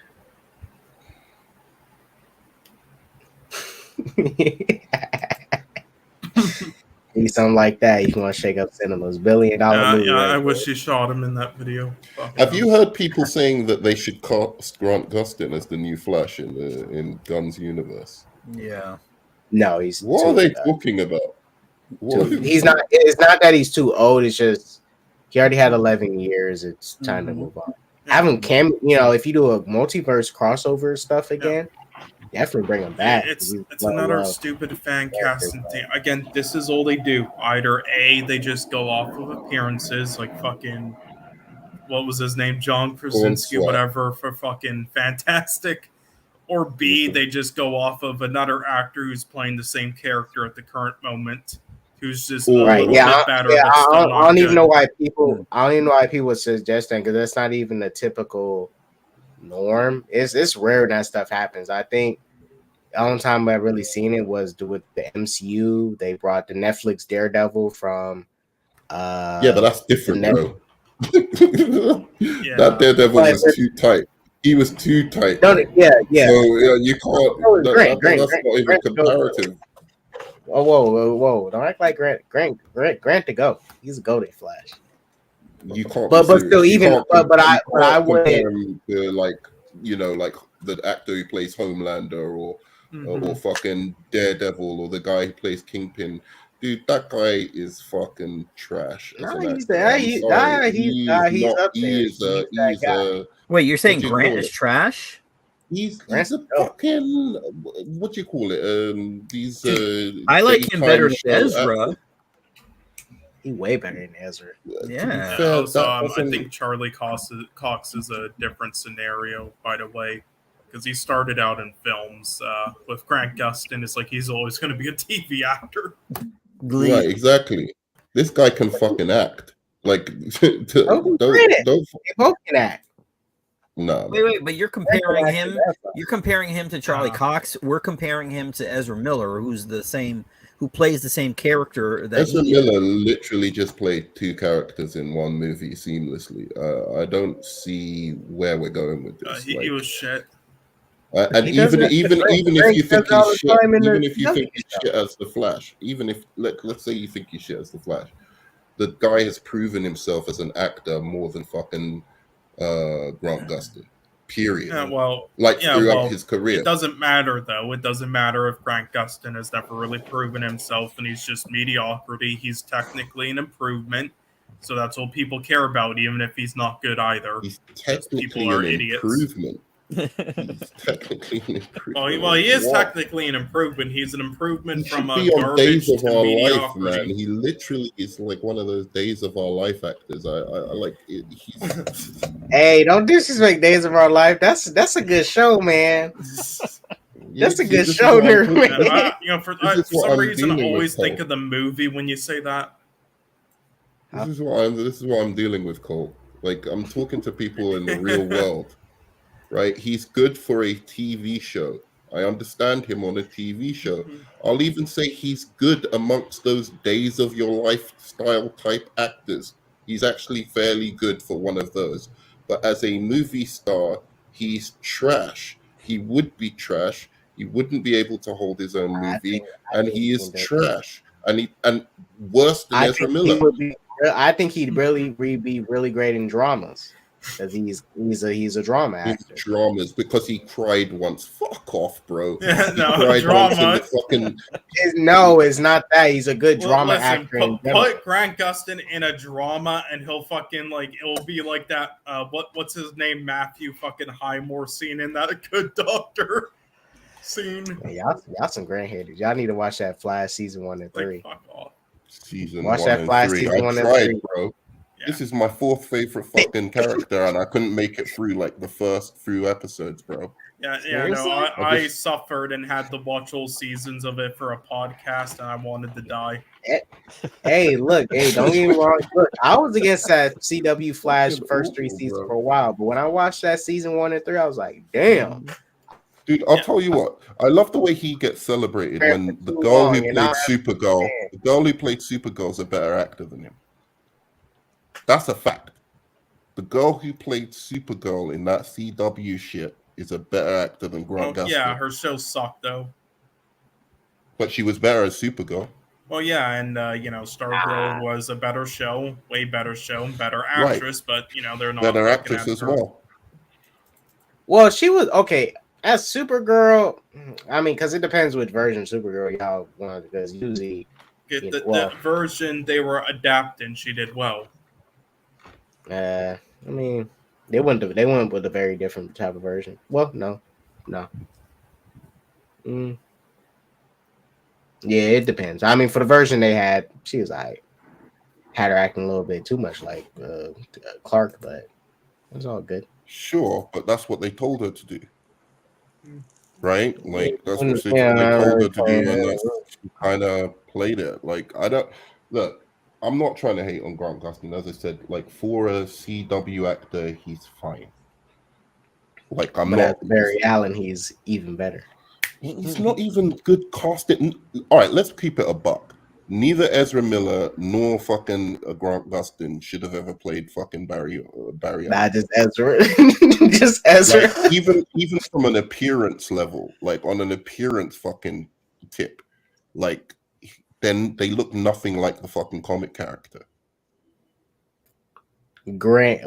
Need something like that. You want to shake up cinemas. $1 billion movie. Yeah, I wish you shot him in that video. Have you heard people saying that they should cast Grant Gustin as the new Flash in Gunn's universe? Yeah. No, he's. What are they talking about? He's not. It's not that he's too old. It's just he already had 11 years. It's time to move on. Have him if you do a multiverse crossover stuff again, definitely bring him back. It's another stupid fan casting thing. Again, this is all they do. Either A, they just go off of appearances, like fucking what was his name, John Krasinski, whatever, for fucking Fantastic. Or B, they just go off of another actor who's playing the same character at the current moment, who's just a little bit better. I don't even know why people. I don't even know why people suggest that, because that's not even the typical norm. It's rare that stuff happens. I think the only time I've really seen it was with the MCU. They brought the Netflix Daredevil from. Yeah, but that's different, bro. That Daredevil was too tight. He was too tight. Yeah. So you can't. That's not even comparative. Whoa! Don't act like Grant to go. He's a go-to Flash. You can't. But serious. still, even I compare wouldn't. him to like like the actor who plays Homelander or fucking Daredevil or the guy who plays Kingpin. Dude, that guy is fucking trash as an actor. He's up there. Wait, you're saying Grant is trash? He's a fucking what do you call it? These I like him better than Ezra. Actors. He's way better than Ezra. Yeah. I think Charlie Cox is a different scenario, by the way, because he started out in films. With Grant Gustin, it's like he's always going to be a TV actor. Right, exactly. This guy can fucking act. Like, don't they both can act. No. Wait, but you're comparing him. You're comparing him to Charlie Cox. We're comparing him to Ezra Miller, who plays the same character. Ezra Miller literally just played two characters in one movie seamlessly. I don't see where we're going with this. He was shit. And even if you think he's shit, even if you think he's shit as the Flash, even if let's say you think he's shit as the Flash, the guy has proven himself as an actor more than fucking Grant Gustin. Period. Throughout his career. It doesn't matter though. It doesn't matter if Grant Gustin has never really proven himself and he's just mediocrity. He's technically an improvement. So that's all people care about, even if he's not good either. He's technically an improvement. He's technically an improvement. Well, he is technically an improvement. He's an improvement from a garbage Days of to Our mediocrity. Life, man. He literally is like one of those Days of Our Life actors. I like it. Hey, don't disrespect Days of Our Life. That's a good show, man. That's a good show, Nerdman. For some reason, I always think of the movie when you say that. This is what I'm dealing with, Cole. Like, I'm talking to people in the real world. Right, he's good for a TV show. I understand him on a TV show. I'll even say he's good amongst those Days of Your Life style type actors. He's actually fairly good for one of those. But as a movie star, he's trash. He would be trash. He wouldn't be able to hold his own movie, and he is trash. And worse than Ezra Miller. I think he'd really be really great in dramas. Because he's a drama actor. Dramas because he cried once. Fuck off, bro. Yeah, no, drama. No, it's not that. He's a good drama actor. Put Grant Gustin in a drama, and he'll fucking it'll be like that. What's his name? Matthew fucking Highmore scene in that Good Doctor scene. Hey, y'all some grandheaders. Y'all need to watch that Flash season 1 and 3. Fuck off. Watch that Flash season 1 and 3, bro. Yeah. This is my fourth favorite fucking character, and I couldn't make it through the first few episodes, bro. I suffered and had to watch all seasons of it for a podcast, and I wanted to die. Hey, don't get me wrong. Look, I was against that CW Flash first 3 seasons for a while, but when I watched that season 1 and 3, I was like, damn. Dude, I'll tell you what. I love the way he gets celebrated when the girl who played Supergirl is a better actor than him. That's a fact. The girl who played Supergirl in that CW shit is a better actor than Grant Gustin. Yeah, her show sucked though. But she was better as Supergirl. Well, yeah, and Stargirl was a better show, way better show, better actress, right. But they're not better actress as well. Well, she was okay as Supergirl. I mean, because it depends which version of Supergirl y'all want, because usually the version they were adapting, she did well. I mean, they went with a very different type of version. Well, no. Yeah, it depends. I mean, for the version they had, she was had her acting a little bit too much like Clark, but it was all good. Sure, but that's what they told her to do, right? Like that's what they told her to do, and that's kind of played it. Like I'm not trying to hate on Grant Gustin. As I said, for a CW actor, he's fine. But as Barry Allen, he's even better. He's not even good casting. All right, let's keep it a buck. Neither Ezra Miller nor fucking Grant Gustin should have ever played fucking Barry Allen. Nah, just Ezra. Just Ezra. Even from an appearance level, on an appearance fucking tip, then they look nothing like the fucking comic character. Grant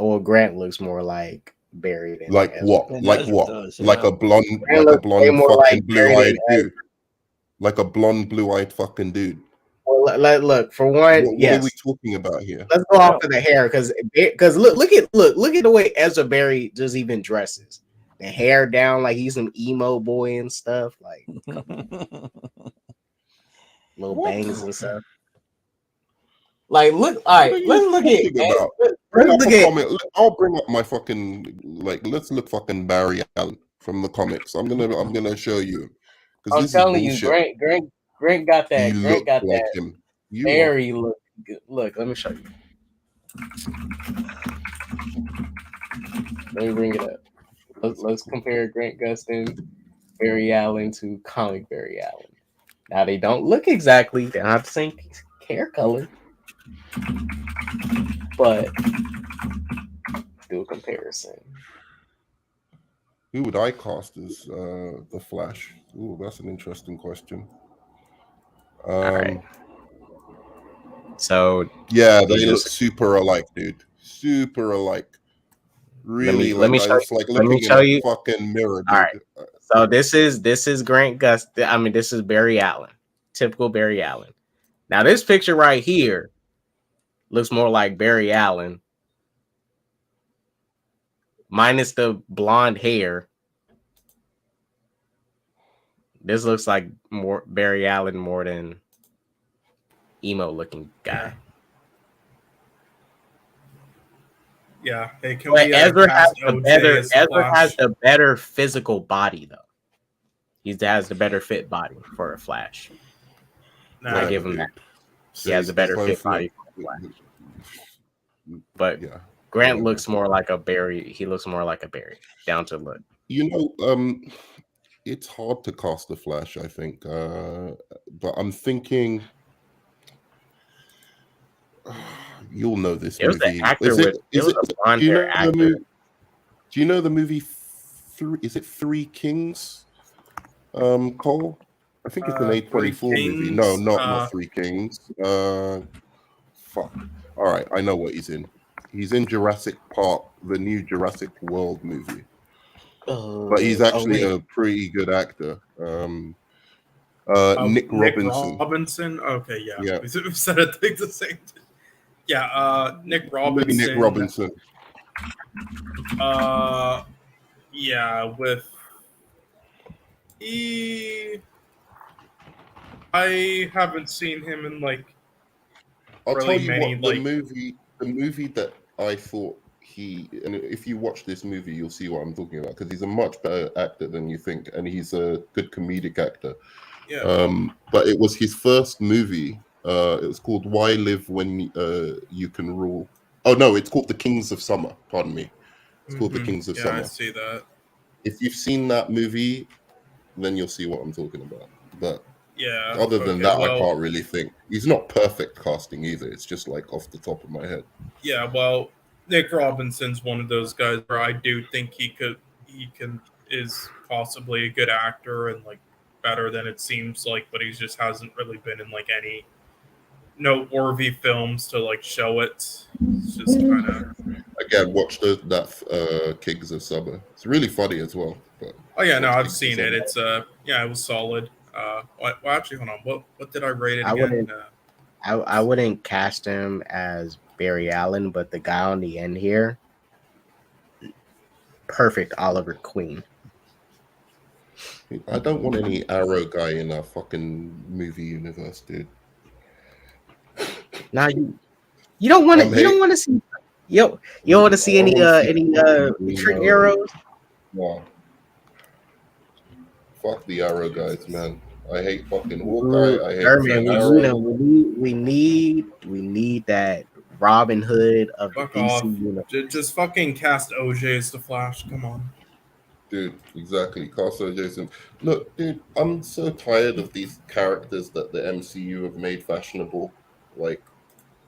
looks more like Barry than Like Ezra. what? And Like Ezra what? does, Like yeah. a blonde, Grant like a looks way blonde more fucking like Barry blue-eyed than dude. Like a blonde, blue-eyed fucking dude. Well, look for one. What are we talking about here? Let's go off of the hair because look at the way Ezra Barry just even dresses. The hair down like he's an emo boy and stuff, like little What? bangs and stuff. Like look, all right. Let's look at. I'll bring up my fucking let's look fucking Barry Allen from the comics. I'm gonna show you because I'm this telling is you, bullshit. Grant got that. You Grant look got like that. him. Barry look good. Look, let me show you. Let me bring it up. Let's compare Grant Gustin, Barry Allen to comic Barry Allen. Now they don't look exactly. They don't have the same hair color, but do a comparison. Who would I cast as the Flash? Ooh, that's an interesting question. All right. So yeah, they look super alike, dude. Super alike. Really, let me show it's like looking in a fucking mirror, dude. All right. So this is Grant Gustin. I mean, this is Barry Allen. Typical Barry Allen. Now this picture right here looks more like Barry Allen, minus the blonde hair. This looks like more Barry Allen more than emo looking guy. Yeah. Hey, can but we Ezra has has the better physical body though. He has the better fit body for a Flash. I give him that. He has a better fit body for a Flash. But yeah, Grant looks more like a Barry. He looks more like a Barry, down to look. It's hard to cast the Flash, I think. But I'm thinking you'll know this movie. Do you know the movie is it Three Kings? Cole? I think it's an A24 movie. No, not Three Kings. Fuck. All right, I know what he's in. He's in Jurassic Park, the new Jurassic World movie. But he's actually a pretty good actor. Nick Robinson. Okay, yeah. We said I think the same thing. Yeah, Nick Robinson. Maybe Nick Robinson. Yeah, I haven't seen him in I'll tell you what, the movie that I thought and if you watch this movie, you'll see what I'm talking about because he's a much better actor than you think, and he's a good comedic actor. Yeah. But it was his first movie. It was called Why Live When You Can Rule. Oh no, it's called The Kings of Summer. Pardon me. It's called The Kings of Summer. Yeah, I see that. If you've seen that movie, then you'll see what I'm talking about. But yeah, other than that, I can't really think. He's not perfect casting either. It's just like off the top of my head. Yeah, well, Nick Robinson's one of those guys where I do think is possibly a good actor and better than it seems like, but he just hasn't really been in any noteworthy films to show it. It's just kind of again, watch that Kings of Summer. It's really funny as well. But I've seen it. It's it was solid. Well, actually, hold on. What did I rate it again? I wouldn't cast him as Barry Allen, but the guy on the end here, perfect Oliver Queen. I don't want any Arrow guy in our fucking movie universe, dude. Now you don't want to. You don't want to see. You don't want to see any trick arrows. No. Fuck the Arrow guys, man. I hate fucking Hawkeye. I hate Arrow. We need that Robin Hood of the DC universe. Just fucking cast OJ as the Flash. Come on. Dude, exactly. Cast OJ. Look, dude, I'm so tired of these characters that the MCU have made fashionable. Like,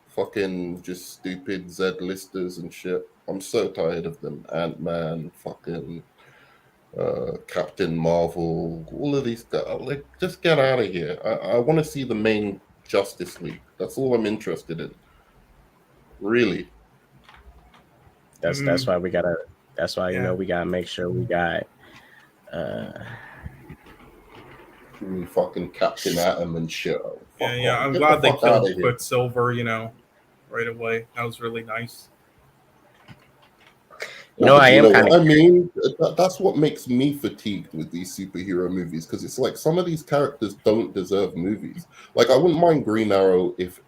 fucking just stupid Z-listers and shit. I'm so tired of them. Ant-Man, fucking Captain Marvel, all of these guys. Like, just get out of here. I want to see the main Justice League. That's all I'm interested in. Really. That's why we gotta. That's why we gotta make sure we got. Fucking Captain Atom and shit. I'm glad they killed Quicksilver. Right away. That was really nice. I am kind of. I mean, that's what makes me fatigued with these superhero movies, because it's like some of these characters don't deserve movies. Like, I wouldn't mind Green Arrow if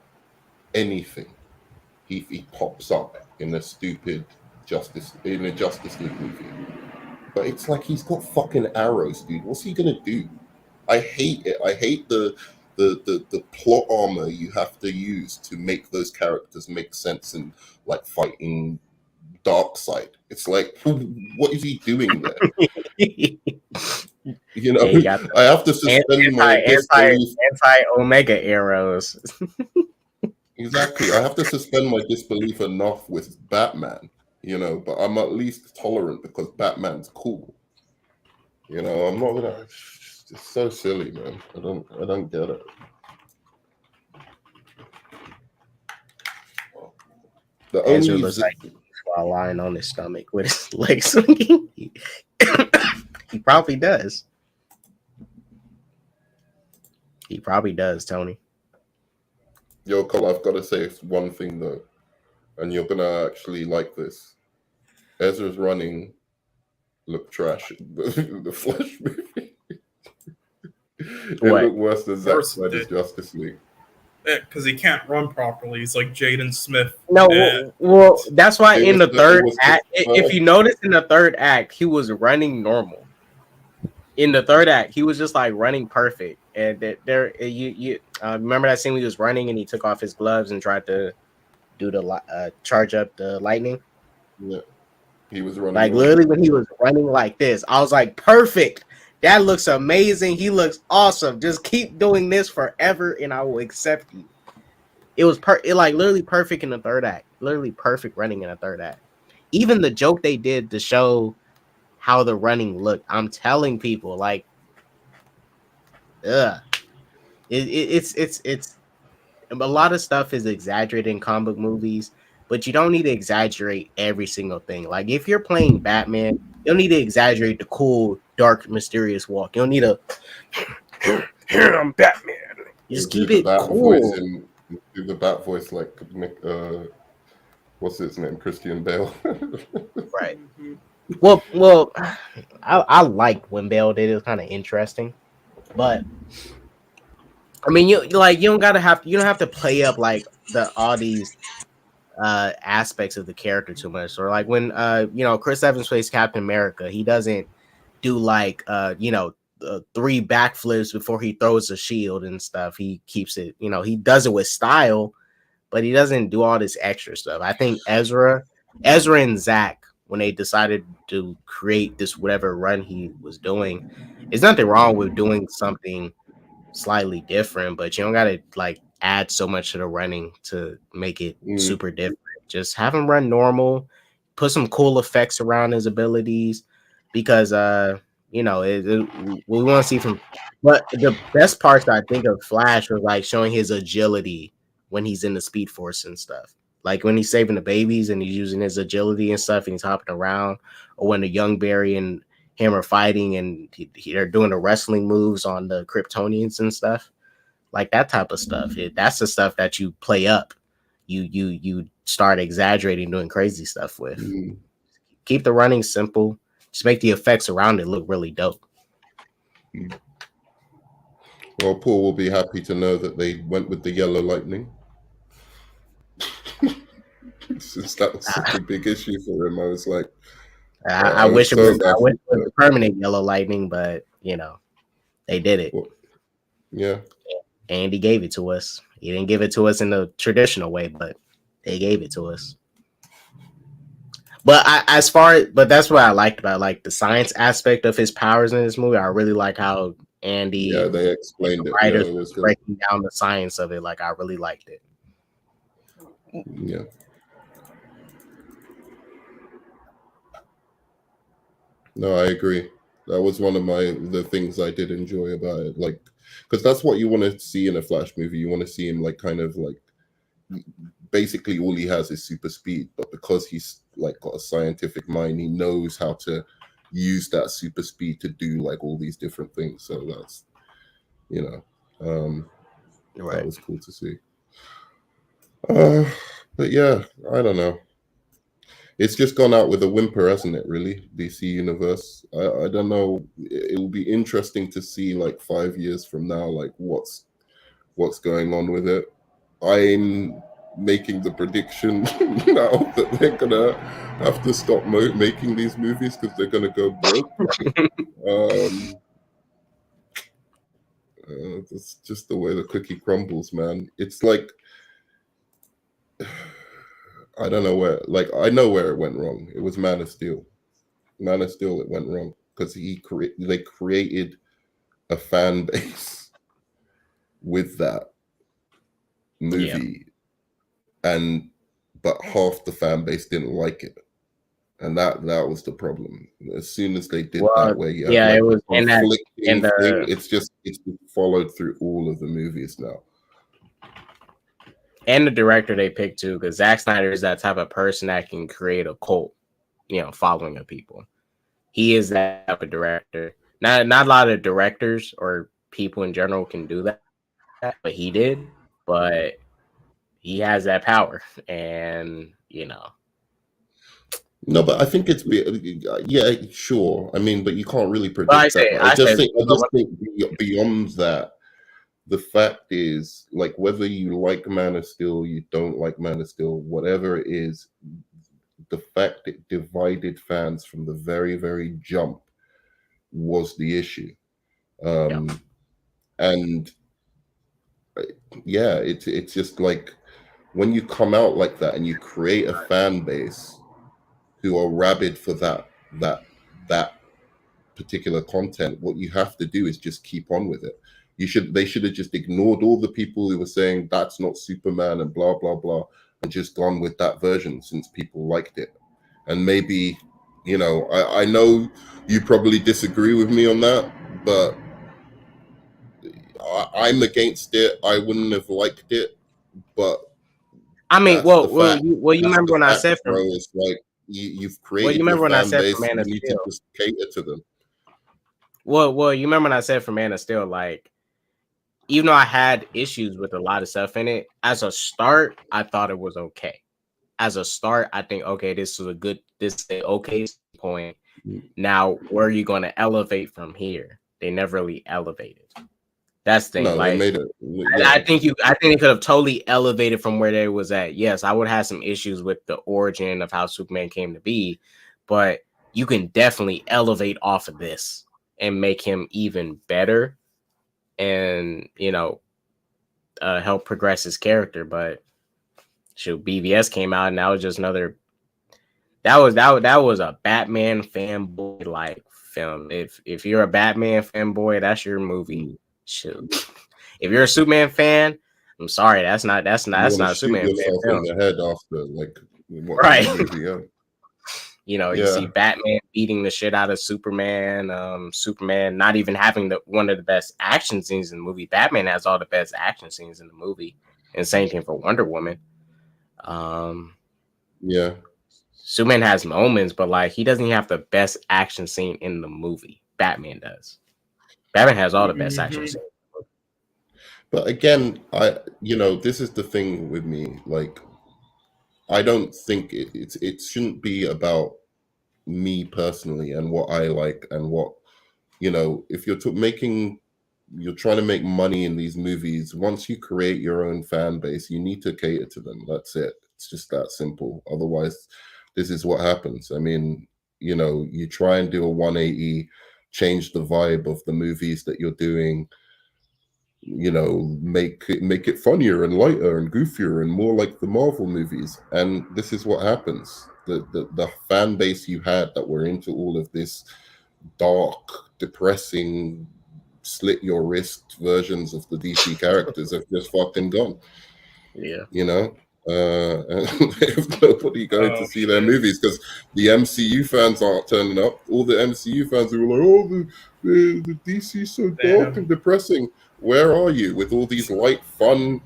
anything, he pops up in a stupid Justice League movie, but it's like he's got fucking arrows, dude. What's he gonna do? I hate it. I hate the plot armor you have to use to make those characters make sense and like fighting Darkseid. It's like, what is he doing there? I have to suspend my disbelief. Anti-Omega arrows. Exactly. I have to suspend my disbelief enough with Batman, but I'm at least tolerant because Batman's cool. I'm not gonna. It's just so silly, man. I don't get it. The Ezra only looks like while lying on his stomach with his legs swinging. He probably does. He probably does, Tony. Yo, Cole, I've got to say one thing though, and you're gonna actually like this. Ezra's running looked trash in the Flash movie. It looked worse than Zack Snyder's Justice League. Because he can't run properly. He's like Jaden Smith. No, well, that's why in the third act, if you notice in the third act, he was running normal. In the third act, he was just like running perfect. And you remember that scene when he was running and he took off his gloves and tried to do the charge up the lightning? Yeah, he was running like literally when he was running like this. I was like, perfect. That looks amazing. He looks awesome. Just keep doing this forever, and I will accept you. It was literally perfect in the third act. Literally perfect running in the third act. Even the joke they did to show how the running looked. I'm telling people, like, it's a lot of stuff is exaggerated in comic book movies, but you don't need to exaggerate every single thing. Like, if you're playing Batman, you don't need to exaggerate the cool, dark, mysterious walk. You don't need to. Here I'm Batman. You just keep it cool. Do the Bat voice like Nick. What's his name? Christian Bale. Right. Well, I liked when Bale did it. It was kind of interesting, but I mean, you don't have to play up like all these aspects of the character too much. Or like when Chris Evans plays Captain America, he doesn't do like 3 backflips before he throws a shield and stuff. He keeps it, he does it with style, but he doesn't do all this extra stuff. I think Ezra and Zach, when they decided to create this whatever run he was doing, there's nothing wrong with doing something slightly different, but you don't gotta like add so much to the running to make it super different. Just have him run normal, put some cool effects around his abilities, because we want to see from. But the best parts I think of Flash was like showing his agility when he's in the Speed Force and stuff. Like when he's saving the babies and he's using his agility and stuff, and he's hopping around, or when the Young Barry and him are fighting and they're doing the wrestling moves on the Kryptonians and stuff, like that type of stuff. That's the stuff that you play up. You start exaggerating, doing crazy stuff with. Keep the running simple. Just make the effects around it look really dope. Well, Paul will be happy to know that they went with the yellow lightning. Since that was such a big issue for him, I was like, I wish it was the permanent yellow lightning, but they did it. Well, yeah. And he gave it to us. He didn't give it to us in the traditional way, but they gave it to us. But that's what I liked about like the science aspect of his powers in this movie. I really like how Andy, they explained the writers was breaking down the science of it. Like I really liked it. Yeah. No, I agree. That was one of the things I did enjoy about it. Like because that's what you want to see in a Flash movie. You want to see him like kind of like basically all he has is super speed, but because he's like got a scientific mind, he knows how to use that super speed to do like all these different things. So that's, you know, that was cool to see. But yeah, I don't know. It's just gone out with a whimper, hasn't it? Really, DC Universe. I don't know. It will be interesting to see like 5 years from now, like what's going on with it. I'm making the prediction now that they're gonna have to stop making these movies because they're gonna go broke. That's just the way the cookie crumbles, man. It's like I don't know where. Like I know where it went wrong. It was Man of Steel. Man of Steel. It went wrong because they created a fan base with that movie, but half the fan base didn't like it, and that was the problem. As soon as they did that, where you have it was it's followed through all of the movies now. And the director they picked too, because Zack Snyder is that type of person that can create a cult, following of people. He is that type of director. Not a lot of directors or people in general can do that, but he did. But he has that power, and No, but I think it's sure. I mean, but you can't really predict that. I just think beyond that. The fact is, like, whether you like Man of Steel, you don't like Man of Steel, whatever it is, the fact it divided fans from the very, very jump was the issue. And yeah, it's just like when you come out like that and you create a fan base who are rabid for that particular content, what you have to do is just keep on with it. They should have just ignored all the people who were saying that's not Superman and blah blah blah, and just gone with that version since people liked it. And maybe, I know you probably disagree with me on that, but I'm against it. I wouldn't have liked it, but I mean, you remember when I said bro, it's like you've created your fan base, you need to just cater to them. Well, you remember when I said for Man of Steel, like, even though I had issues with a lot of stuff in it, as a start, I thought it was okay. As a start, I think, okay, this is an okay point. Now, where are you going to elevate from here? They never really elevated. That's the thing. No, like, they made it. Yeah. I think they could have totally elevated from where they was at. Yes, I would have some issues with the origin of how Superman came to be, but you can definitely elevate off of this and make him even better. And help progress his character. But BVS came out and that was just another. That was a Batman fanboy like film. If you're a Batman fanboy, that's your movie. Shoot. If you're a Superman fan, I'm sorry, that's not a Superman fan film. In the head after like right. Movie, You see Batman beating the shit out of Superman. Superman not even having one of the best action scenes in the movie. Batman has all the best action scenes in the movie, and same thing for Wonder Woman. Superman has moments, but like he doesn't have the best action scene in the movie. Batman does. Batman has all the best action scenes. But again, this is the thing with me, like. I don't think it shouldn't be about me personally and what I like and what, if you're trying to make money in these movies, once you create your own fan base, you need to cater to them. That's it. It's just that simple. Otherwise, this is what happens. I mean, you try and do a 180, change the vibe of the movies that you're doing, make it funnier and lighter and goofier and more like the Marvel movies, and this is what happens. The fan base you had that were into all of this dark, depressing, slit your wrist versions of the DC characters have just fucking gone. If nobody going to see their movies because the MCU fans aren't turning up. All the MCU fans who were like, oh, the DC is so dark and depressing. Where are you with all these light, fun,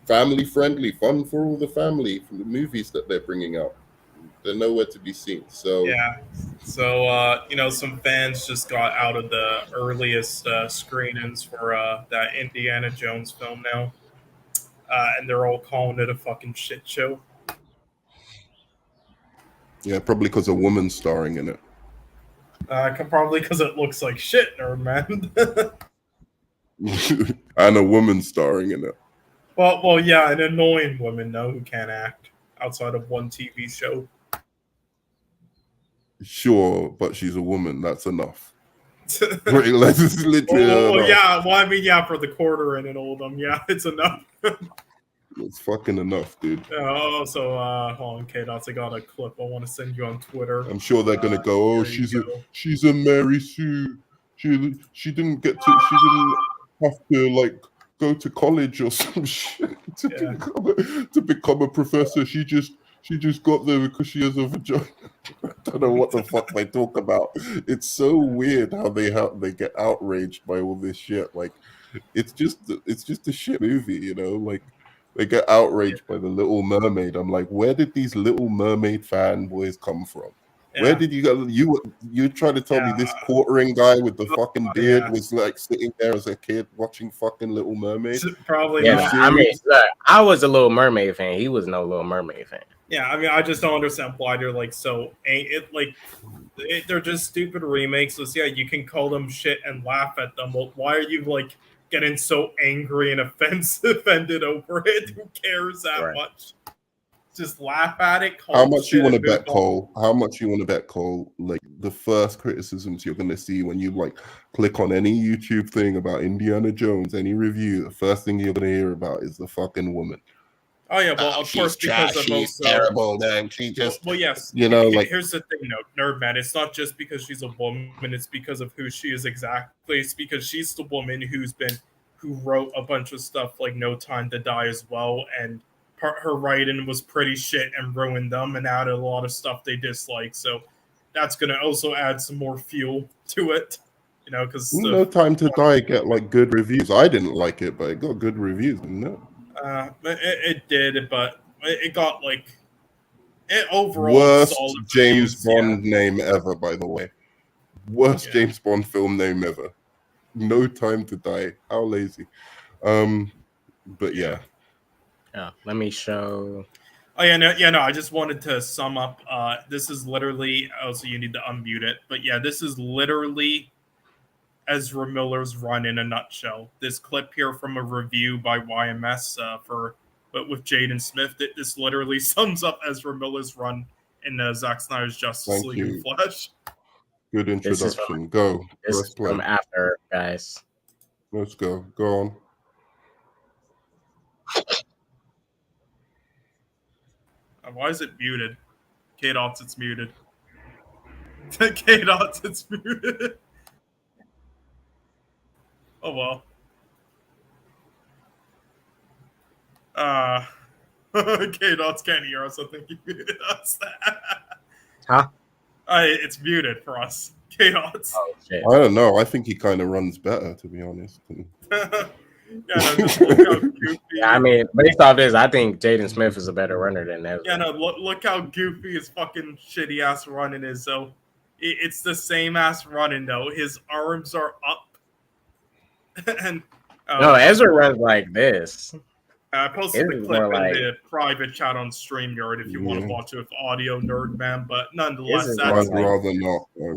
family-friendly, fun for all the family from the movies that they're bringing out? They're nowhere to be seen. So yeah. So some fans just got out of the earliest screenings for that Indiana Jones film now, and they're all calling it a fucking shit show. yeah, probably because a woman's starring in it. Probably because it looks like shit, Nerdman. And a woman starring in it. Well, yeah, an annoying woman though who can't act outside of one TV show. Sure, but she's a woman. That's enough. That's literally enough. Yeah. Well, I mean, yeah, for the quarter and an Oldham, yeah, it's enough. It's fucking enough, dude. So hold on, K-Dots, I got a clip I want to send you on Twitter. I'm sure they're gonna go, oh, she's a Mary Sue. She didn't have to like go to college or some shit to become a professor. She just got there because she has a vagina. I don't know what the fuck they talk about. It's so weird how they get outraged by all this shit. Like, it's just a shit movie, you know. Like, they get outraged by the Little Mermaid. I'm like, where did these Little Mermaid fanboys come from? Yeah. Where did you go? You trying to tell me this quartering guy with the fucking beard was like sitting there as a kid watching fucking Little Mermaid? Probably. Yeah, I mean, look, I was a Little Mermaid fan. He was no Little Mermaid fan. Yeah, I mean, I just don't understand why they're like they're just stupid remakes. So yeah, you can call them shit and laugh at them. But why are you like getting so angry and offended over it? Who cares that much? Just laugh at it. How much you want to bet, Cole? How much you want to bet, Cole? Like, the first criticisms you're going to see when you like click on any YouTube thing about Indiana Jones, any review, the first thing you're going to hear about is the fucking woman. Oh yeah, well of course because of she's terrible. Then she just yes, you know, like, here's the thing, Nerdman. It's not just because she's a woman; it's because of who she is exactly. It's because she's the woman who wrote a bunch of stuff like No Time to Die as well, and her writing was pretty shit and ruined them and added a lot of stuff they dislike. So that's gonna also add some more fuel to it, you know. Because No Time to Die get like good reviews. I didn't like it, but it got good reviews. No. It did, but it got like it overall. Worst James Bond name ever, by the way. Worst James Bond film name ever. No Time to Die. How lazy. But yeah. Yeah. Let me show. Oh yeah, no. I just wanted to sum up. This is literally. Also, you need to unmute it. But yeah, this is literally Ezra Miller's run in a nutshell. This clip here from a review by YMS with Jaden Smith. This literally sums up Ezra Miller's run in Zack Snyder's Justice League in Flash. Good introduction. Go. This is from after, guys. Let's go. Go on. Why is it muted? K-Dots, it's muted. K-Dots, it's muted. Oh well. K-Dots can't hear us. I think you muted us. Huh? It's muted for us. K-Dots. Oh, shit. I don't know. I think he kind of runs better, to be honest. Yeah, I mean, based off this, I think Jaden Smith is a better runner than Ezra. Yeah, no, look how goofy his fucking shitty ass running is. So it's the same ass running though. His arms are up. And no, Ezra runs like this. I posted the clip in the private chat on StreamYard if you want to watch it with audio, Nerdman. But nonetheless,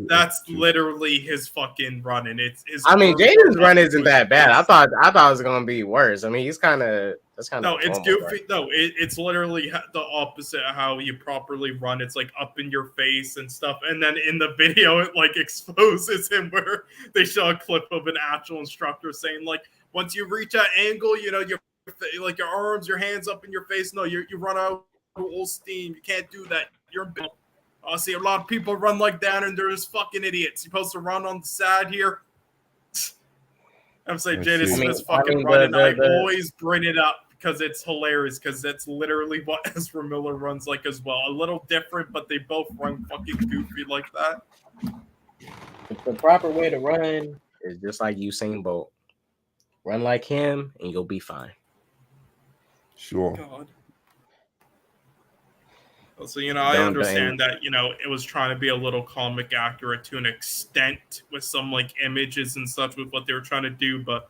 that's literally his fucking running. It's his. I mean, Jaden's run isn't that bad. I thought it was gonna be worse. I mean, he's kind of No, it's goofy. Right? No, it's literally the opposite of how you properly run. It's like up in your face and stuff. And then in the video, it like exposes him where they show a clip of an actual instructor saying like, once you reach that angle, you know, you're like your arms, your hands up in your face. No, you run out of old steam. You can't do that. You're see a lot of people run like that, and they're just fucking idiots. You're supposed to run on the side here. I'm saying Jaden Smith's fucking running. I always bring it up because it's hilarious. Because that's literally what Ezra Miller runs like as well. A little different, but they both run fucking goofy like that. The proper way to run is just like Usain Bolt. Run like him, and you'll be fine. Sure. God. So, I understand that, it was trying to be a little comic accurate to an extent with some, like, images and such with what they were trying to do, but,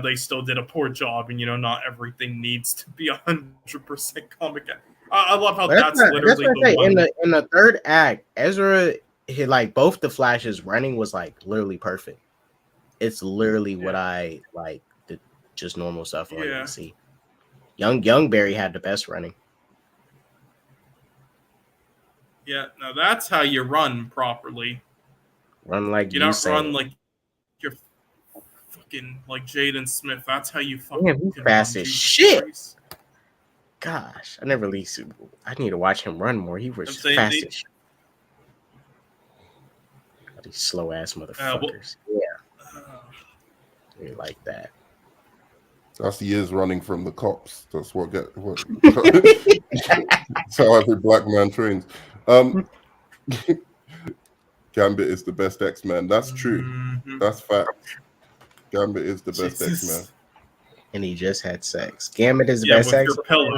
they still did a poor job, and, not everything needs to be 100% comic. I love how that's literally the one. In the third act, Ezra, like, both the Flashes running was, like, literally perfect. It's literally what I, like, the just normal stuff on DC. Young Barry had the best running. Yeah, now that's how you run properly. Run like you don't run like you're fucking like Jaden Smith. That's how you fucking fast as shit. Christ. Gosh, I never really. I need to watch him run more. He was fast as shit. These slow ass motherfuckers. Yeah, like that. That's the years running from the cops. That's what That's how every black man trains. Gambit is the best X-Man. That's true. Mm-hmm. That's fact. Gambit is the best X-Man. And he just had sex. Gambit is the best X-Man.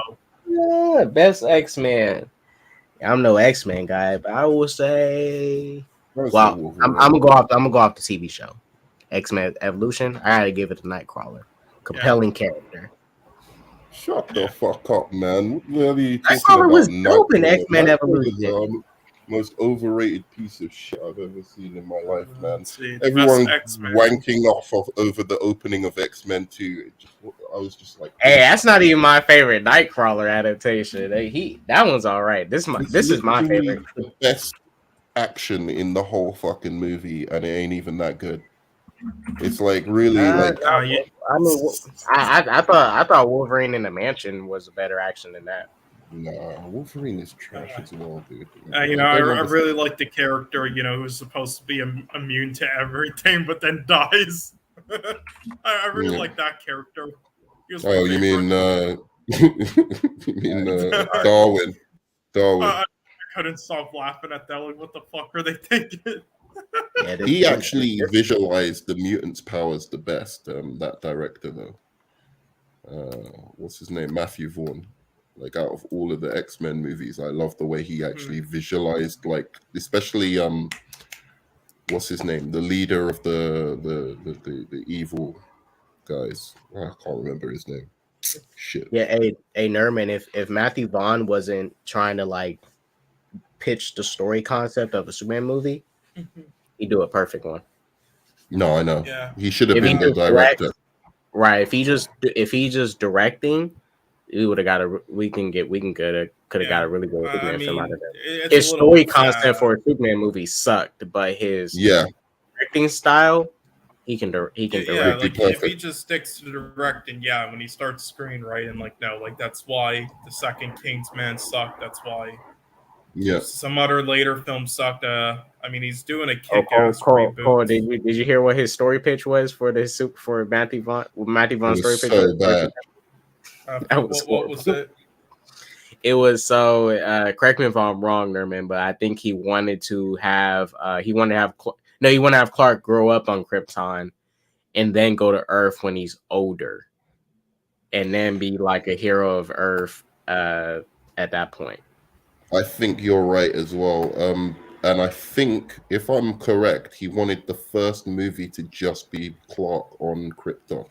Yeah, best X-Man. I'm no X-Men guy, but I will say, well, I'm gonna go off the TV show, X-Men Evolution. I gotta give it to Nightcrawler. Compelling character. Shut the fuck up, man. Really Nightcrawler was dope in X-Men Evolution. Most overrated piece of shit I've ever seen in my life, man. Everyone wanking off over the opening of X-Men 2. I was just like, hey, that's not even my favorite Nightcrawler adaptation. That one's all right. This is my favorite. The best action in the whole fucking movie, and it ain't even that good. It's like really like. I mean, I thought Wolverine in the Mansion was a better action than that. Nah, Wolverine is trash as well, dude. I really like the character, who's supposed to be immune to everything, but then dies. I really like that character. Oh, you mean Darwin? I couldn't stop laughing at that. Like, what the fuck are they thinking? He actually visualized the mutants' powers the best. That director, though. What's his name? Matthew Vaughn. Like, out of all of the X-Men movies, I love the way he actually visualized, like, especially what's his name? The leader of the evil guys. I can't remember his name. Shit. Yeah, hey Nerdman, if Matthew Vaughn wasn't trying to like pitch the story concept of a Superman movie, he'd do a perfect one. No, I know. Yeah. He should have been the director. Right. If he just directing, we would have got could have got a really good Superman film out of that. His story concept for a Superman movie sucked, but his directing style, he can direct. Yeah, like if he just sticks to directing, when he starts screenwriting, that's why the second Kingsman sucked. That's why some other later films sucked. He's doing a kick-ass reboot. Did you hear what his story pitch was for Matthew Vaughn? Matthew Vaughn's story pitch so bad. What was it? It was so. Correct me if I'm wrong, Nerdman, but I think he wanted to have Clark grow up on Krypton, and then go to Earth when he's older, and then be like a hero of Earth at that point. I think you're right as well. And I think, if I'm correct, he wanted the first movie to just be Clark on Krypton.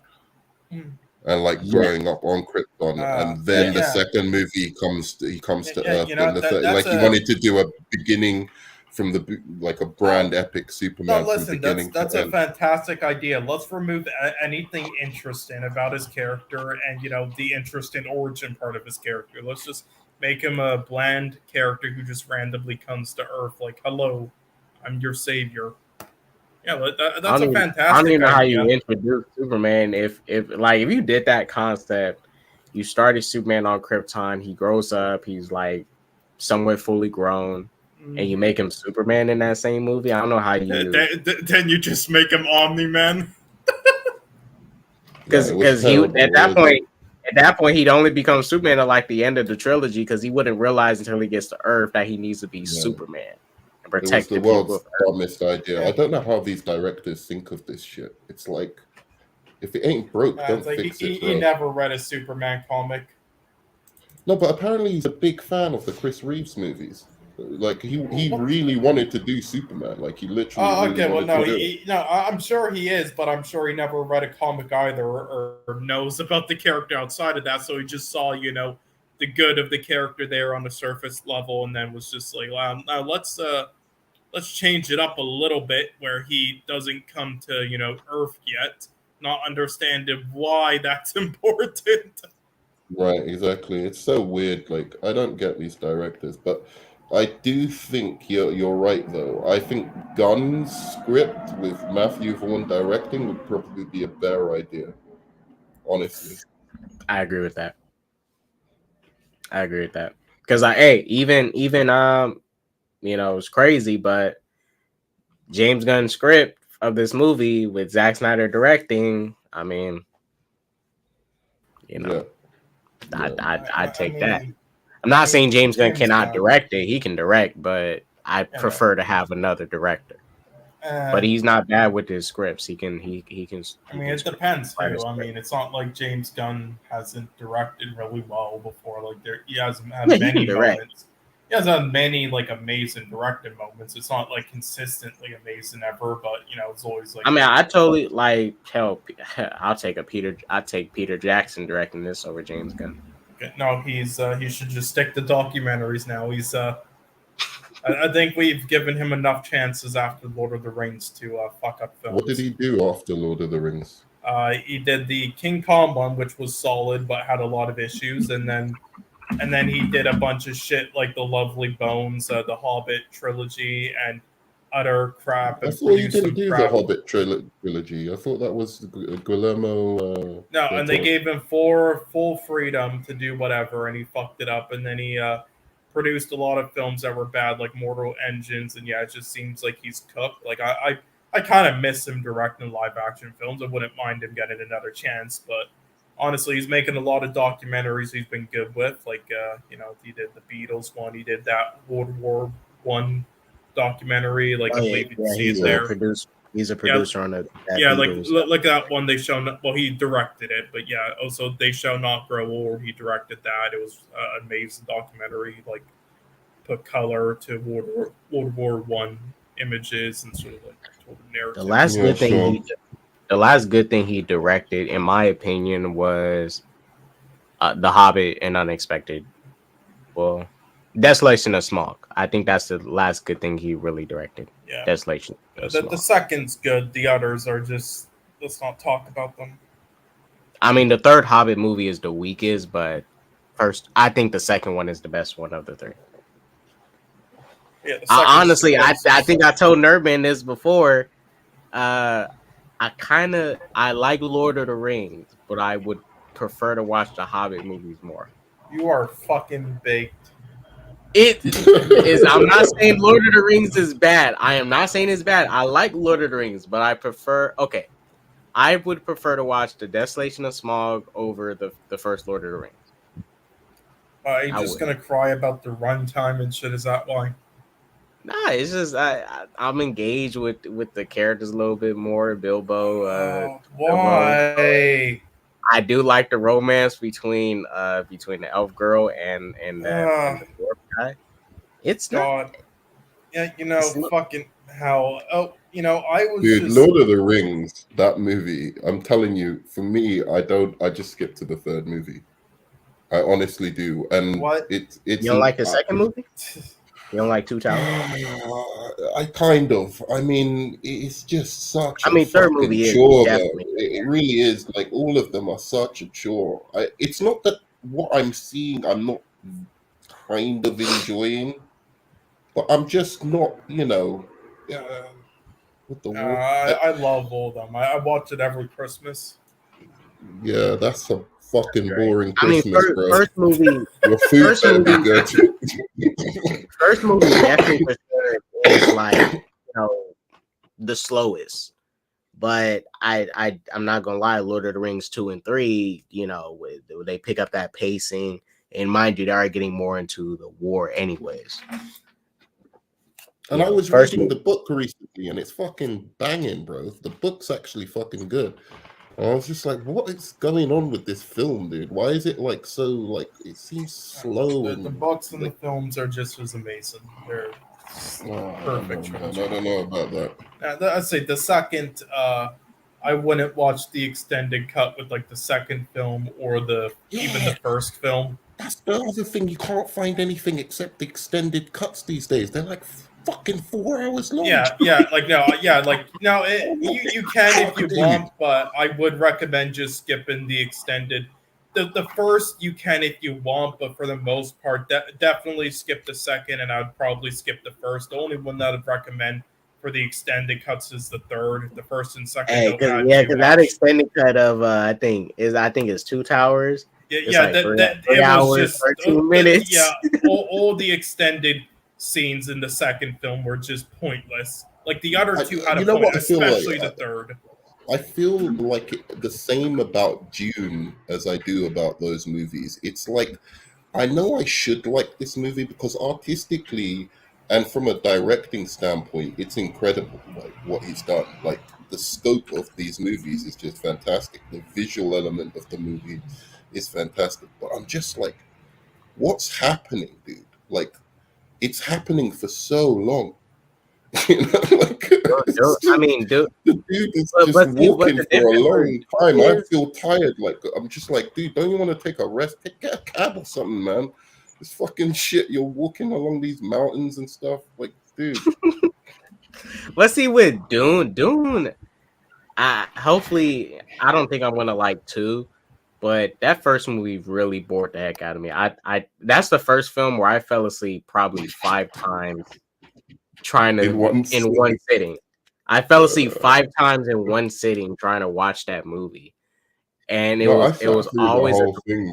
And like growing up on Krypton, and then the second movie he comes to Earth, and he wanted to do a beginning from a brand epic Superman. No, listen, that's a fantastic idea. Let's remove anything interesting about his character, and the interesting origin part of his character. Let's just make him a bland character who just randomly comes to Earth, like, "Hello, I'm your savior." Yeah, that's a fantastic idea. I don't even know how you introduce Superman. If you did that concept, you started Superman on Krypton, he grows up, he's like somewhat fully grown, and you make him Superman in that same movie. I don't know how you. Then you just make him Omni-Man. Because at that point he'd only become Superman at like the end of the trilogy, because he wouldn't realize until he gets to Earth that he needs to be Superman. Protect the world's dumbest idea. I don't know how these directors think of this shit. It's like If it ain't broke, don't It's like fix he it, bro. never read a Superman comic. No, but apparently he's a big fan of the Chris Reeves movies. Like he really wanted to do Superman. Like he literally. Okay, really well, no, to do it. I'm sure he is, but I'm sure he never read a comic either, or knows about the character outside of that. So he just saw, the good of the character there on the surface level, and then was just like, "Wow, now let's change it up a little bit, where he doesn't come to Earth yet, not understanding why that's important." Right, exactly. It's so weird. Like I don't get these directors, but I do think you're right though. I think Gunn's script with Matthew Vaughn directing would probably be a better idea. Honestly, I agree with that. Because even it's crazy, but James Gunn's script of this movie with Zack Snyder directing, I mean, I'd take that. I'm not saying James Gunn cannot direct it. He can direct, but I prefer to have another director. But he's not bad with his scripts. He can. It depends too. It's not like James Gunn hasn't directed really well before. Like he hasn't had many moments. He has had many amazing directing moments. It's not consistently amazing ever, but it's always I totally hell. I'll take Peter Jackson directing this over James Gunn. No, he should just stick to documentaries now. He's I think we've given him enough chances after Lord of the Rings to fuck up films. What did he do after Lord of the Rings? He did the King Kong one, which was solid but had a lot of issues, and then he did a bunch of shit like The Lovely Bones, the Hobbit trilogy, and utter crap. I thought he didn't do the Hobbit trilogy. I thought that was Guillermo. No, and they gave him full freedom to do whatever, and he fucked it up, and then he produced a lot of films that were bad, like Mortal Engines, and it just seems like he's cooked. I kind of miss him directing live action films. I wouldn't mind him getting another chance, but honestly, he's making a lot of documentaries he's been good with. He did the Beatles one, he did that World War I documentary. I believe you can see it there. He's a producer on it. Look at that one. They show he directed it, but also They Shall Not Grow Old. He directed that. It was an amazing documentary. Put color to World War I images and sort of told the narrative. The last good thing he directed, in my opinion, was The Hobbit and Unexpected. Well, Desolation of Smaug. I think that's the last good thing he really directed. Yeah. Desolation. The second's good. The others are just, let's not talk about them. The third Hobbit movie is the weakest, but I think the second one is the best one of the three. Yeah, honestly, I think I told Nerdman this before. I like Lord of the Rings, but I would prefer to watch the Hobbit movies more. You are fucking baked. It is. I'm not saying Lord of the Rings is bad. I am not saying it's bad. I like Lord of the Rings, but I prefer. Okay, I would prefer to watch the Desolation of Smaug over the first Lord of the Rings. Are you just gonna cry about the runtime and shit? Is that why? Nah, it's just I'm engaged with the characters a little bit more. Bilbo. Why? Bilbo. I do like the romance between the elf girl and the dwarf guy. It's God. Fucking hell. Oh, I was Dude, Lord of the Rings, that movie, I'm telling you, for me, I just skip to the third movie. I honestly do. And what? It's you don't like the second movie? You don't like Two Towers? I kind of. It's just such a third movie chore. It really is. All of them are such a chore. It's not that what I'm seeing I'm not kind of enjoying, but I'm just not, with the I love all of them. I watch it every Christmas. Yeah, that's a fucking boring Christmas, bro. First movie. Your food better be good. First movie definitely for sure is the slowest. But I'm not gonna lie, Lord of the Rings 2 and 3, they pick up that pacing, and mind you, they are getting more into the war anyways. And I was reading the book recently, and it's fucking banging, bro. The book's actually fucking good. I was just like, what is going on with this film, dude? Why is it like so like it seems slow The and books and like, the films are just as amazing. They're perfect. I don't know about that. I'd say the second, I wouldn't watch the extended cut with like the second film or even the first film. That's the other thing. You can't find anything except the extended cuts these days. They're like fucking 4 hours long. Yeah, you can if you want, but I would recommend just skipping the extended. The first you can if you want, but for the most part, definitely skip the second, and I'd probably skip the first. The only one that I'd recommend for the extended cuts is the third. The first and second. Hey, because that extended cut of I think it's Two Towers. It hours, was just 13 minutes. All the extended scenes in the second film were just pointless. Like the other two had a point, especially the third. I feel like the same about Dune as I do about those movies. It's like I know I should like this movie because artistically and from a directing standpoint, it's incredible. Like what he's done, like the scope of these movies is just fantastic. The visual element of the movie is fantastic. But I'm just like, what's happening, dude? Like, it's happening for so long. You know, like the dude is just walking for a long time. I feel tired. Like I'm just like, dude, don't you want to take a rest? Get a cab or something, man. This fucking shit. You're walking along these mountains and stuff. Like, dude. Let's see with Dune. Hopefully, I don't think I'm gonna like 2, but that first movie really bored the heck out of me. I that's the first film where I fell asleep probably 5 times. Trying to in one sitting. I fell asleep 5 times in one sitting trying to watch that movie, and it was always the whole thing,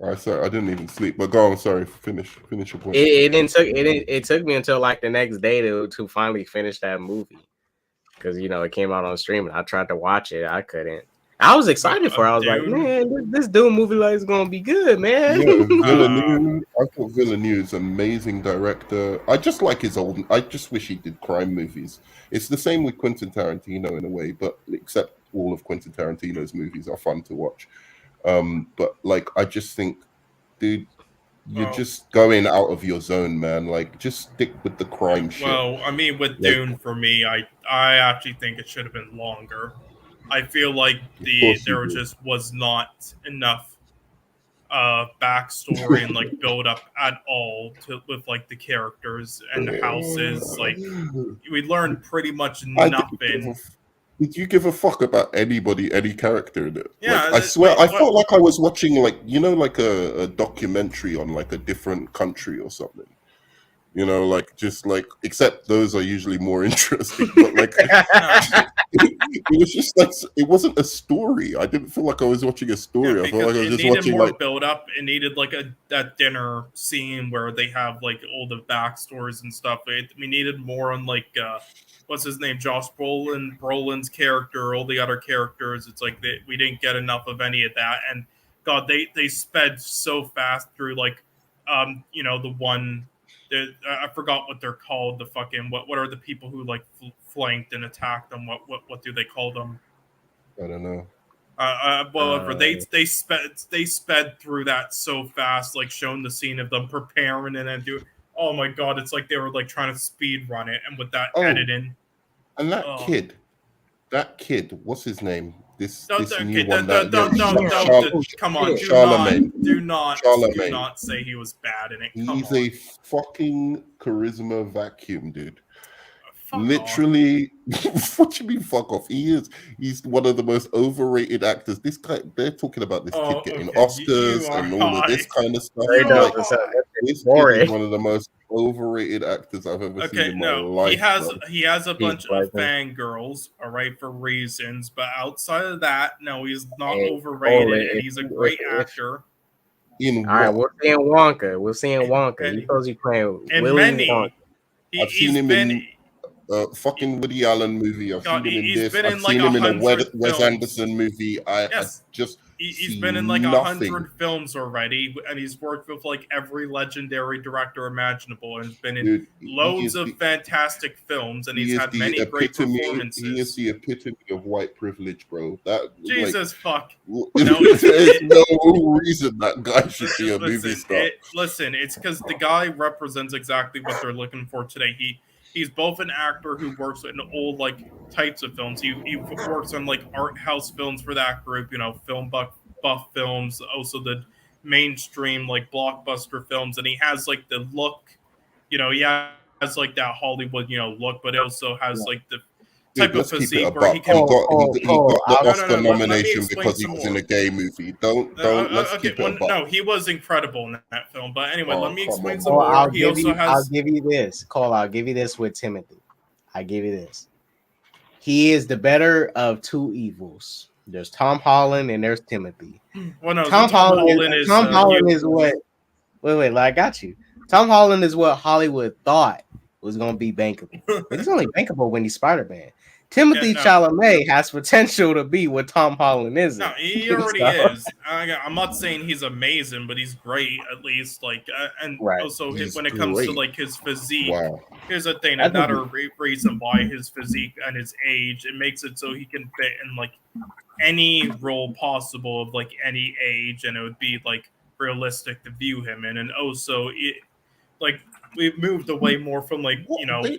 bro. I didn't even sleep. But go on, sorry. Finish your point. It took me until like the next day to finally finish that movie because it came out on stream and I tried to watch it. I couldn't. I was excited for it. I was like, man, this Dune movie is gonna be good, man. Yeah, Villeneuve. I thought Villeneuve is an amazing director. I just like his old. I just wish he did crime movies. It's the same with Quentin Tarantino in a way, but except all of Quentin Tarantino's movies are fun to watch. But like, I just think, dude, you're just going out of your zone, man. Like, just stick with the crime shit. Well, I mean, with Dune, for me, I actually think it should have been longer. I feel like there just was not enough backstory and like build up at all with like the characters and the houses. Like we learned pretty much nothing. Did you give a fuck about anybody, any character in it? Yeah, like, I swear, I felt like I was watching like a documentary on like a different country or something. Just like, except those are usually more interesting. But like, it was just like, it wasn't a story. I didn't feel like I was watching a story. I felt like I was just watching more build up. It needed like that dinner scene where they have like all the backstories and stuff. We needed more on like what's his name, Josh Brolin's character, all the other characters. It's like we didn't get enough of any of that. And God, they sped so fast through like the one. I forgot what they're called. The fucking what are the people who like flanked and attacked them? What do they call them? I don't know. Whatever. They sped through that so fast, like showing the scene of them preparing and then do. Oh my god! It's like they were like trying to speed run it, and with that editing. And that kid, what's his name? This new one. Come on, do not say he was bad in it. He's a fucking charisma vacuum, dude. Literally, what do you mean fuck off? He's one of the most overrated actors. This guy, they're talking about this kid getting Oscars and all of this kind of stuff. This kid is one of the most overrated actors I've ever seen in my life. He has a bunch of fangirls, all right, for reasons, but outside of that, no, he's not overrated, and he's a great actor. All right, we're seeing Wonka. He's supposed to be playing Willy Wonka. I've seen him in fucking Woody Allen movie. I've seen him in this. I've seen him in a Wes Anderson movie. I just he's see been in like nothing. 100 films already, and he's worked with like every legendary director imaginable, and has been in Dude, loads of fantastic films, and he he's is had the many great epitome. performances. He is the epitome of white privilege, bro. That Jesus fuck. No, there's no reason that guy should be a movie star. Listen, it's because the guy represents exactly what they're looking for today. He's both an actor who works in old like types of films. He works on like art house films for that group, film buff films, also the mainstream like blockbuster films, and he has like the look, he has like that Hollywood look, but it also has like the type of physique where he can. He got the Oscar nomination because he was in a gay movie. Let's keep it a buck. No, he was incredible in that film. But anyway, let me explain some more. more. I'll give you this, Cole. I'll give you this with Timothy. I give you this. He is the better of two evils. There's Tom Holland and there's Timothy. Well, no, Tom Holland is what. Wait, I got you. Tom Holland is what Hollywood thought was going to be bankable. But he's only bankable when he's Spider-Man. Timothy Chalamet has potential to be what Tom Holland isn't. No, he already is. I'm not saying he's amazing, but he's great at least. Also when it comes to like his physique, here's the thing: another reason why his physique and his age, it makes it so he can fit in like any role possible of like any age, and it would be like realistic to view him in. And also, we've moved away more from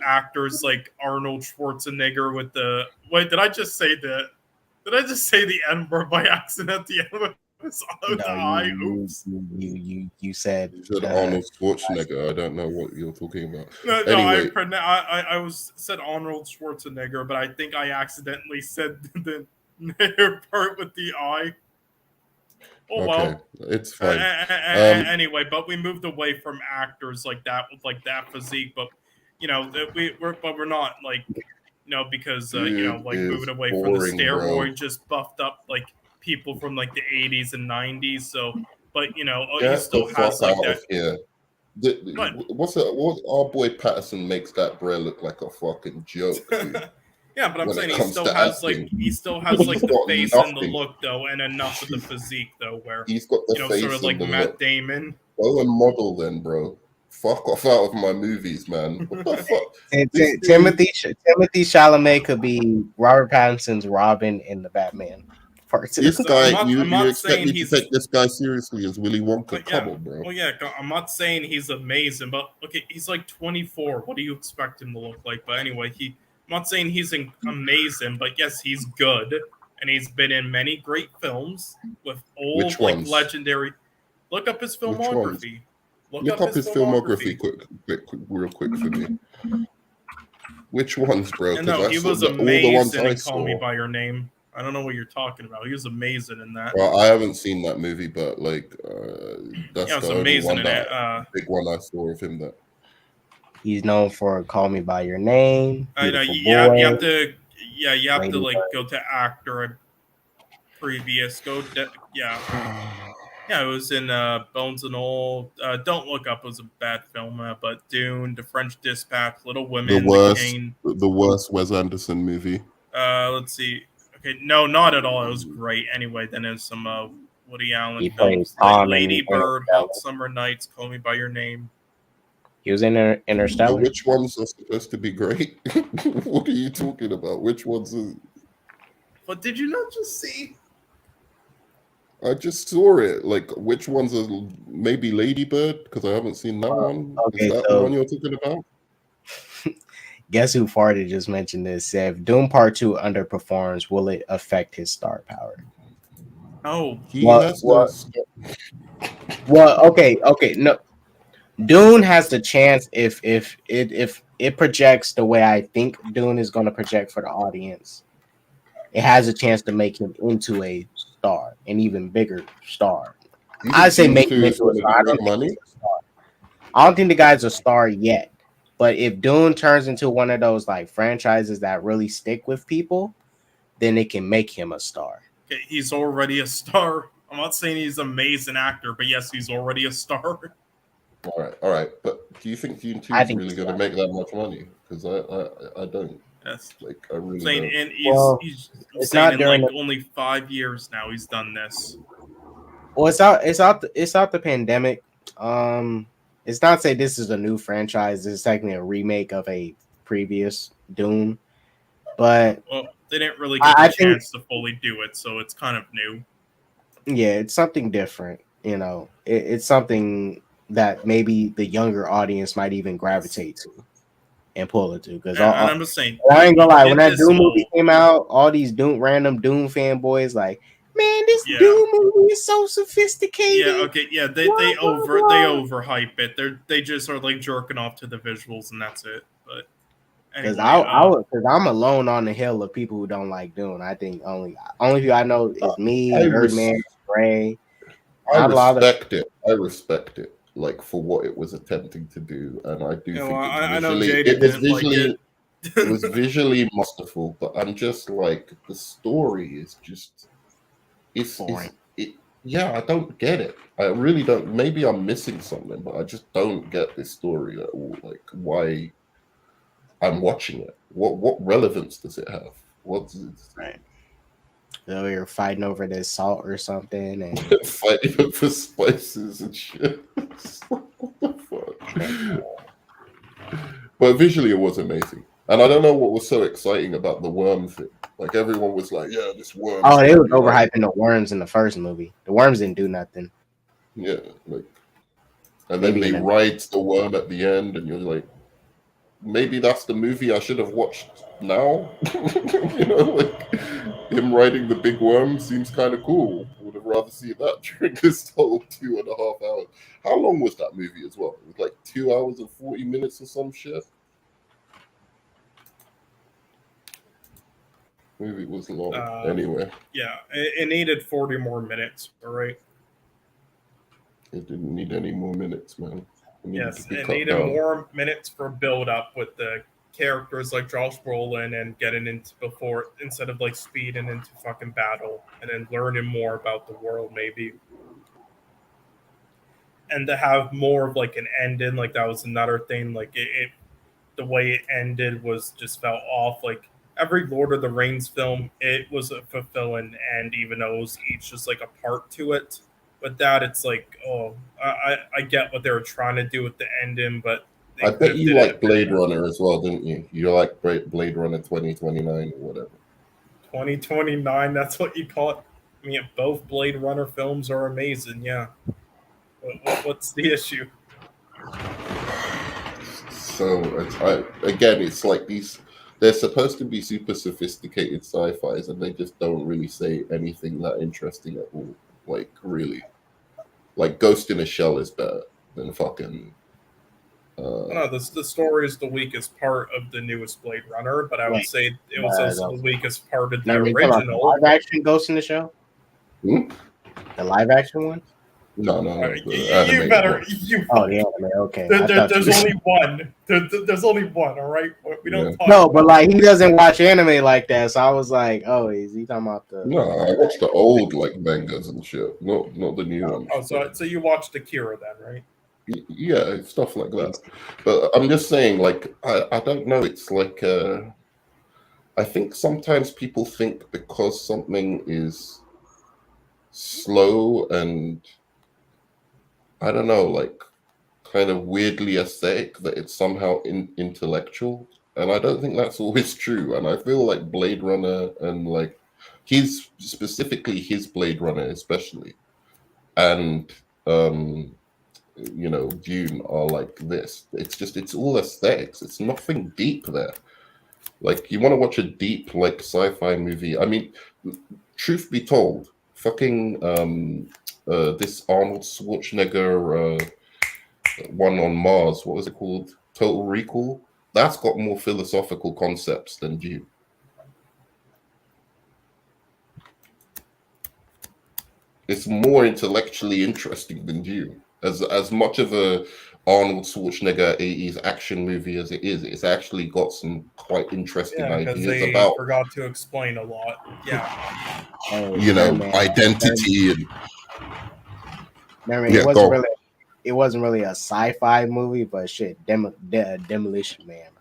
actors like Arnold Schwarzenegger with the did I just say the N-word by accident at the end of the eye? Oops. You said Arnold Schwarzenegger. I don't know what you're talking about. No, anyway. I said Arnold Schwarzenegger, but I think I accidentally said the nigger part with the eye. Oh, okay, it's fine. Anyway, but we moved away from actors like that with like that physique, but we're not like because moving away from the steroid, just buffed up like people from like the 80s and 90s. So, but he still has like that. What our boy Patterson makes that bro look like a fucking joke. Dude. Yeah, but I'm saying he still has the face and the look though, and enough of the physique though, where he's got the face sort of like and Matt look. Damon. Go and model then, bro. Fuck off out of my movies, man. What the fuck? Timothy Chalamet could be Robert Pattinson's Robin in the Batman part. This guy, you expect me to take this guy seriously as Willy Wonka? Come on, bro. Well, yeah, I'm not saying he's amazing, but okay, he's like 24. What do you expect him to look like? But anyway, I'm not saying he's amazing, but yes, he's good, and he's been in many great films with old legendary. Look up his filmography. Look up his filmography real quick for me. Which ones, bro? No, he was amazing in Call Me by Your Name. I don't know what you're talking about. He was amazing in that. Well, I haven't seen that movie, but like that's the only one big one I saw of him that. He's known for Call Me by Your Name. I know. You have to like go to actor previous. Yeah, it was in Bones and All. Don't Look Up was a bad film, but Dune, The French Dispatch, Little Women, the worst Wes Anderson movie. Let's see. Okay, no, not at all. It was great. Anyway, then there's some Woody Allen films like Lady Bird, Hot Summer Nights, Call Me by Your Name. He was in Interstellar. Which ones are supposed to be great? What are you talking about? Which ones are... But did you not just see? I just saw it. Like, which ones are maybe Lady Bird? Because I haven't seen that one. Okay, is that the one you're talking about? Guess who farted just mentioned this? If Doom Part 2 underperforms, will it affect his star power? Oh, okay. No. Dune has the chance if it projects the way I think Dune is going to project for the audience. It has a chance to make him into a star, an even bigger star. I say make him into a star. I don't think the guy's a star yet. But if Dune turns into one of those like franchises that really stick with people, then it can make him a star. Okay, he's already a star. I'm not saying he's an amazing actor, but yes, he's already a star. All right. But do you think Dune 2 is really going to make that much money? Because I don't. Yes. Like I really Saying, don't. and Well, he's it's saying not in during like the- only 5 years now he's done this. Well, it's out the pandemic. It's not say this is a new franchise. This is technically a remake of a previous Dune, but Well, they didn't really get I the think chance to fully do it, so it's kind of new. yeah, it's something different. You know, it's something that maybe the younger audience might even gravitate to and pull it to. Because And I'm just saying, I ain't gonna lie, did when that this Doom whole- movie came out, all these random Doom fanboys like, man, this Yeah. Doom movie is so sophisticated. Yeah, okay, yeah, they Blah, blah, blah. overhype it. They just are like jerking off to the visuals and that's it. But anyway, Because I'm alone on the hill of people who don't like Dune. I think only people I know is me, Nerdman, Ray. I Not a lot of respect it. I respect it, like for what it was attempting to do, and I do think I know visually, Jaden it was didn't like visually, it. it was visually masterful. But I'm just like the story is just it's boring. yeah, I don't get it. I really don't. Maybe I'm missing something, but I just don't get this story at all. Like why I'm watching it. What relevance does it have? What's it? Right. So you're fighting over this salt or something, and Fighting for spices and shit. What the fuck? But visually, it was amazing, and I don't know what was so exciting about the worm thing. Like everyone was like, "Yeah, this worm." oh, they was overhyping the worms in the first movie. The worms didn't do nothing. Yeah, like, and then Maybe they ride the worm at the end, and you're like, maybe that's the movie I should have watched now. You know, like him riding the big worm seems kind of cool. Would have rather seen that during this whole 2.5 hours. How long was that movie as well? It was like 2 hours and 40 minutes or some shit. Movie was long. Anyway, Yeah, it needed 40 more minutes. All right. it didn't need any more minutes, man. Yes, it needed more minutes for build up with the characters like Josh Brolin and getting into before instead of like speeding into fucking battle and then learning more about the world maybe. And to have more of like an ending, like that was another thing. Like it the way it ended was just felt off. Like every Lord of the Rings film, it was a fulfilling end, even though it was each just like a part to it. But that it's like, oh, I get what they were trying to do with the ending, but I bet you like Blade Runner as well, didn't you? You like Blade Runner 2029 or whatever. 2029, that's what you call it. I mean, both Blade Runner films are amazing. Yeah. What's the issue? So again, it's like these. They're supposed to be super sophisticated sci-fis, and they just don't really say anything that interesting at all. Like really, like Ghost in a Shell is better than fucking. No, the story is the weakest part of the newest Blade Runner, but I would say it was also the weakest part of the original. Live action Ghost in the Shell. Hmm? The live action one. No. You better. Oh, the anime. Okay. There's only one. There's only one. All right. We don't talk. No, but like he doesn't watch anime like that, so I was like, oh, is he talking about the? No, I watched the old like mangas and shit. Not the new ones. Oh, so you watched Akira then, right? Yeah, stuff like that. But I'm just saying, like, I don't know. It's like, I think sometimes people think because something is slow and, I don't know, like, kind of weirdly aesthetic, that it's somehow intellectual. And I don't think that's always true. And I feel like Blade Runner and, like, specifically his Blade Runner, especially, and, you know, Dune are like this. It's all aesthetics. It's nothing deep there. Like you want to watch a deep like sci-fi movie. I mean, truth be told, fucking this Arnold Schwarzenegger one on Mars, what was it called? Total Recall. That's got more philosophical concepts than Dune. It's more intellectually interesting than Dune. As much of a Arnold Schwarzenegger 80s action movie as it is, it's actually got some quite interesting ideas they about forgot to explain a lot. Yeah. You know, identity and it wasn't really a sci-fi movie, but shit, Demolition Man.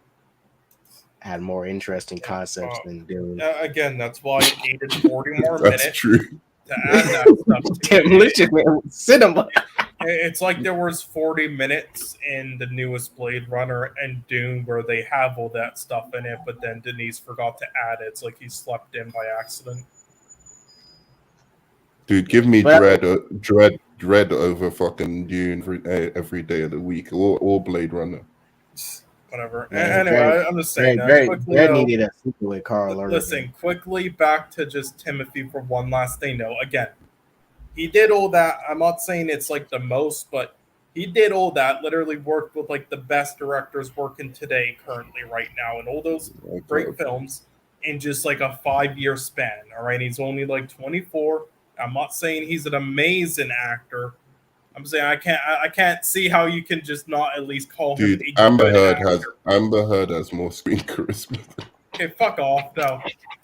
had more interesting concepts than Dune. Again, that's why I needed 40 more That's minutes true. to add that stuff to it. Demolition Man cinema. It's like there was 40 minutes in the newest Blade Runner and Dune where they have all that stuff in it, but then Denise forgot to add it. It's like he slept in by accident. Dude, give me dread over fucking Dune every day of the week, or Blade Runner. Whatever. Yeah, Anyway, I'm just saying Greg needed a sequel with Carl Urban. Listen, quickly back to just Timothy for one last thing. No, again, he did all that. I'm not saying it's like the most, but he did all that. Literally worked with like the best directors working today, currently, right now, and all those great films in just like a 5-year span. All right, he's only like 24. I'm not saying he's an amazing actor. I'm saying I can't see how you can just not at least call him. Dude, Amber Heard has more screen charisma. Okay, fuck off. No,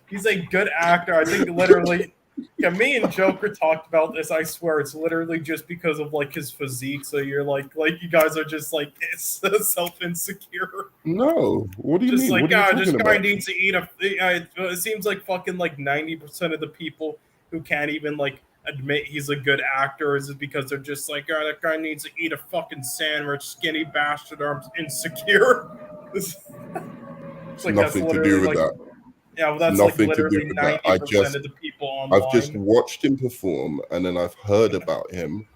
he's a good actor. I think literally. Yeah, me and Joker talked about this. I swear, it's literally just because of like his physique. So you're like you guys are just like self insecure. No, what do you just mean? like, this guy needs to eat a. It seems like fucking like 90% of the people who can't even like admit he's a good actor is because they're just like, that guy needs to eat a fucking sandwich. Skinny bastard arms, insecure. It's like nothing to do with that. Yeah, well, that's nothing like literally 90% of the people online. I've just watched him perform, and then I've heard about him,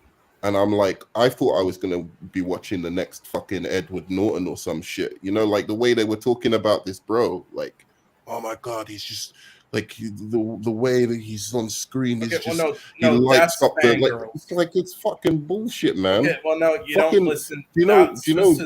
and I'm like, I thought I was gonna be watching the next fucking Edward Norton or some shit. You know, like the way they were talking about this bro, like, oh my god, he's just like the way that he's on screen is just he lights up the like it's fucking bullshit, man. Okay, well, no, you don't listen. Do you know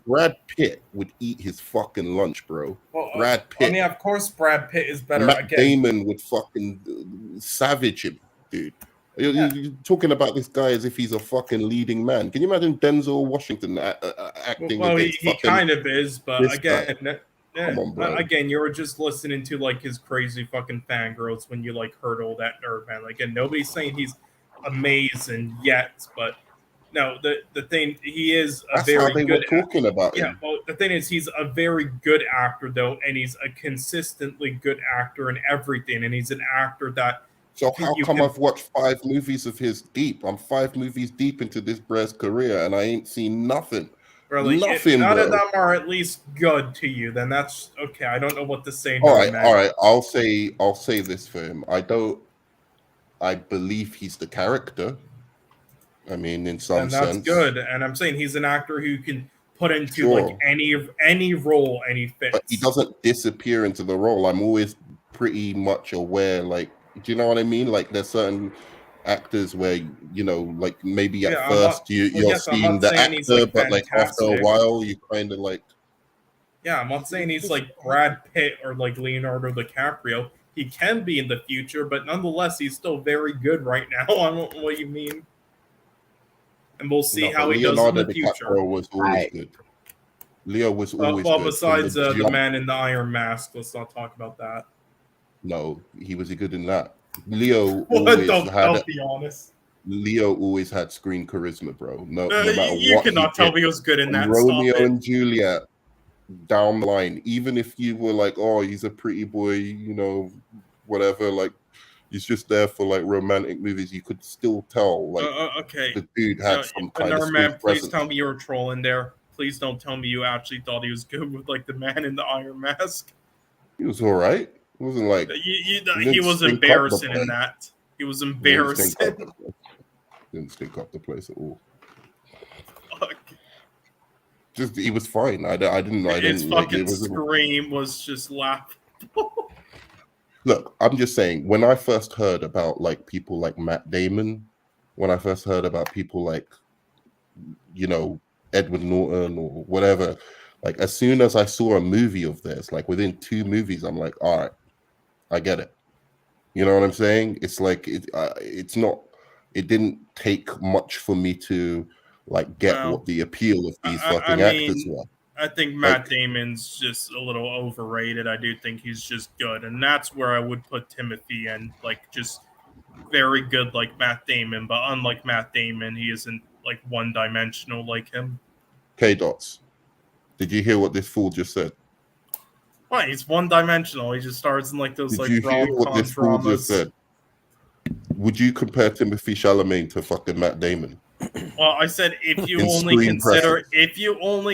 Brad Pitt would eat his fucking lunch, bro. Well, Brad Pitt. I mean, of course, Brad Pitt is better. Matt Damon would fucking savage him, dude. You're talking about this guy as if he's a fucking leading man. Can you imagine Denzel Washington acting? Well, he kind of is, but again. Come on, bro. Again, you were just listening to like his crazy fucking fangirls when you like heard all that Nerdman. Like, again, nobody's saying he's amazing yet, but no, the thing he is a very good. Talking about him. Yeah, well, the thing is he's a very good actor though, and he's a consistently good actor in everything, and he's an actor that. So how come I've watched 5 movies of his deep? I'm 5 movies deep into this brother's career, and I ain't seen nothing. Really, nothing. None of them are at least good to you. Then that's okay. I don't know what to say. All right. I'll say this for him. I believe he's the character. I mean, in some sense, that's good. And I'm saying he's an actor who can put into like any role, and he fits. But he doesn't disappear into the role. I'm always pretty much aware. Like, do you know what I mean? Like, there's certain actors where like maybe at first you're seeing the actor, like, but like after a while you kind of like. Yeah, I'm not saying he's like Brad Pitt or like Leonardo DiCaprio. He can be in the future, but nonetheless, he's still very good right now. I don't know what you mean, and we'll see how he does in the future. Leonardo was always good. Leo was always well, good. Besides the Man in the Iron Mask, let's not talk about that. No, he was good in that. Leo be honest. Leo always had screen charisma, bro. No matter what. You cannot tell me he was good in that. Romeo and Juliet, down the line, even if you were like, oh, he's a pretty boy, whatever, like he's just there for like romantic movies, you could still tell like the dude had some kind of Nerdman, please tell me you were trolling there. Please don't tell me you actually thought he was good with like the Man in the Iron Mask. He was all right. It wasn't like he was embarrassing in that. He was embarrassing. Didn't stink up the place at all. Fuck. Just he was fine. I didn't. His fucking scream was just laughable. Look, I'm just saying. When I first heard about like people like Matt Damon, when I first heard about people like, Edward Norton or whatever, like as soon as I saw a movie of theirs, like within 2 movies, I'm like, all right. I get it. You know what I'm saying? It's like it's not. It didn't take much for me to like get what the appeal of these fucking actors were. I think Matt Damon's just a little overrated. I do think he's just good, and that's where I would put Timothy in. Like just very good, like Matt Damon, but unlike Matt Damon, he isn't like one-dimensional like him. K-Dots. Did you hear what this fool just said? Well, he's one-dimensional. He just starts in like those Did like you hear what rom-com this fool just dramas. said? Would you compare Timothy Chalamet to fucking Matt Damon? Well, I said if you In only screen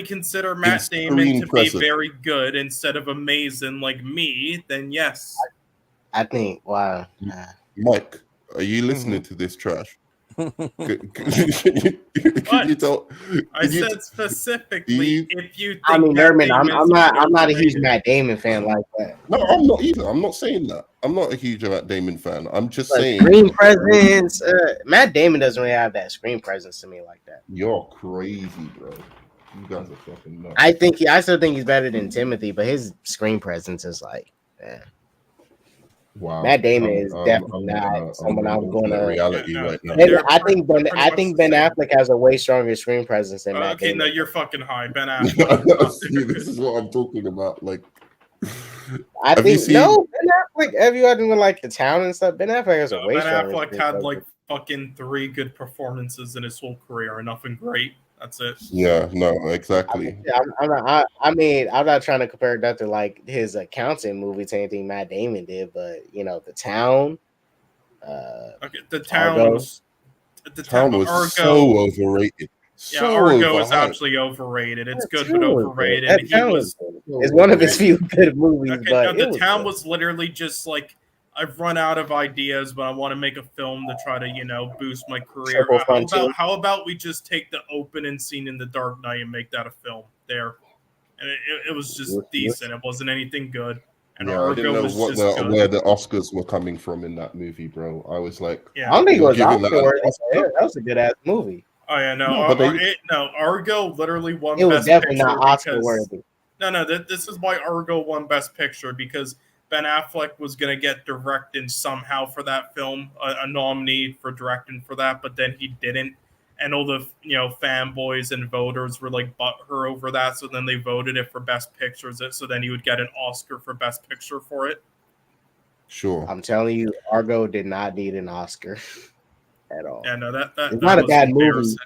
consider Matt Damon screen to presence. be very good instead of amazing like me, then yes. I think. Wow. Mike, are you listening to this trash? Can you tell? I said specifically you- if you think I mean, Matt Nerdman, Damon I'm is not a huge overrated. Matt Damon fan like that. No, I'm not either. I'm not saying that. I'm not a huge Matt Damon fan. I'm just But saying screen presence. Matt Damon doesn't really have that screen presence to me like that. you're crazy, bro. You guys are fucking nuts. I still think he's better than Timothy, but his screen presence is like, Wow. Matt Damon is definitely not someone I'm going to. reality right now. I think Ben Affleck has a way stronger screen presence than Matt Okay, Damon. no, you're fucking high. Ben Affleck. See, this is what I'm talking about. Like, I have you think seen- no, Ben Affleck. Have you ever like The Town and stuff? Ben Affleck has a way Ben stronger. Affleck screen had presence. like fucking 3 good performances in his whole career, and nothing great. That's it. yeah, no, exactly. I'm not trying to compare that to like his accountant movie to anything Matt Damon did, but The Town. Okay, The Town Argo. was Town was Argo. so overrated. Yeah, So Argo is overhyped. actually overrated. It's That good Town but was overrated. good. That He Town was It's one of his few good movies, okay. but No, it The Town good. was literally just like I've run out of ideas, but I want to make a film to try to boost my career. Triple Frontier. How about we just take the opening scene in The Dark Knight and make that a film there? And it was just decent. It wasn't anything good. And Yeah, I didn't Argo know was just good. where the Oscars were coming from in that movie, bro. I was like, Yeah. I don't think it You're was giving that Oscar an worthy. Oscar? That was a good ass movie. Oh yeah, no, No, but Argo literally won. It was Best definitely Picture not Oscar because- worthy. No, this is why Argo won Best Picture, because Ben Affleck was going to get directed somehow for that film, a nominee for directing for that, but then he didn't. And all the fanboys and voters were like butthurt over that, so then they voted it for Best Picture, so then he would get an Oscar for Best Picture for it. sure. I'm telling you, Argo did not need an Oscar at all. Yeah, no, that It's not a was bad movie, embarrassing.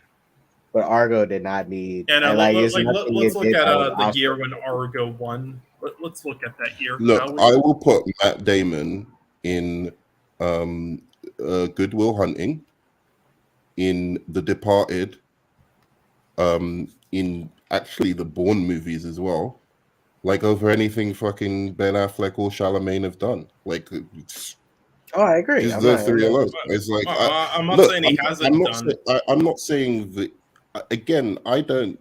but Argo did not need. Yeah, no, and, let's nothing look it did at that was the Oscar. year when Argo won. Let's look at that year. Look, shall we? I will put Matt Damon in Good Will Hunting, in The Departed, in actually the Bourne movies as well, like over anything fucking Ben Affleck or Chalamet have done. Like, Oh, I agree. just I'm those not- three alone. It's like I'm not look, saying he hasn't done. I'm not saying that. Again, I don't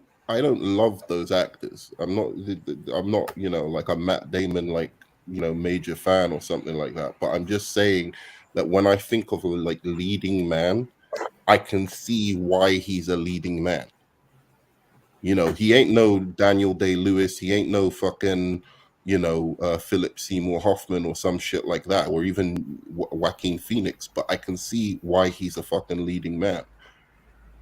love those actors. I'm not like a Matt Damon major fan or something like that. But I'm just saying that when I think of a leading man, I can see why he's a leading man. He ain't no Daniel Day-Lewis. He ain't no fucking Philip Seymour Hoffman or some shit like that, or even Joaquin Phoenix. But I can see why he's a fucking leading man.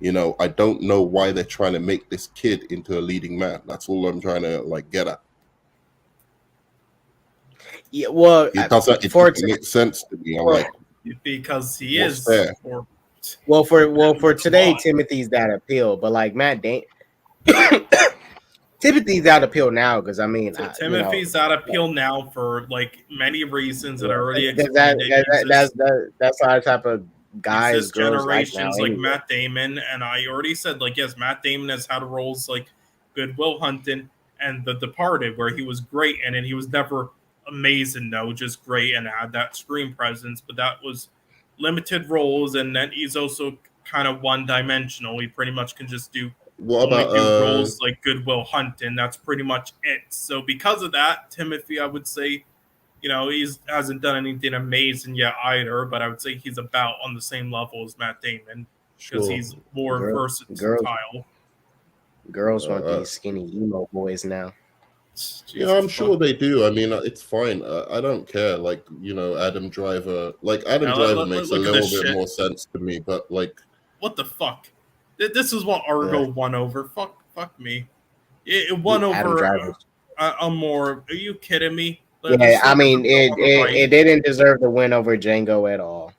I don't know why they're trying to make this kid into a leading man. That's all I'm trying to get at. Yeah, well, It doesn't make sense to me. I'm like, Because he what's is. there? for today, Timothy's that appeal, but like Matt Damon, Timothy's out appeal now because Timothy's out appeal now for many reasons that I already explained. That's our type of guys, this generations like Matt Damon, and I already said yes, Matt Damon has had roles like Good Will Hunting and The Departed where he was great, and he was never amazing though, just great and had that screen presence, but that was limited roles, and then he's also kind of one-dimensional. He pretty much can just do roles like Good Will Hunting. That's pretty much it. So because of that, Timothy, I would say, he hasn't done anything amazing yet either, but I would say he's about on the same level as Matt Damon because he's more versatile. Girls want these skinny emo boys now. Yeah, I'm sure they do. I mean, it's fine. I don't care. Adam Driver. Adam Driver makes a little bit more sense to me, but what the fuck? This is what Argo won over. Fuck me. It won over a more. Are you kidding me? Yeah, I mean, it didn't deserve the win over Django at all.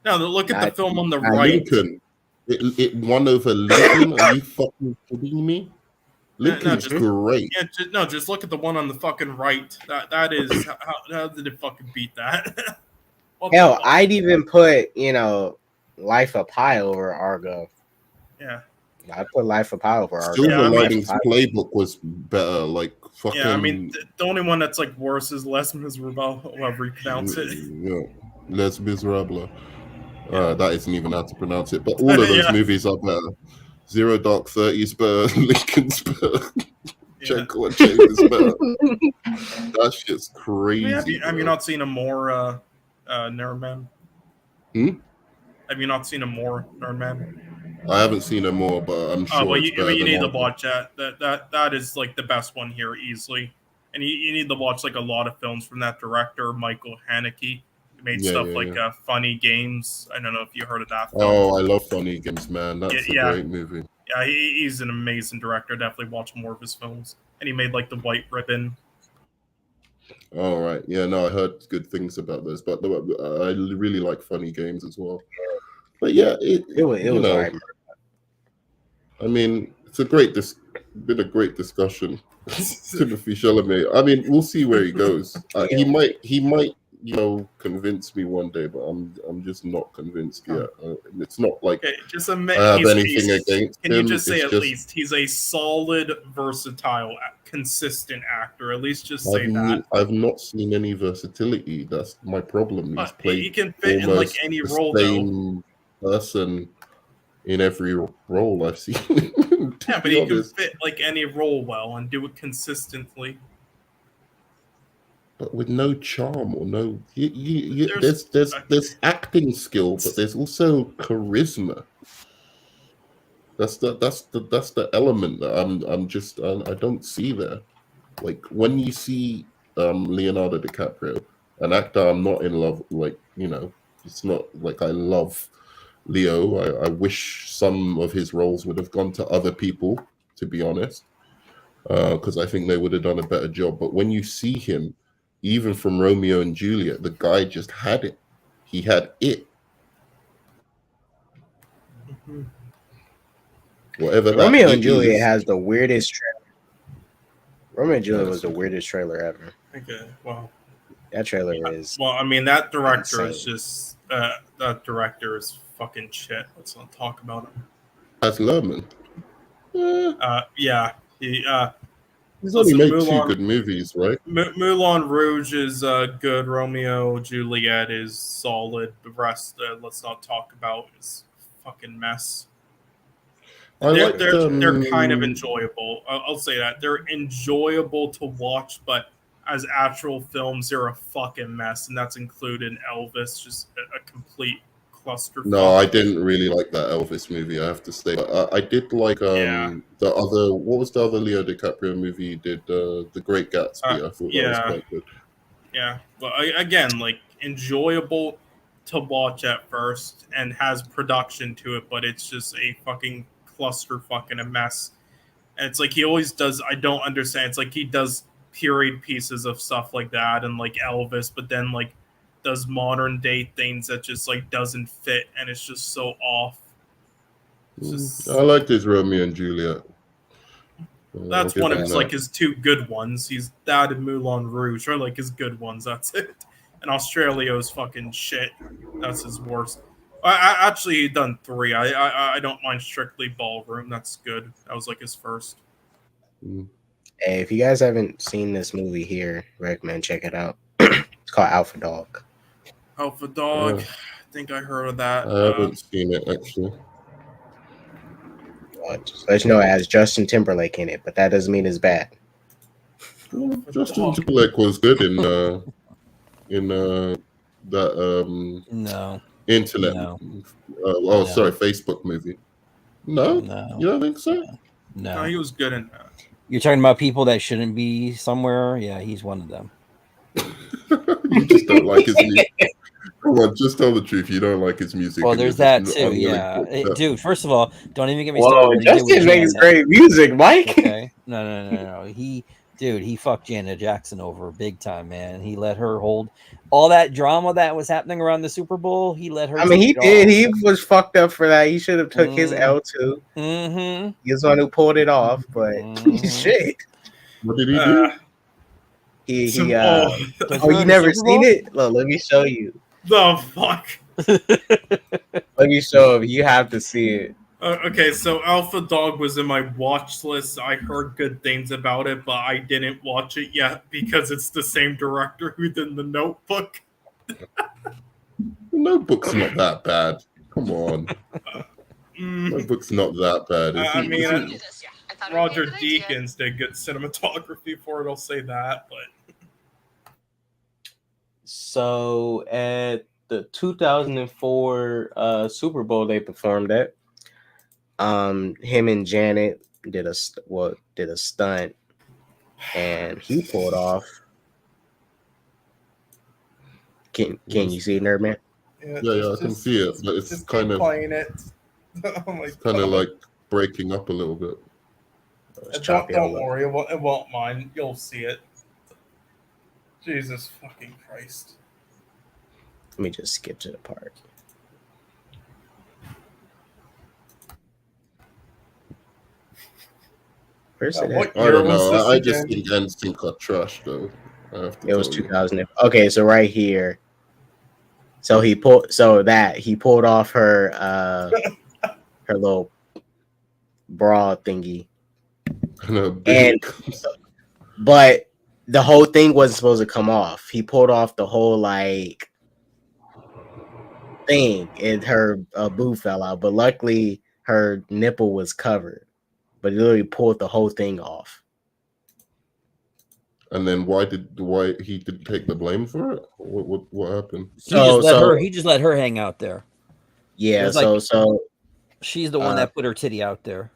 No, look at the film on the right. Lincoln. It won over Lincoln. Are you fucking kidding me? Lincoln's great. Yeah, just look at the one on the fucking right. That is how did it fucking beat that? Hell, I'd even put Life of Pi over Argo. Yeah. I put Life of Pi over Argo. Silver Linings Playbook was better. Like fucking. Yeah, I mean the only one that's like worse is Les Miserables, however you pronounce it. Yeah, Les Miserables. That isn't even how to pronounce it. But all of those movies are better. Zero Dark 30's better. Lincoln's better. Jekyll and Chambers better. That shit's crazy. Have you not seen a more Nerdman? Have you not seen a more Nerdman? I haven't seen it more, but I'm sure. Well, you need to watch that. That is like the best one here easily, and you need to watch like a lot of films from that director, Michael Haneke. He made stuff like Funny Games. I don't know if you heard of that film. Oh, I love Funny Games, man. That's a great movie. Yeah, he's an amazing director. Definitely watch more of his films. And he made like The White Ribbon. All right. Yeah, no, I heard good things about those, but I really like Funny Games as well. But yeah, it was right. I mean, it's been a great discussion. Timothée Chalamet. I mean, we'll see where he goes. He might, convince me one day, but I'm just not convinced yet. It's not like I have anything against him. Can you just say least he's a solid, versatile, consistent actor? At least just say that. I've not seen any versatility. That's my problem. He's played he can fit in like any role, though. Person in every role I've seen. Yeah, but he can fit like any role well and do it consistently. But with no charm or no, there's acting skill, but there's also charisma. That's the element that I don't see there. Like when you see Leonardo DiCaprio, an actor I'm not in love. Like it's not like I love Leo. I wish some of his roles would have gone to other people, to be honest, because I think they would have done a better job. But when you see him, even from Romeo and Juliet, the guy just had it. He had it. Mm-hmm. Whatever. Romeo and Juliet has the weirdest trailer. Romeo and Juliet was the weirdest trailer ever. Okay, wow. That trailer is. Well, I mean, that director is just. That director is fucking shit. Let's not talk about him. That's Lerman. Yeah. He's only made two good movies, right? Moulin Rouge is good. Romeo Juliet is solid. The rest, let's not talk about. Is fucking mess. They're kind of enjoyable. I'll say that they're enjoyable to watch, but as actual films, they're a fucking mess, and that's included Elvis, just a complete clusterfuck. No, I didn't really like that Elvis movie, I have to say. But I did like the other. What was the other Leo DiCaprio movie he did? The Great Gatsby. I thought that was quite good. Yeah, but again, like enjoyable to watch at first, and has production to it, but it's just a fucking clusterfuck and a mess. And it's like he always does. I don't understand. It's like he does period pieces of stuff like that and like Elvis, but then like does modern day things that just like doesn't fit, and it's just so off. I liked his Romeo and Juliet. That's one of his like his two good ones. He's that and Moulin Rouge are like his good ones. That's it. And Australia's fucking shit. That's his worst. I actually done 3. I don't mind Strictly Ballroom. That's good. That was like his first. Hey, if you guys haven't seen this movie here, recommend check it out. It's called Alpha Dog. Alpha Dog. I think I heard of that. I haven't seen it actually. Just let you know it has Justin Timberlake in it, but that doesn't mean it's bad. Justin Timberlake was good in that no internet. No. Sorry, Facebook movie. No, you don't think so? No, he was good in that. You're talking about people that shouldn't be somewhere. Yeah, he's one of them. You just don't like his music. Come on, just tell the truth. You don't like his music. Well, there's that too. Yeah, dude. First of all, don't even get me started. Justin makes great music, Mike. Okay. No. Dude, he fucked Janet Jackson over big time, man. He let her hold all that drama that was happening around the Super Bowl. He let her. I mean, take he it did. all. He was fucked up for that. He should have took his L too. Mm-hmm. He's the one who pulled it off, but shit. What did he do? He oh, oh, you never seen it? Look, let me show you. the fuck. Let me show him. You have to see it. Okay, so Alpha Dog was in my watch list. I heard good things about it, but I didn't watch it yet because it's the same director who did The Notebook. The Notebook's not that bad. Come on. Notebook's not that bad. Roger Deakins did good cinematography for it, I'll say that. But So at the 2004 Super Bowl they performed at, him and Janet did a stunt, and he pulled off. Can you see it, Nerdman? Yeah, I can see it, but it's kind of playing it. It's kind of like breaking up a little bit. Don't worry, it won't mind. You'll see it. Jesus fucking Christ. Let me just skip to the part. Where's it at? I don't know. I just think NSYNC are trash, though. It was 2000. Okay, so right here. So he pulled off her her little bra thingy. But the whole thing wasn't supposed to come off. He pulled off the whole like thing, and her boob fell out. But luckily, her nipple was covered. But he literally pulled the whole thing off. And then why he didn't take the blame for it? What happened? He just let her hang out there. Yeah, she's the one that put her titty out there.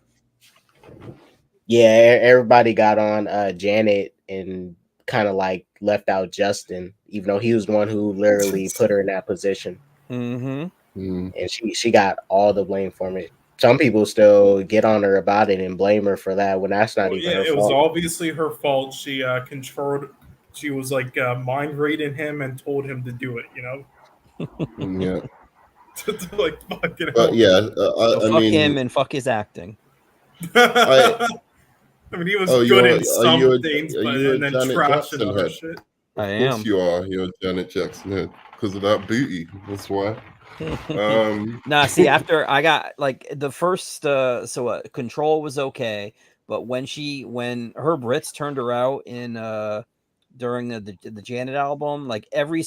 Yeah, everybody got on Janet and kind of like left out Justin, even though he was the one who literally put her in that position. Mm-hmm. And she got all the blame for it. Some people still get on her about it and blame her for that when that's not even her fault. It was obviously her fault. She controlled. She was like mind reading him and told him to do it. You know. Yeah. Like fucking. But yeah, fuck him and fuck his acting. I mean, he was good in some things, but and then Janet trash and other head? shit. I Of course you are. You're a Janet Jackson head because of that booty. That's why. Nah, see, after I got like the first Control was okay, but when her Brits turned her out in during the Janet album, like every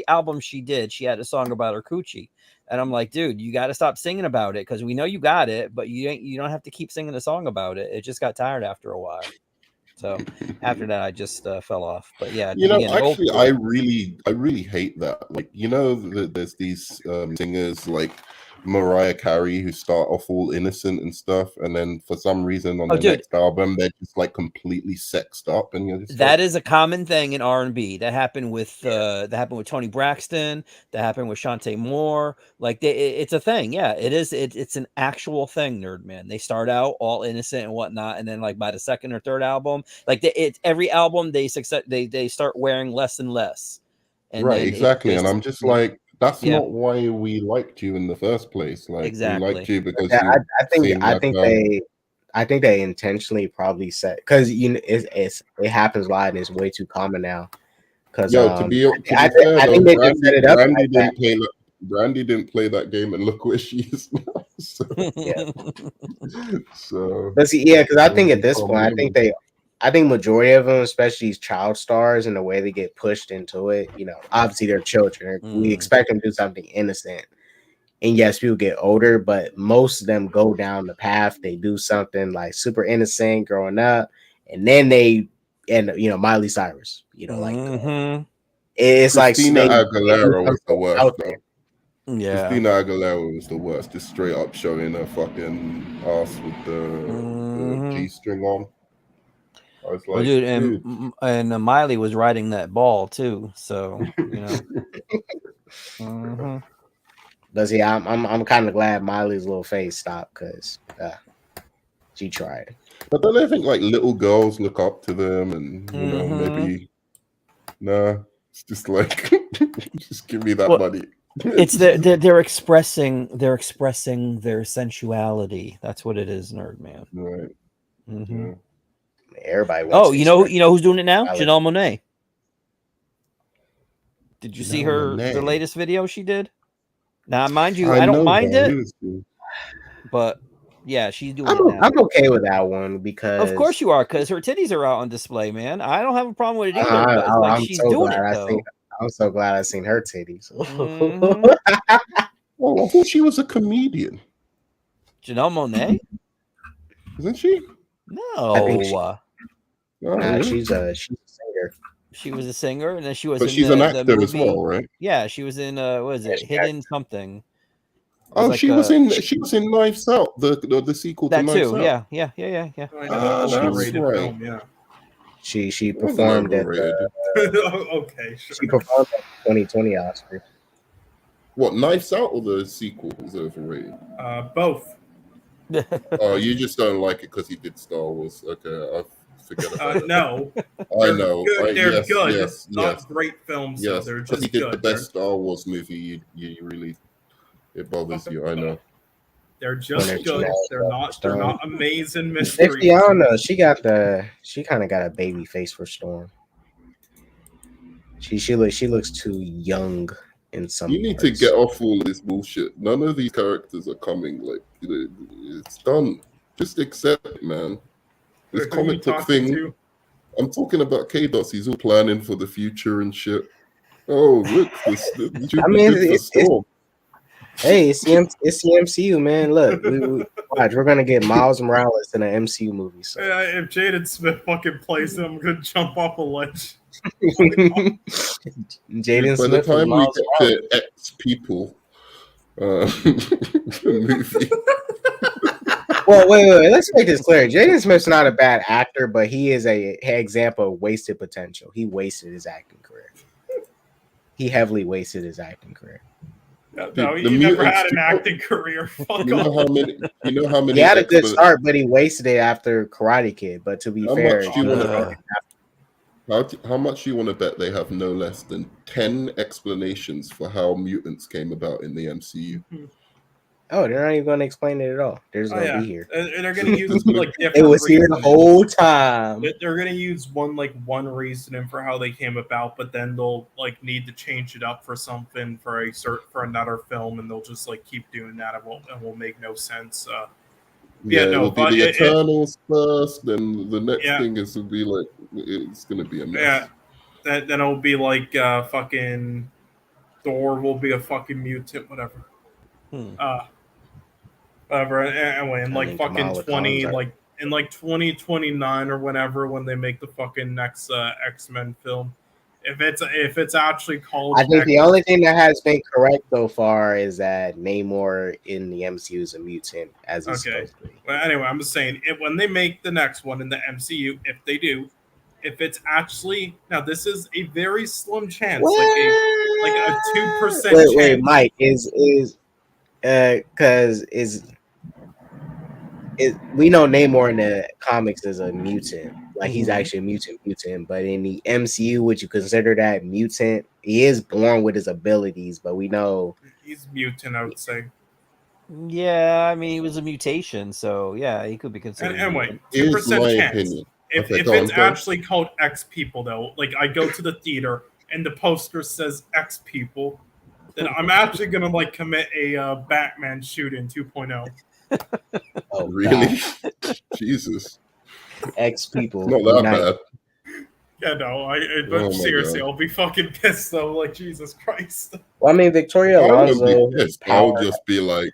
album she did, she had a song about her coochie, and I'm like, dude, you got to stop singing about it because we know you got it, but you don't have to keep singing a song about it. It just got tired after a while. So after that, I just fell off. But yeah, actually, I really hate that. Like, there's these singers like Mariah Carey who start off all innocent and stuff, and then for some reason on the next album they're just like completely sexed up, and you're just that is a common thing in R&B. That happened with Toni Braxton. That happened with Shantae Moore. Like it's a thing. Yeah, it is. It's an actual thing, Nerdman. They start out all innocent and whatnot, and then like by the second or third album, like every album they start wearing less and less. And right, exactly. And I'm just like, that's not why we liked you in the first place. Like, we liked you because I think they intentionally probably said, because it happens a lot and it's way too common now. Because to be fair, I think they just set it up. Brandy didn't play that game, and look where she is now. But see, because I think at this point, I think majority of them, especially these child stars, and the way they get pushed into it, obviously they're children. We expect them to do something innocent. And yes, people get older, but most of them go down the path. They do something like super innocent growing up, and then Miley Cyrus, it's Christina like Aguilera was the worst. Yeah, Christina Aguilera was the worst, just straight up showing her fucking ass with the G-string on. I was like, and Miley was riding that ball too, so But see, I'm kind of glad Miley's little face stopped because She tried. But don't they think like little girls look up to them, and you know maybe nah, it's just like just give me that money. It's they're expressing their sensuality. That's what it is, Nerdman. Right. Mm-hmm. Yeah. Everybody wants. Oh, you know who's doing it now? Janelle Monáe. Did you see her the latest video she did? Now, mind you, I don't mind it, but yeah, she's doing it now. I'm okay with that one because of course you are, because her titties are out on display, man. I don't have a problem with it either. But she's so doing it though. I'm so glad I seen her titties. Well, I thought she was a comedian. Janelle Monáe? Isn't she? No. I think she's a singer. She was a singer, and then she was. But she's an actor as well, right? Yeah, she was in. What is it? Hidden something. Oh, she was in Knives Out, the sequel to Knives Out. Yeah. That's right. Yeah. She performed at okay, sure. She performed at the 2020 Oscar. What, Knives Out or the sequel is overrated? Both. Oh, you just don't like it because he did Star Wars. Okay, I forget about it. No, I know. They're good. Yes, Not great films. Yes, so they're because just he did good. the best Star Wars movie. You really, it bothers you. I know. They're just good. They're not amazing mysteries. Actually, I don't know. She kind of got a baby face for Storm. She looks too young in some. You need to get off all this bullshit. None of these characters are coming. Like it's done. Just accept it, man. This comic book thing. I'm talking about K-Dots. He's all planning for the future and shit. Oh, look, it's Storm. Hey, it's the MCU, man. Look, we're gonna get Miles Morales in an MCU movie. So. Yeah, if Jaden Smith fucking plays him, I'm gonna jump off a ledge. Jaden Smith. By the time we get to X people movie. Well, wait. Let's make this clear. Jaden Smith's not a bad actor, but he is an example of wasted potential. He wasted his acting career. He heavily wasted his acting career. No, he never had an acting career. You know how many? He had a good start, but he wasted it after Karate Kid. But to be fair, how much you want to bet they have no less than 10 explanations for how mutants came about in the MCU? Oh, they're not even going to explain it at all. They're just going to be here. And they're going to use like different. It was here the whole time. They're going to use one reasoning for how they came about, but then they'll like need to change it up for something for another film, and they'll just like keep doing that. It will make no sense. It'll be the Eternals first, then the next thing will be like it's going to be a mess. Yeah, then it'll be like fucking Thor will be a fucking mutant, whatever. Whatever. Anyway, in like fucking 2029 or whenever, when they make the fucking next X-Men film, if it's actually called, I think the only thing that has been correct so far is that Namor in the MCU is a mutant, as he's supposed to be. Well, anyway, I'm just saying when they make the next one in the MCU, if they do, if it's actually now, this is a very slim chance, like a 2% chance. Wait, Mike is because we know Namor in the comics is a mutant, like he's actually a mutant, but in the MCU, would you consider that mutant? He is born with his abilities, but we know he's mutant, I would say. Yeah, I mean, he was a mutation, so yeah, he could be considered. Anyway, 2% chance. Opinion. If it's actually called X people, though, like I go to the theater and the poster says X people, then I'm actually gonna like commit a Batman shooting 2.0. Oh, really? Jesus. X people. Not that bad. Yeah, no, but seriously, I'll be fucking pissed though. Like Jesus Christ. Well, I mean, Victoria Alonso. I'll just be like,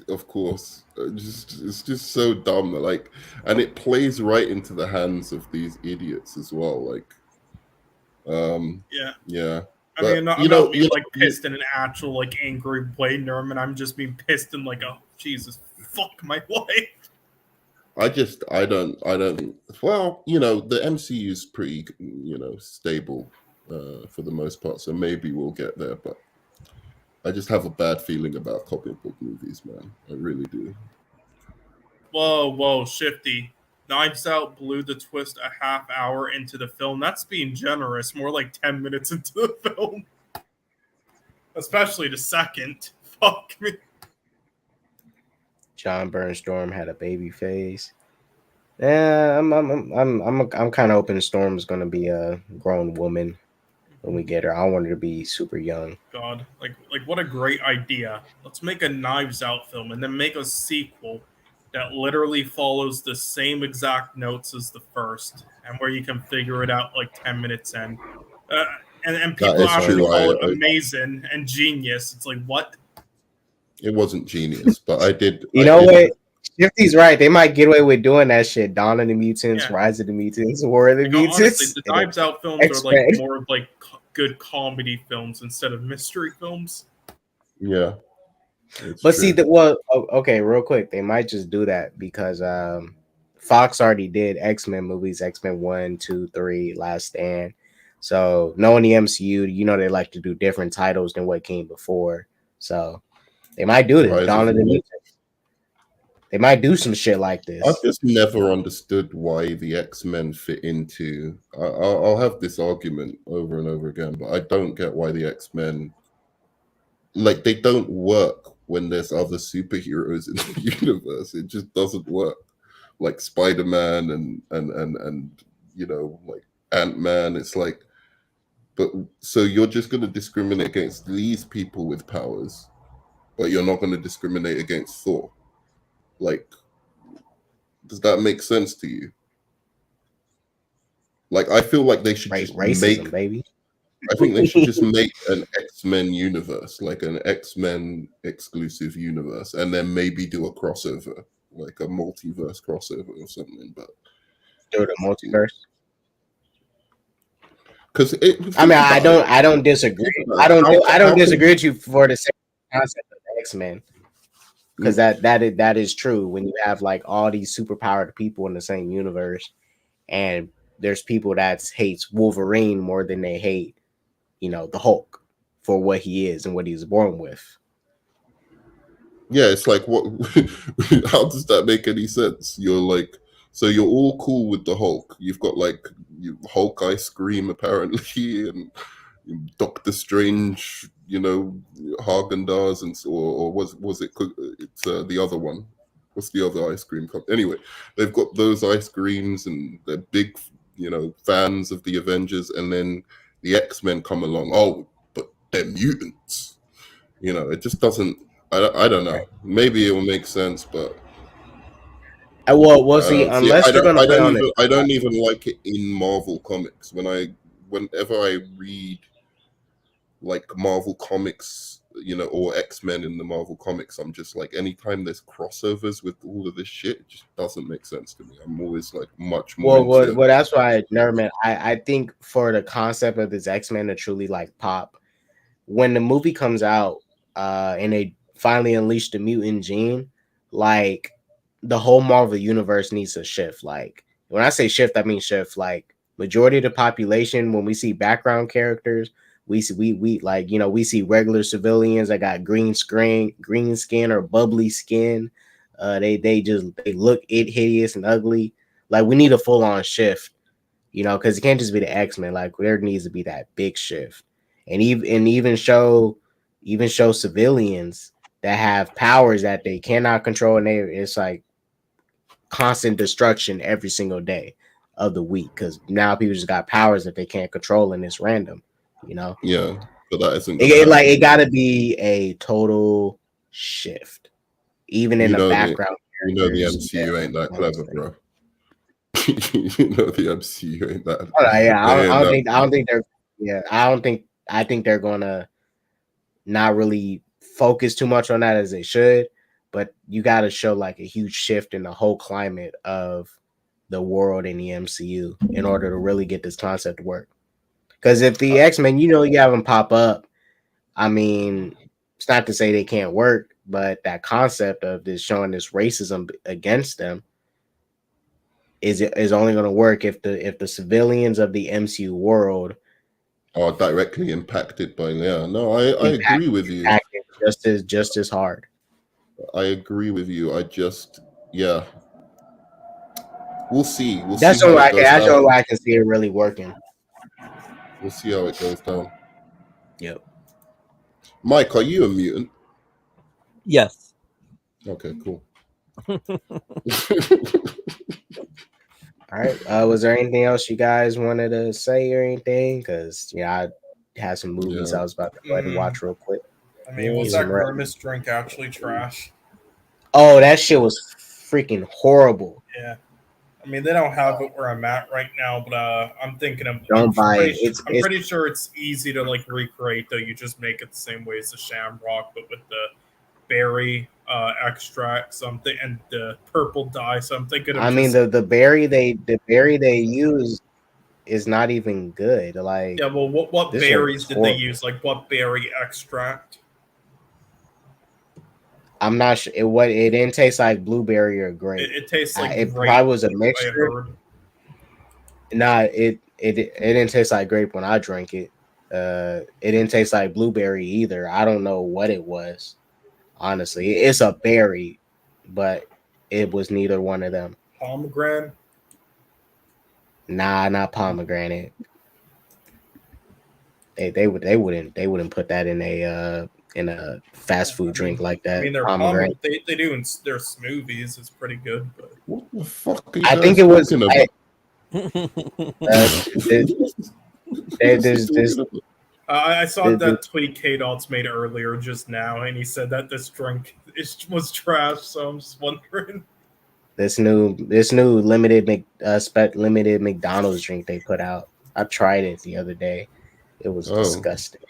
of course. It's just so dumb. Like, and it plays right into the hands of these idiots as well. Like, yeah. I mean, I'm not being like pissed in an actual like angry way, Nerdman. I'm just being pissed in like, oh Jesus, fuck my life. I don't. Well, the MCU is pretty, stable for the most part. So maybe we'll get there, but I just have a bad feeling about comic book movies, man. I really do. Whoa, Shifty. Knives Out blew the twist a half hour into the film. That's being generous. More like 10 minutes into the film. Especially the second. Fuck me. John Burnstorm had a baby face. Yeah, I'm kind of hoping Storm's gonna be a grown woman when we get her. I want her to be super young. God, like what a great idea. Let's make a Knives Out film and then make a sequel that literally follows the same exact notes as the first, and where you can figure it out like 10 minutes in. And people actually call it amazing and genius. It's like, what? It wasn't genius, but I did. You know what? Shifty's right. They might get away with doing that shit. Dawn of the Mutants, Rise of the Mutants, War of the Mutants. Honestly, the Knives Out films are like more of like good comedy films instead of mystery films. Yeah. But see, okay, real quick, they might just do that because Fox already did X-Men movies, X-Men 1, 2, 3, Last Stand. So knowing the MCU, you know they like to do different titles than what came before. So they might do this. Dawn of the Mutants. They might do some shit like this. I've just never understood why the X-Men fit into. I'll have this argument over and over again, but I don't get why the X-Men, like, they don't work when there's other superheroes in the universe. It just doesn't work. Like Spider-Man and you know, like Ant-Man. It's like, but so you're just going to discriminate against these people with powers, but you're not going to discriminate against Thor. Like, does that make sense to you? Like, I feel like they should just racism, baby. I think they should just make an X-Men universe, like an X-Men exclusive universe, and then maybe do a crossover, like a multiverse crossover or something. But do the multiverse. Because I don't disagree. I don't disagree with you for the same concept of X-Men. Because that is true when you have like all these superpowered people in the same universe, and there's people that hates Wolverine more than they hate, you know, the Hulk for what he is and what he was born with. Yeah, it's like, what? How does that make any sense? You're like, so you're all cool with the Hulk. You've got like Hulk ice cream apparently, and Doctor Strange, you know, Haagen-Dazs, and or was it? It's the other one. What's the other ice cream company? Anyway, they've got those ice creams, and they're big, you know, fans of the Avengers. And then the X-Men come along. Oh, but they're mutants. You know, it just doesn't. I don't know. Maybe it will make sense, but. We'll see. Unless they're going to play on it. I don't even like it in Marvel comics. Whenever I read like Marvel comics, you know, or X-Men in the Marvel comics, I'm just like, anytime there's crossovers with all of this shit, it just doesn't make sense to me. I'm always like much more. Well, that's why Nerdman. I think for the concept of this X-Men to truly like pop, when the movie comes out, and they finally unleash the mutant gene, like the whole Marvel universe needs to shift. Like when I say shift, I mean shift. Like majority of the population, when we see background characters, we like, you know, we see regular civilians that got green skin or bubbly skin. They look hideous and ugly. Like we need a full on shift, you know, because it can't just be the X-Men. Like there needs to be that big shift, and even show civilians that have powers that they cannot control, and it's like constant destruction every single day of the week, because now people just got powers that they can't control, and it's random, you know. Yeah, but that isn't it got to be a total shift, even in the background. You know the MCU ain't that clever, bro. You know the MCU ain't that. I think they're gonna not really focus too much on that as they should, but you got to show like a huge shift in the whole climate of the world in the MCU in order to really get this concept to work. Because if the X-Men, you know, you have them pop up, I mean, it's not to say they can't work, but that concept of this showing this racism against them is only going to work if the civilians of the MCU world are directly impacted by. Yeah, no, I agree with you. Just as hard. I agree with you. I just, yeah, We'll see. That's see all how I it can. goes That's down. all I can see it really working. We'll see how it goes down. Yep. Mike, are you a mutant? Yes. Okay, cool. All right. Was there anything else you guys wanted to say or anything? Because I had some movies I was about to go ahead and watch real quick. I mean, was that Grimace drink actually trash? Oh, that shit was freaking horrible. Yeah. I mean, they don't have it where I'm at right now, but I'm thinking of. Don't buy it. I'm pretty sure it's easy to like recreate, though. You just make it the same way as the Shamrock, but with the berry extract something and the purple dye. So I'm thinking of. I mean, the berry they use is not even good. Like, yeah, well, what berries did they use? Like, what berry extract? I'm not sure. It didn't taste like blueberry or grape. It tastes like it grape, probably was a mixture. Nah, it didn't taste like grape when I drank it. It didn't taste like blueberry either. I don't know what it was. Honestly, it's a berry, but it was neither one of them. Pomegranate? Nah, not pomegranate. They wouldn't put that in a fast food drink like that. I mean, pomegranate. They do in their smoothies. It's pretty good. But what the fuck? I think it was. I saw that tweet K-Dots made earlier just now, and he said that this drink was trash. So I'm just wondering. This new limited McDonald's drink they put out. I tried it the other day. It was disgusting.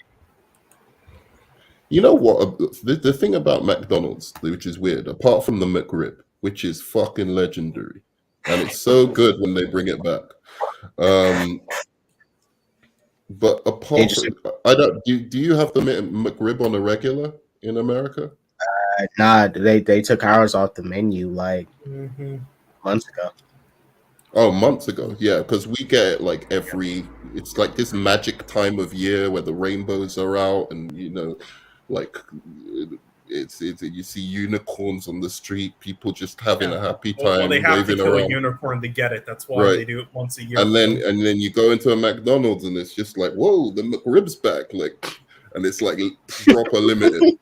You know what? The thing about McDonald's, which is weird, apart from the McRib, which is fucking legendary, and it's so good when they bring it back. But apart from, I don't. Do you have the McRib on a regular in America? Nah, they took ours off the menu like months ago. Oh, months ago, yeah, because we get it like it's like this magic time of year where the rainbows are out, and like it's you see unicorns on the street, people just having a happy time. Well, they have to kill around. A unicorn to get it. That's why they do it once a year. And then you go into a McDonald's and it's just like, whoa, the McRib's back, like, and it's like proper limited.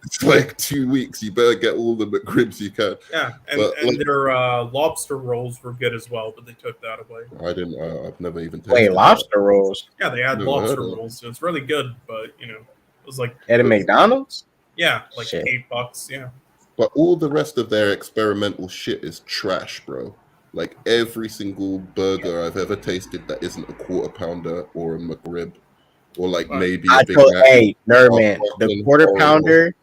It's like 2 weeks. You better get all the McRibs you can. Yeah, and their lobster rolls were good as well, but they took that away. I've never even tasted. Wait, lobster rolls? Yeah, they had lobster rolls. So it's really good, but it was like at a McDonald's. Yeah, like $8. Yeah. But all the rest of their experimental shit is trash, bro. Like every single burger I've ever tasted that isn't a quarter pounder or a McRib, or like maybe a Big Mac. Hey, Nerdman, the quarter pounder.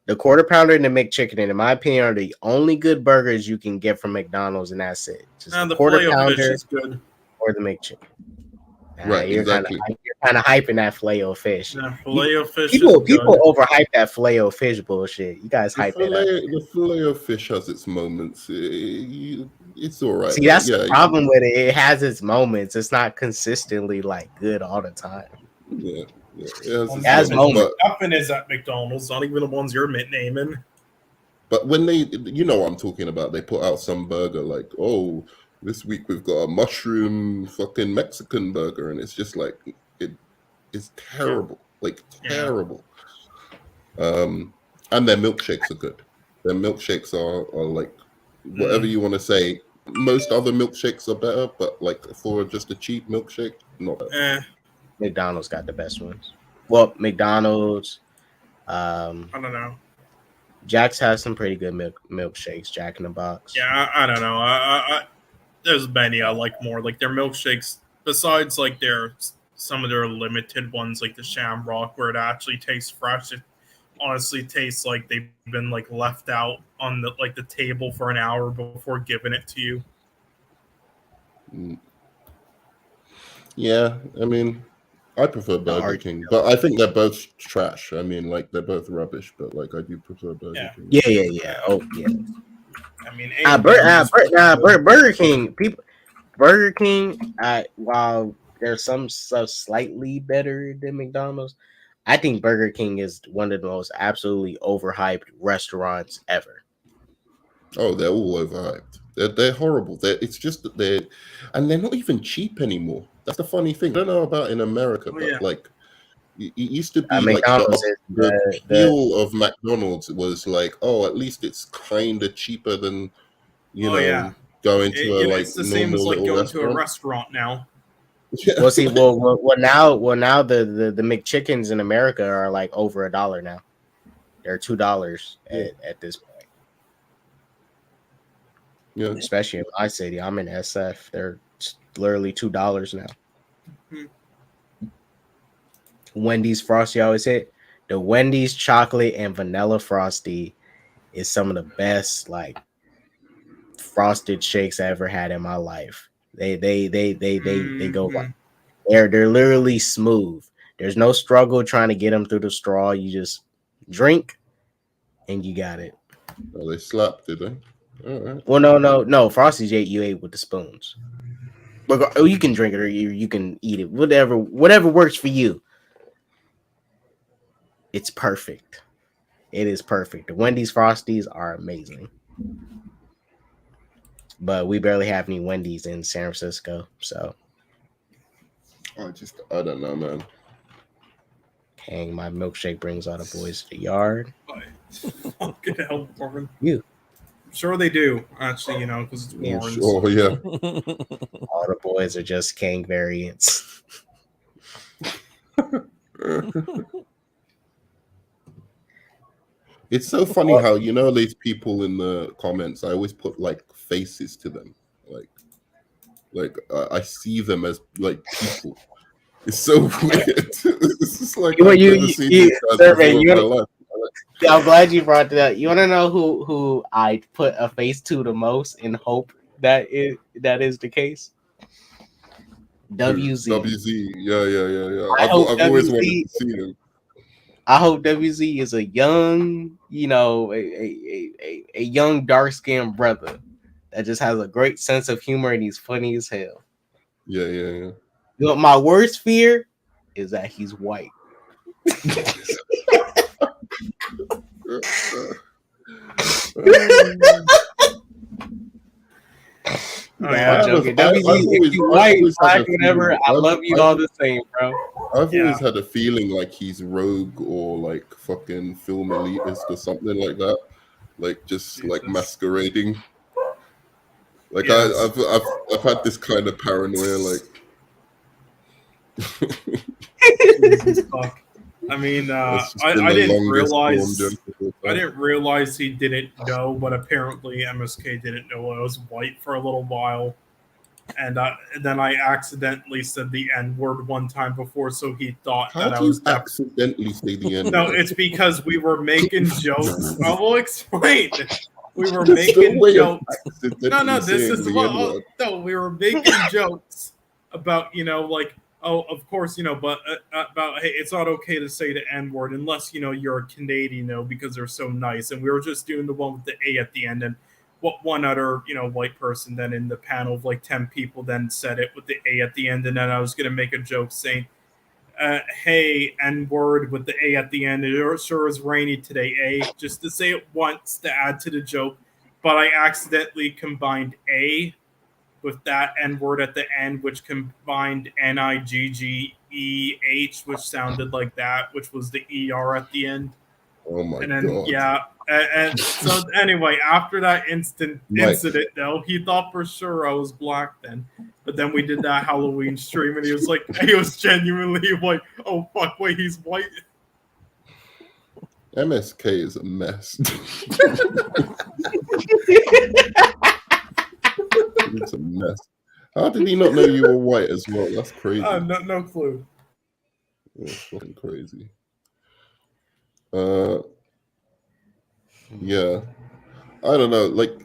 The quarter pounder and the McChicken, in my opinion, are the only good burgers you can get from McDonald's, and that's it. Just the quarter pounder is good. Or the McChicken. Right, you're exactly. You're kind of hyping that Filet-O-Fish. Yeah, Filet-O-Fish. People overhype that Filet-O-Fish bullshit. You guys hype it up. The Filet-O-Fish has its moments. It's all right. See, that's the problem with it. It has its moments. It's not consistently like good all the time. Yeah. Nothing is at McDonald's, not even the ones you're naming. But when they, what I'm talking about, they put out some burger like, oh, this week we've got a mushroom fucking Mexican burger, and it's just like it's terrible, terrible. And their milkshakes are good. Their milkshakes are like whatever you want to say. Most other milkshakes are better, but like for just a cheap milkshake, not better. McDonald's got the best ones. Well, McDonald's. I don't know. Jack's has some pretty good milkshakes. Jack in the Box. Yeah, I don't know. I there's many I like more. Like their milkshakes, besides like some of their limited ones, like the Shamrock, where it actually tastes fresh. It honestly tastes like they've been like left out on the table for an hour before giving it to you. Yeah, I mean, I prefer Burger King, but I think they're both trash. I mean, like they're both rubbish, but like I do prefer Burger King. Yeah. Oh yeah. I mean, Burger King. Burger King. While there's some stuff slightly better than McDonald's, I think Burger King is one of the most absolutely overhyped restaurants ever. Oh, they're all overhyped. They're horrible. It's just that they're not even cheap anymore. That's the funny thing. I don't know about in America, but yeah. like it used to be like McDonald's the appeal of McDonald's was like, oh, at least it's kind of cheaper than going to it's the same as like going to a restaurant now. Yeah. Well, see, now the McChickens in America are like over $1 now. They're $2 at this point. Yeah, Especially in my city, I'm in SF. They're literally $2 now. Mm-hmm. Wendy's Frosty always hit. The Wendy's chocolate and vanilla Frosty is some of the best like frosted shakes I ever had in my life. They go like they're literally smooth. There's no struggle trying to get them through the straw. You just drink and you got it. Oh, they slapped, did they? All right. Well, no. Frosty's you ate with the spoons. But you can drink it or you can eat it. Whatever works for you. It's perfect. It is perfect. The Wendy's Frosties are amazing. But we barely have any Wendy's in San Francisco, so I don't know, man. Dang, my milkshake brings all the boys to the yard. Fucking hell, Warren. You. Sure they do, actually, because it's Warren's. Oh, yeah. All the boys are just Kang variants. It's so funny how these people in the comments. I always put like faces to them, like I see them as like people. It's so weird. It's just like I've never seen these guys before in my life. I'm glad you brought that up. You want to know who I put a face to the most and hope that is the case? WZ. WZ, yeah. I've always wanted to see him. I hope WZ is a young, a young dark-skinned brother that just has a great sense of humor and he's funny as hell. Yeah. You know, my worst fear is that he's white. I'm joking. WZ, if you white, black, whatever, I love you all the same, bro. I've always had a feeling like he's rogue or like fucking film elitist or something like that, like just like masquerading. Like I've had this kind of paranoia, like. Jesus, fuck. I mean, I didn't realize. I didn't realize he didn't know, but apparently MSK didn't know I was white for a little while, and then I accidentally said the N-word one time before, so he thought How that do I was you accidentally say the N-word? No, it's because we were making jokes. I will explain. We were making jokes. No, this is what. No, we were making jokes about like. Oh, of course, but about, hey, it's not okay to say the N-word unless, you're a Canadian, because they're so nice. And we were just doing the one with the A at the end. And one other, white person then in the panel of like 10 people then said it with the A at the end. And then I was going to make a joke saying, hey, N-word with the A at the end. It sure is rainy today, A. Just to say it once to add to the joke. But I accidentally combined A with that N-word at the end, which combined Niggeh, which sounded like that, which was the ER at the end. Oh my and then, god! Yeah, and so anyway, after that incident, though, he thought for sure I was black then. But then we did that Halloween stream, and he was like, he was genuinely like, "Oh fuck, wait, he's white." MSK is a mess. It's a mess. How did he not know you were white as well? That's crazy. No clue. That's fucking crazy. Yeah. I don't know. Like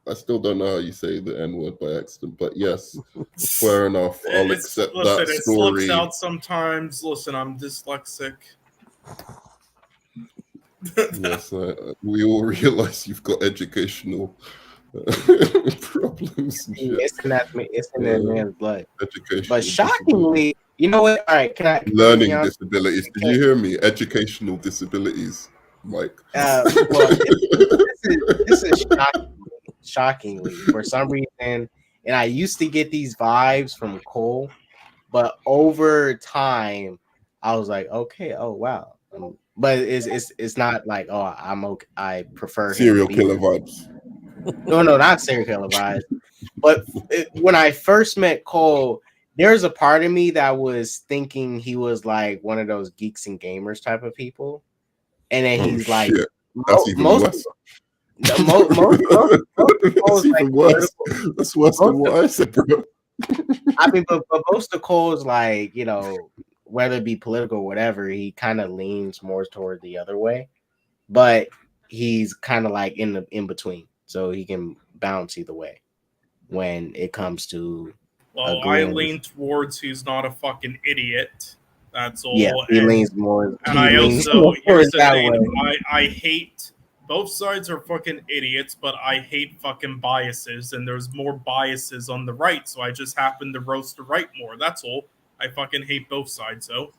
I still don't know how you say the N-word by accident, but yes, fair enough. I'll accept that story. It slips out sometimes. Listen, I'm dyslexic. Yes, we all realize you've got educational problems. It's in that man's blood. Education, but shockingly, you know what? All right, learning disabilities. Did you hear me? Educational disabilities, Mike. Well, shockingly, for some reason, and I used to get these vibes from Cole, but over time, I was like, okay, oh wow. But it's not like, oh, I'm okay. I prefer him to Serial be killer vibes. No, not serial killer vibes. But when I first met Cole, there's a part of me that was thinking he was like one of those geeks and gamers type of people, and then he's like, that's even worse. Most That's even worse. That's worse than what I said, bro. I mean, but most of Cole's like, you know, whether it be political or whatever, he kind of leans more toward the other way, but he's kind of like in between, so he can bounce either way when it comes to. Well, I lean towards he's not a fucking idiot. That's all. Yeah, he leans more. And I also here's the thing: I hate both sides are fucking idiots, but I hate fucking biases, and there's more biases on the right, so I just happen to roast the right more. That's all. I fucking hate both sides, though.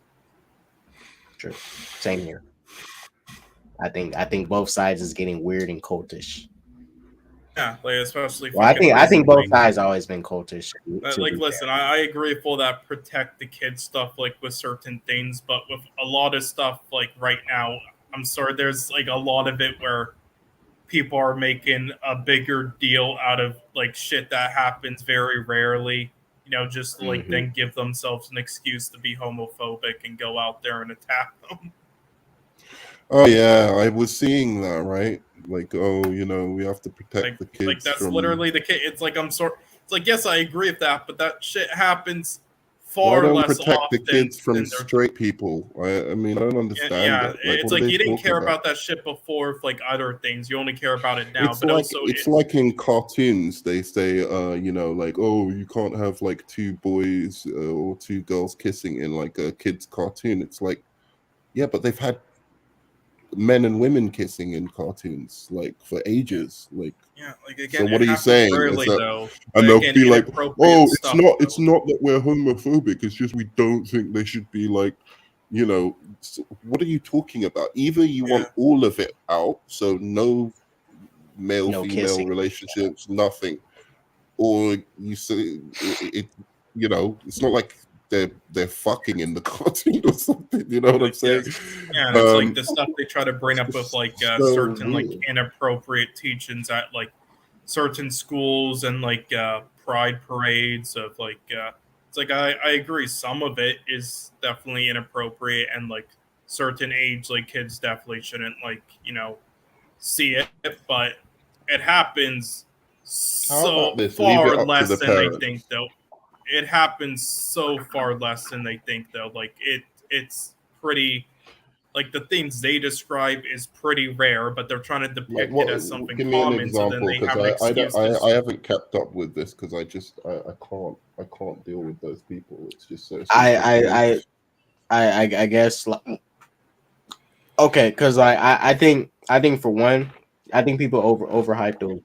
True. Same here. I think both sides is getting weird and cultish. Yeah, like especially. Well, I think both sides always been cultish. Like, listen, I agree with all that protect the kids stuff, like with certain things, but with a lot of stuff, like right now, I'm sorry, there's like a lot of it where people are making a bigger deal out of like shit that happens very rarely, you know, just to, like then give themselves an excuse to be homophobic and go out there and attack them. Oh yeah, I was seeing that, right? Like, oh, you know, we have to protect the kids. Like that's literally the kid. It's like it's like, yes, I agree with that, but that shit happens far less often. Protect the kids from straight people. I mean, I don't understand. Yeah, like, it's like you didn't care about that shit before with like other things. You only care about it now. It's but like, also, it's like in cartoons, they say, you know, like, oh, you can't have like two boys or two girls kissing in like a kid's cartoon. It's like, yeah, but they've had men and women kissing in cartoons like for ages. Like, yeah, like again, so what are you saying? Rarely, though. And they'll be like, oh, it's not that we're homophobic, it's just we don't think they should be like, you know, what are you talking about? Either you want all of it out, so no male-female kissing relationships, nothing, or you say it, you know, it's not like they're fucking in the cartoon or something, you know what I'm saying? Yeah, and it's like the stuff they try to bring up with like certain like inappropriate teachings at like certain schools and like pride parades of like it's like I agree, some of it is definitely inappropriate, and like certain age like kids definitely shouldn't like, you know, see it, but it happens so far less than they think, though. It happens so far less than they think, though. Like it's pretty, like the things they describe is pretty rare, but they're trying to depict it as something common, so then they have an excuse. I haven't kept up with this because I can't deal with those people. It's just so. I guess. Okay, because I think for one, I think people overhype those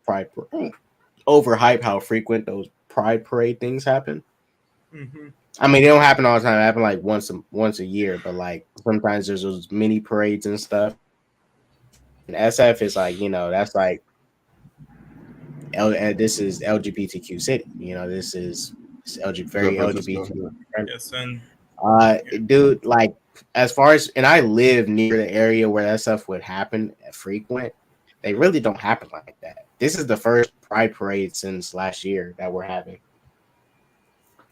overhype how frequent those pride parade things happen. I mean, they don't happen all the time. They happen like once a year, but like sometimes there's those mini parades and stuff. And SF is like, you know, that's like this is LGBTQ city. You know, this is very LGBT. Yes, and dude, like as far as, and I live near the area where that stuff would happen frequent. They really don't happen like that. This is the first pride parade since last year that we're having.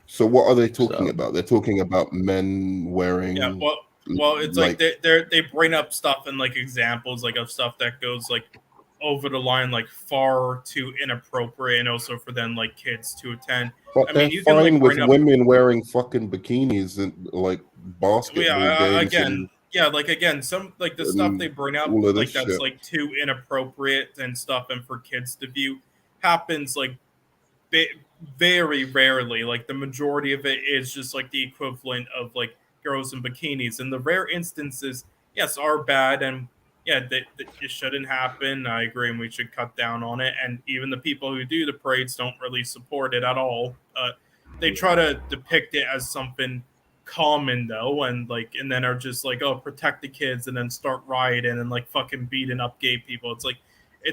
So what are they talking about? They're talking about men wearing. Yeah, well, it's like they bring up stuff and like examples like of stuff that goes like over the line, like far too inappropriate, and also for then like kids to attend. But they're fine with women wearing fucking bikinis and like basketball games. Some like the stuff they bring up like that's shit. Like too inappropriate and stuff, and for kids to view happens like very rarely. Like the majority of it is just like the equivalent of like girls in bikinis, and the rare instances, yes, are bad, and yeah, it shouldn't happen. I agree, and we should cut down on it. And even the people who do the parades don't really support it at all. They try to depict it as something common though, and then are just like, oh, protect the kids, and then start rioting and like fucking beating up gay people. It's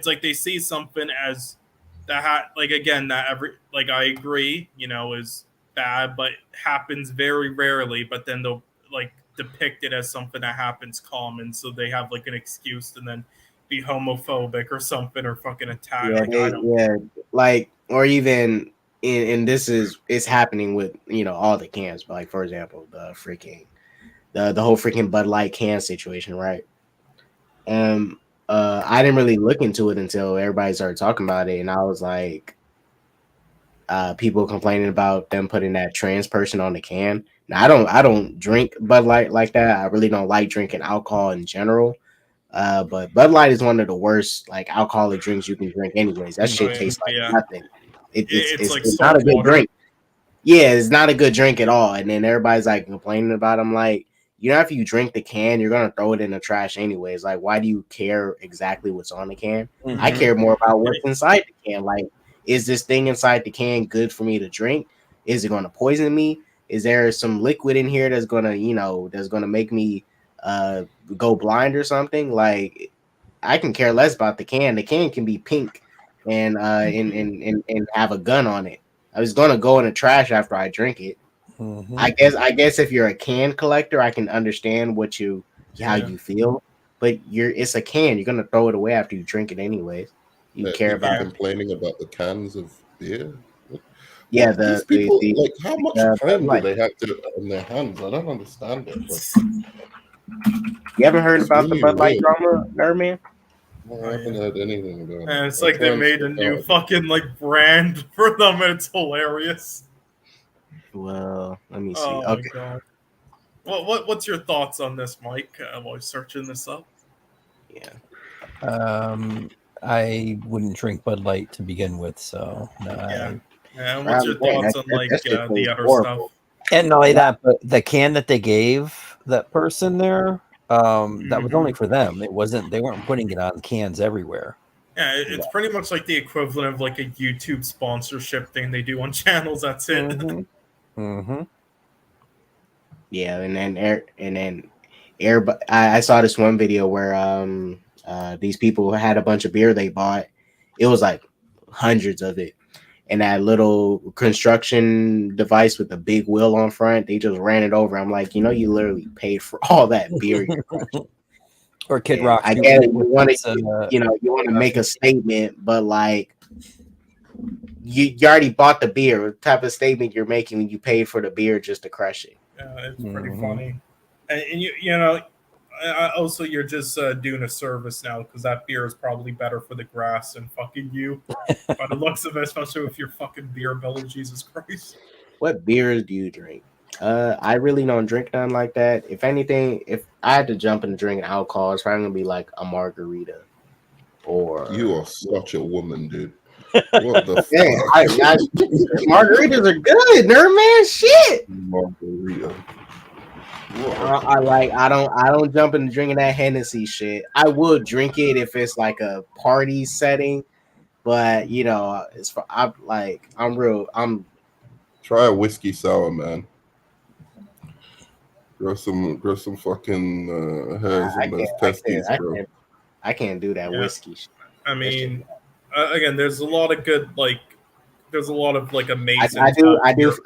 like they see something as like again that I agree, is bad, but happens very rarely. But then they'll like depict it as something that happens common, so they have like an excuse to then be homophobic or something or fucking attack. Like or even and it's happening with all the cans, but like for example the whole freaking Bud Light can situation, right? I didn't really look into it until everybody started talking about it, and I was like, people complaining about them putting that trans person on the can. Now I don't drink Bud Light like that. I really don't like drinking alcohol in general. But Bud Light is one of the worst like alcoholic drinks you can drink anyways. That shit tastes like nothing. It's not a good drink. Yeah, it's not a good drink at all. And then everybody's like complaining about them. Like, if you drink the can, you're gonna throw it in the trash anyways. Like, why do you care exactly what's on the can? I care more about what's inside the can. Like, is this thing inside the can good for me to drink? Is it gonna poison me? Is there some liquid in here that's gonna make me go blind or something? Like, I can care less about the can. The can can be pink and have a gun on it. I was gonna go in the trash after I drink it. Mm-hmm. I guess if you're a can collector, I can understand how you feel. But it's a can. You're gonna throw it away after you drink it anyways. You care about complaining about the cans of beer. Yeah, these people like how much time do they have in their hands? I don't understand it. You haven't heard about the Bud Light drama, Nerdman? I haven't heard anything about it. And it's like they made a new fucking like brand for them, and it's hilarious. Well, let me see. Oh my god. What's your thoughts on this, Mike? While searching this up. Yeah. I wouldn't drink Bud Light to begin with, so no. Yeah. And what's your thoughts on like the other stuff? And not only that, but the can that they gave that person there, that was only for them. It wasn't. They weren't putting it on cans everywhere. Yeah, it's pretty much like the equivalent of like a YouTube sponsorship thing they do on channels. That's it. Mm-hmm. Yeah, and then everybody. I saw this one video where these people had a bunch of beer they bought. It was like hundreds of it. And that little construction device with the big wheel on front, they just ran it over. I'm like, you literally paid for all that beer. Or Kid Rock. I get it. You want to make a statement, but like, you already bought the beer. What type of statement you're making when you paid for the beer just to crush it? Yeah, it's pretty funny. And also you're just doing a service now because that beer is probably better for the grass than fucking you. By the looks of it, especially with your fucking beer belly, Jesus Christ. What beers do you drink? I really don't drink none like that. If anything, if I had to jump into drinking alcohol, it's probably gonna be like a margarita. Or you are such a woman, dude. What the fuck? Margaritas are good, Nerdman. Shit. Margarita. I don't jump into drinking that Hennessy shit. I would drink it if it's like a party setting, but I'm try a whiskey sour, man. Grow some fucking hairs in those testes, bro. I can't do that whiskey shit. I mean, again, there's a lot of good there's a lot of like amazing. I do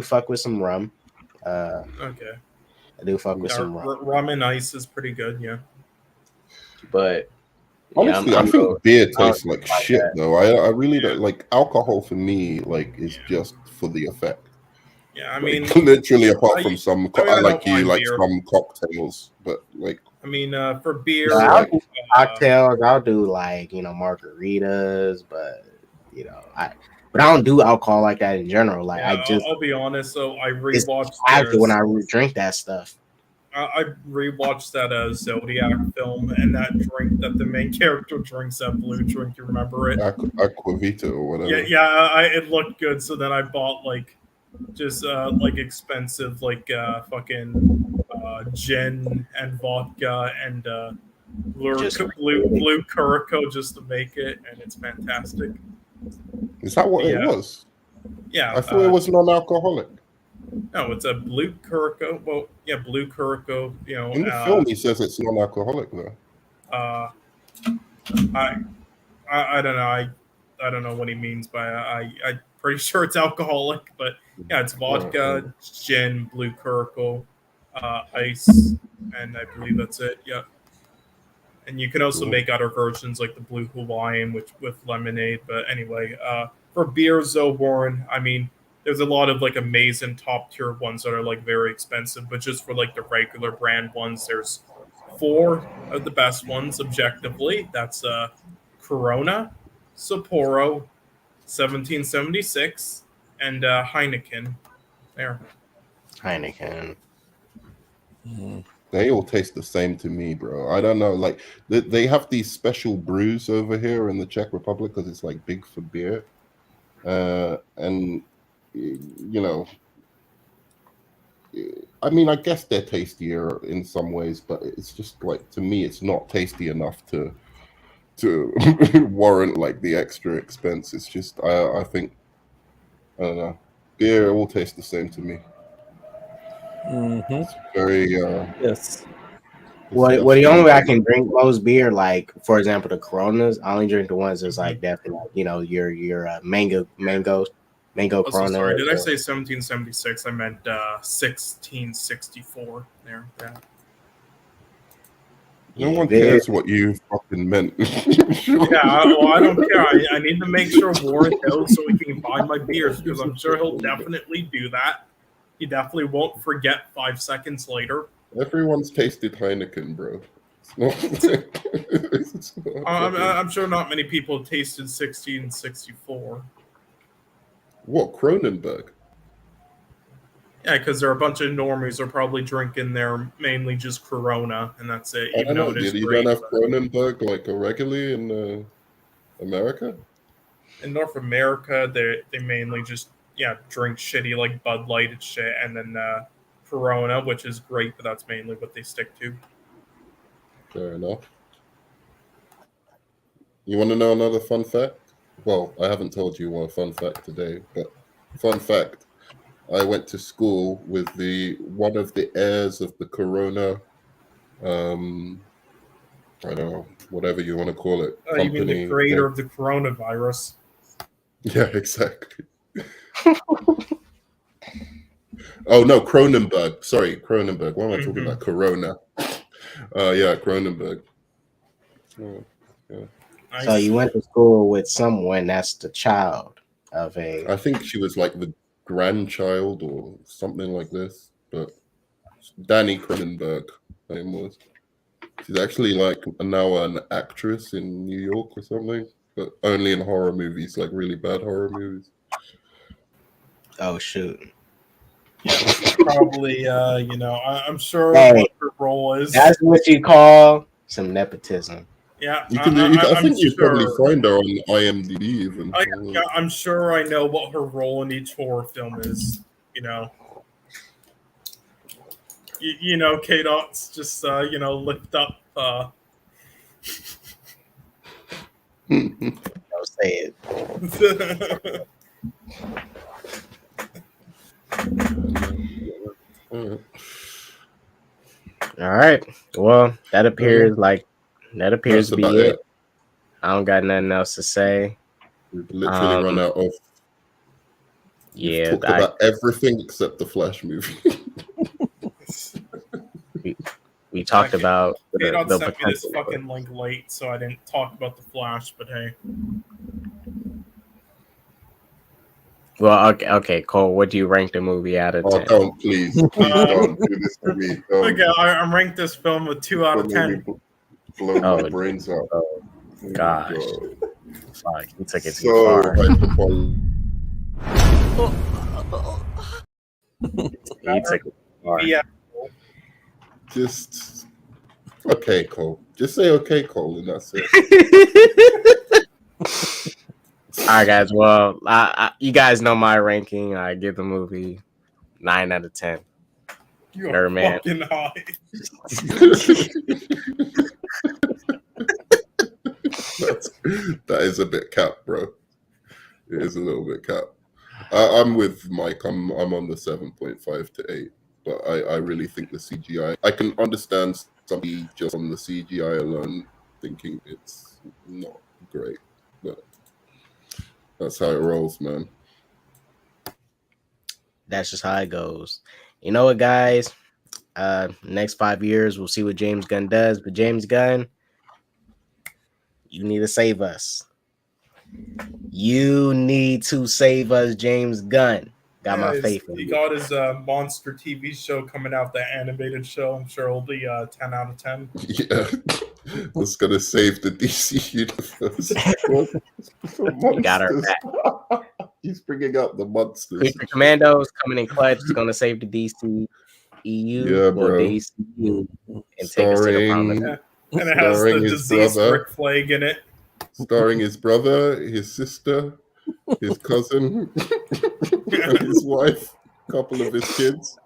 fuck with some rum. Okay. I do fuck with some rum. Rum and ice is pretty good, yeah. But honestly, I think beer tastes like shit though. I really don't like alcohol. For me, like, is just for the effect. Yeah, I mean, literally, apart from some, I like some cocktails, but like, I mean, for beer, I'll do cocktails. I'll do like margaritas, but But I don't do alcohol like that in general. Like I'll be honest. So I rewatched when I drink that stuff. I rewatched that Zodiac film, and that drink that the main character drinks, that blue drink. You remember it? Aquavita or whatever. It looked good. So then I bought just expensive fucking gin and vodka and blue Curacao just to make it, and it's fantastic. Is that what it was? Yeah. I thought it was non-alcoholic. No, it's a blue Curacao. Well, yeah, blue Curacao. In the film, he says it's non-alcoholic though. I don't know. I don't know what he means by I'm pretty sure it's alcoholic, but yeah, it's vodka, gin, blue curacao, ice, and I believe that's it. Yeah. And you can also make other versions like the Blue Hawaiian, which with lemonade. But anyway, for beers, though, Warren, I mean, there's a lot of like amazing top tier ones that are like very expensive. But just for like the regular brand ones, there's 4 of the best ones objectively. That's Corona, Sapporo, 1776, and Heineken. There. Heineken. They all taste the same to me, bro. I don't know. Like they have these special brews over here in the Czech Republic because it's like big for beer, and you know, I mean, I guess they're tastier in some ways, but it's just like to me, it's not tasty enough to warrant like the extra expense. It's just I think I don't know. Beer all tastes the same to me. It's very yes. What the only way I can drink most beer, like for example the Coronas, I only drink the ones that's like definitely like, you know, your mango Corona. Sorry, did I say 1776? I meant 1664. There. Yeah. No one cares what you fucking meant. Yeah, well, I don't care. I need to make sure Warren knows so he can buy my beers because I'm sure he'll definitely do that. He definitely won't forget 5 seconds later. Everyone's tasted Heineken, bro. I'm sure not many people have tasted 1664. What, Kronenberg? Yeah, because there are a bunch of normies who are probably drinking their mainly just Corona, and that's it. I don't know. You don't have Kronenberg like regularly in America? In North America, they mainly just drink shitty like Bud Light and shit, and then Corona, which is great, but that's mainly what they stick to. Fair enough. You want to know another fun fact? Well, I haven't told you one fun fact today, but fun fact. I went to school with one of the heirs of the Corona, I don't know, whatever you want to call it. You mean the creator of the coronavirus? Yeah, exactly. Oh no, Cronenberg. Sorry, Cronenberg. Why am I talking about Corona? Yeah, Cronenberg. Oh, yeah. Nice. So you went to school with someone that's the child of a. I think she was like the grandchild or something like this, but Danny Cronenberg her name was. She's actually like now an actress in New York or something, but only in horror movies, like really bad horror movies. Oh shoot! Probably, I'm sure what her role is. That's what you call some nepotism. Yeah, I think you probably find her on IMDb even. I'm sure I know what her role in each horror film is. K-Dot's just lift up. Don't say it. All right. Well, that appears to be it. I don't got nothing else to say. We've literally run out of. Yeah, talked about everything except the Flash movie. we talked about the sent me this fucking link late, so I didn't talk about the Flash. But hey. Well, okay, Cole. What do you rank the movie out of 10? Don't please don't do this to me. Okay, I'm ranked this film with 2 out of 10. Blow my brains out. Oh, gosh. Fuck, you took it too far. You took it too far. Yeah. Just okay, Cole. Just say okay, Cole, and that's it. All right, guys. Well, you guys know my ranking. I give the movie 9 out of 10. You're fucking high. That is a bit cap, bro. It is a little bit cap. I'm with Mike. I'm on the 7.5 to 8, but I really think the CGI. I can understand somebody just on the CGI alone thinking it's not great, but That's how it rolls, man. That's just how it goes. You know what, guys? Next 5 years, we'll see what James Gunn does. But James Gunn, you need to save us. You need to save us, James Gunn. Got my faith in He you. got his monster TV show coming out, the animated show. I'm sure it'll be 10 out of 10. Yeah. That's going to save the DC universe. You got our back. He's bringing out the monsters. Creature Commandos coming in clutch. It's going to save the DC EU Yeah, bro. DCU and take us to the promised. Yeah. And it has the diseased Rick Flag in it. Starring his brother, his sister, his cousin, and his wife, a couple of his kids.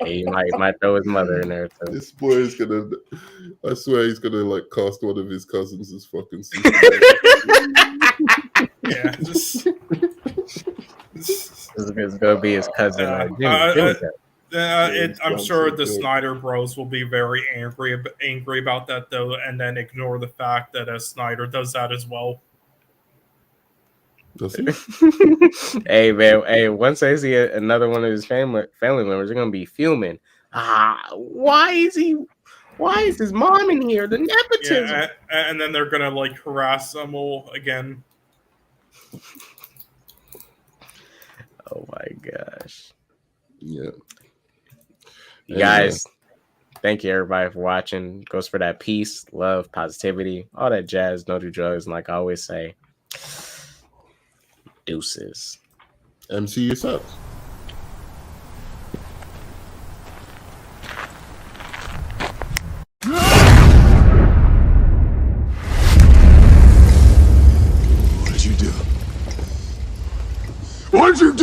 He might throw his mother in there too. This boy is gonna, I swear he's gonna like cast one of his cousins as fucking Superman. Yeah, just This is gonna be his cousin. I'm sure the Snyder Bros will be very angry about that though, and then ignore the fact that Snyder does that as well. Does he? Hey man, hey, once I see another one of his family members, they're gonna be fuming. Why is his mom in here? The nepotism. Yeah, and then they're gonna like harass them all again. Oh my gosh. Yeah. You guys, thank you everybody for watching. Goes for that peace, love, positivity, all that jazz. No do drugs, and like I always say, deuces. MCU sucks. What did you do? What did you do?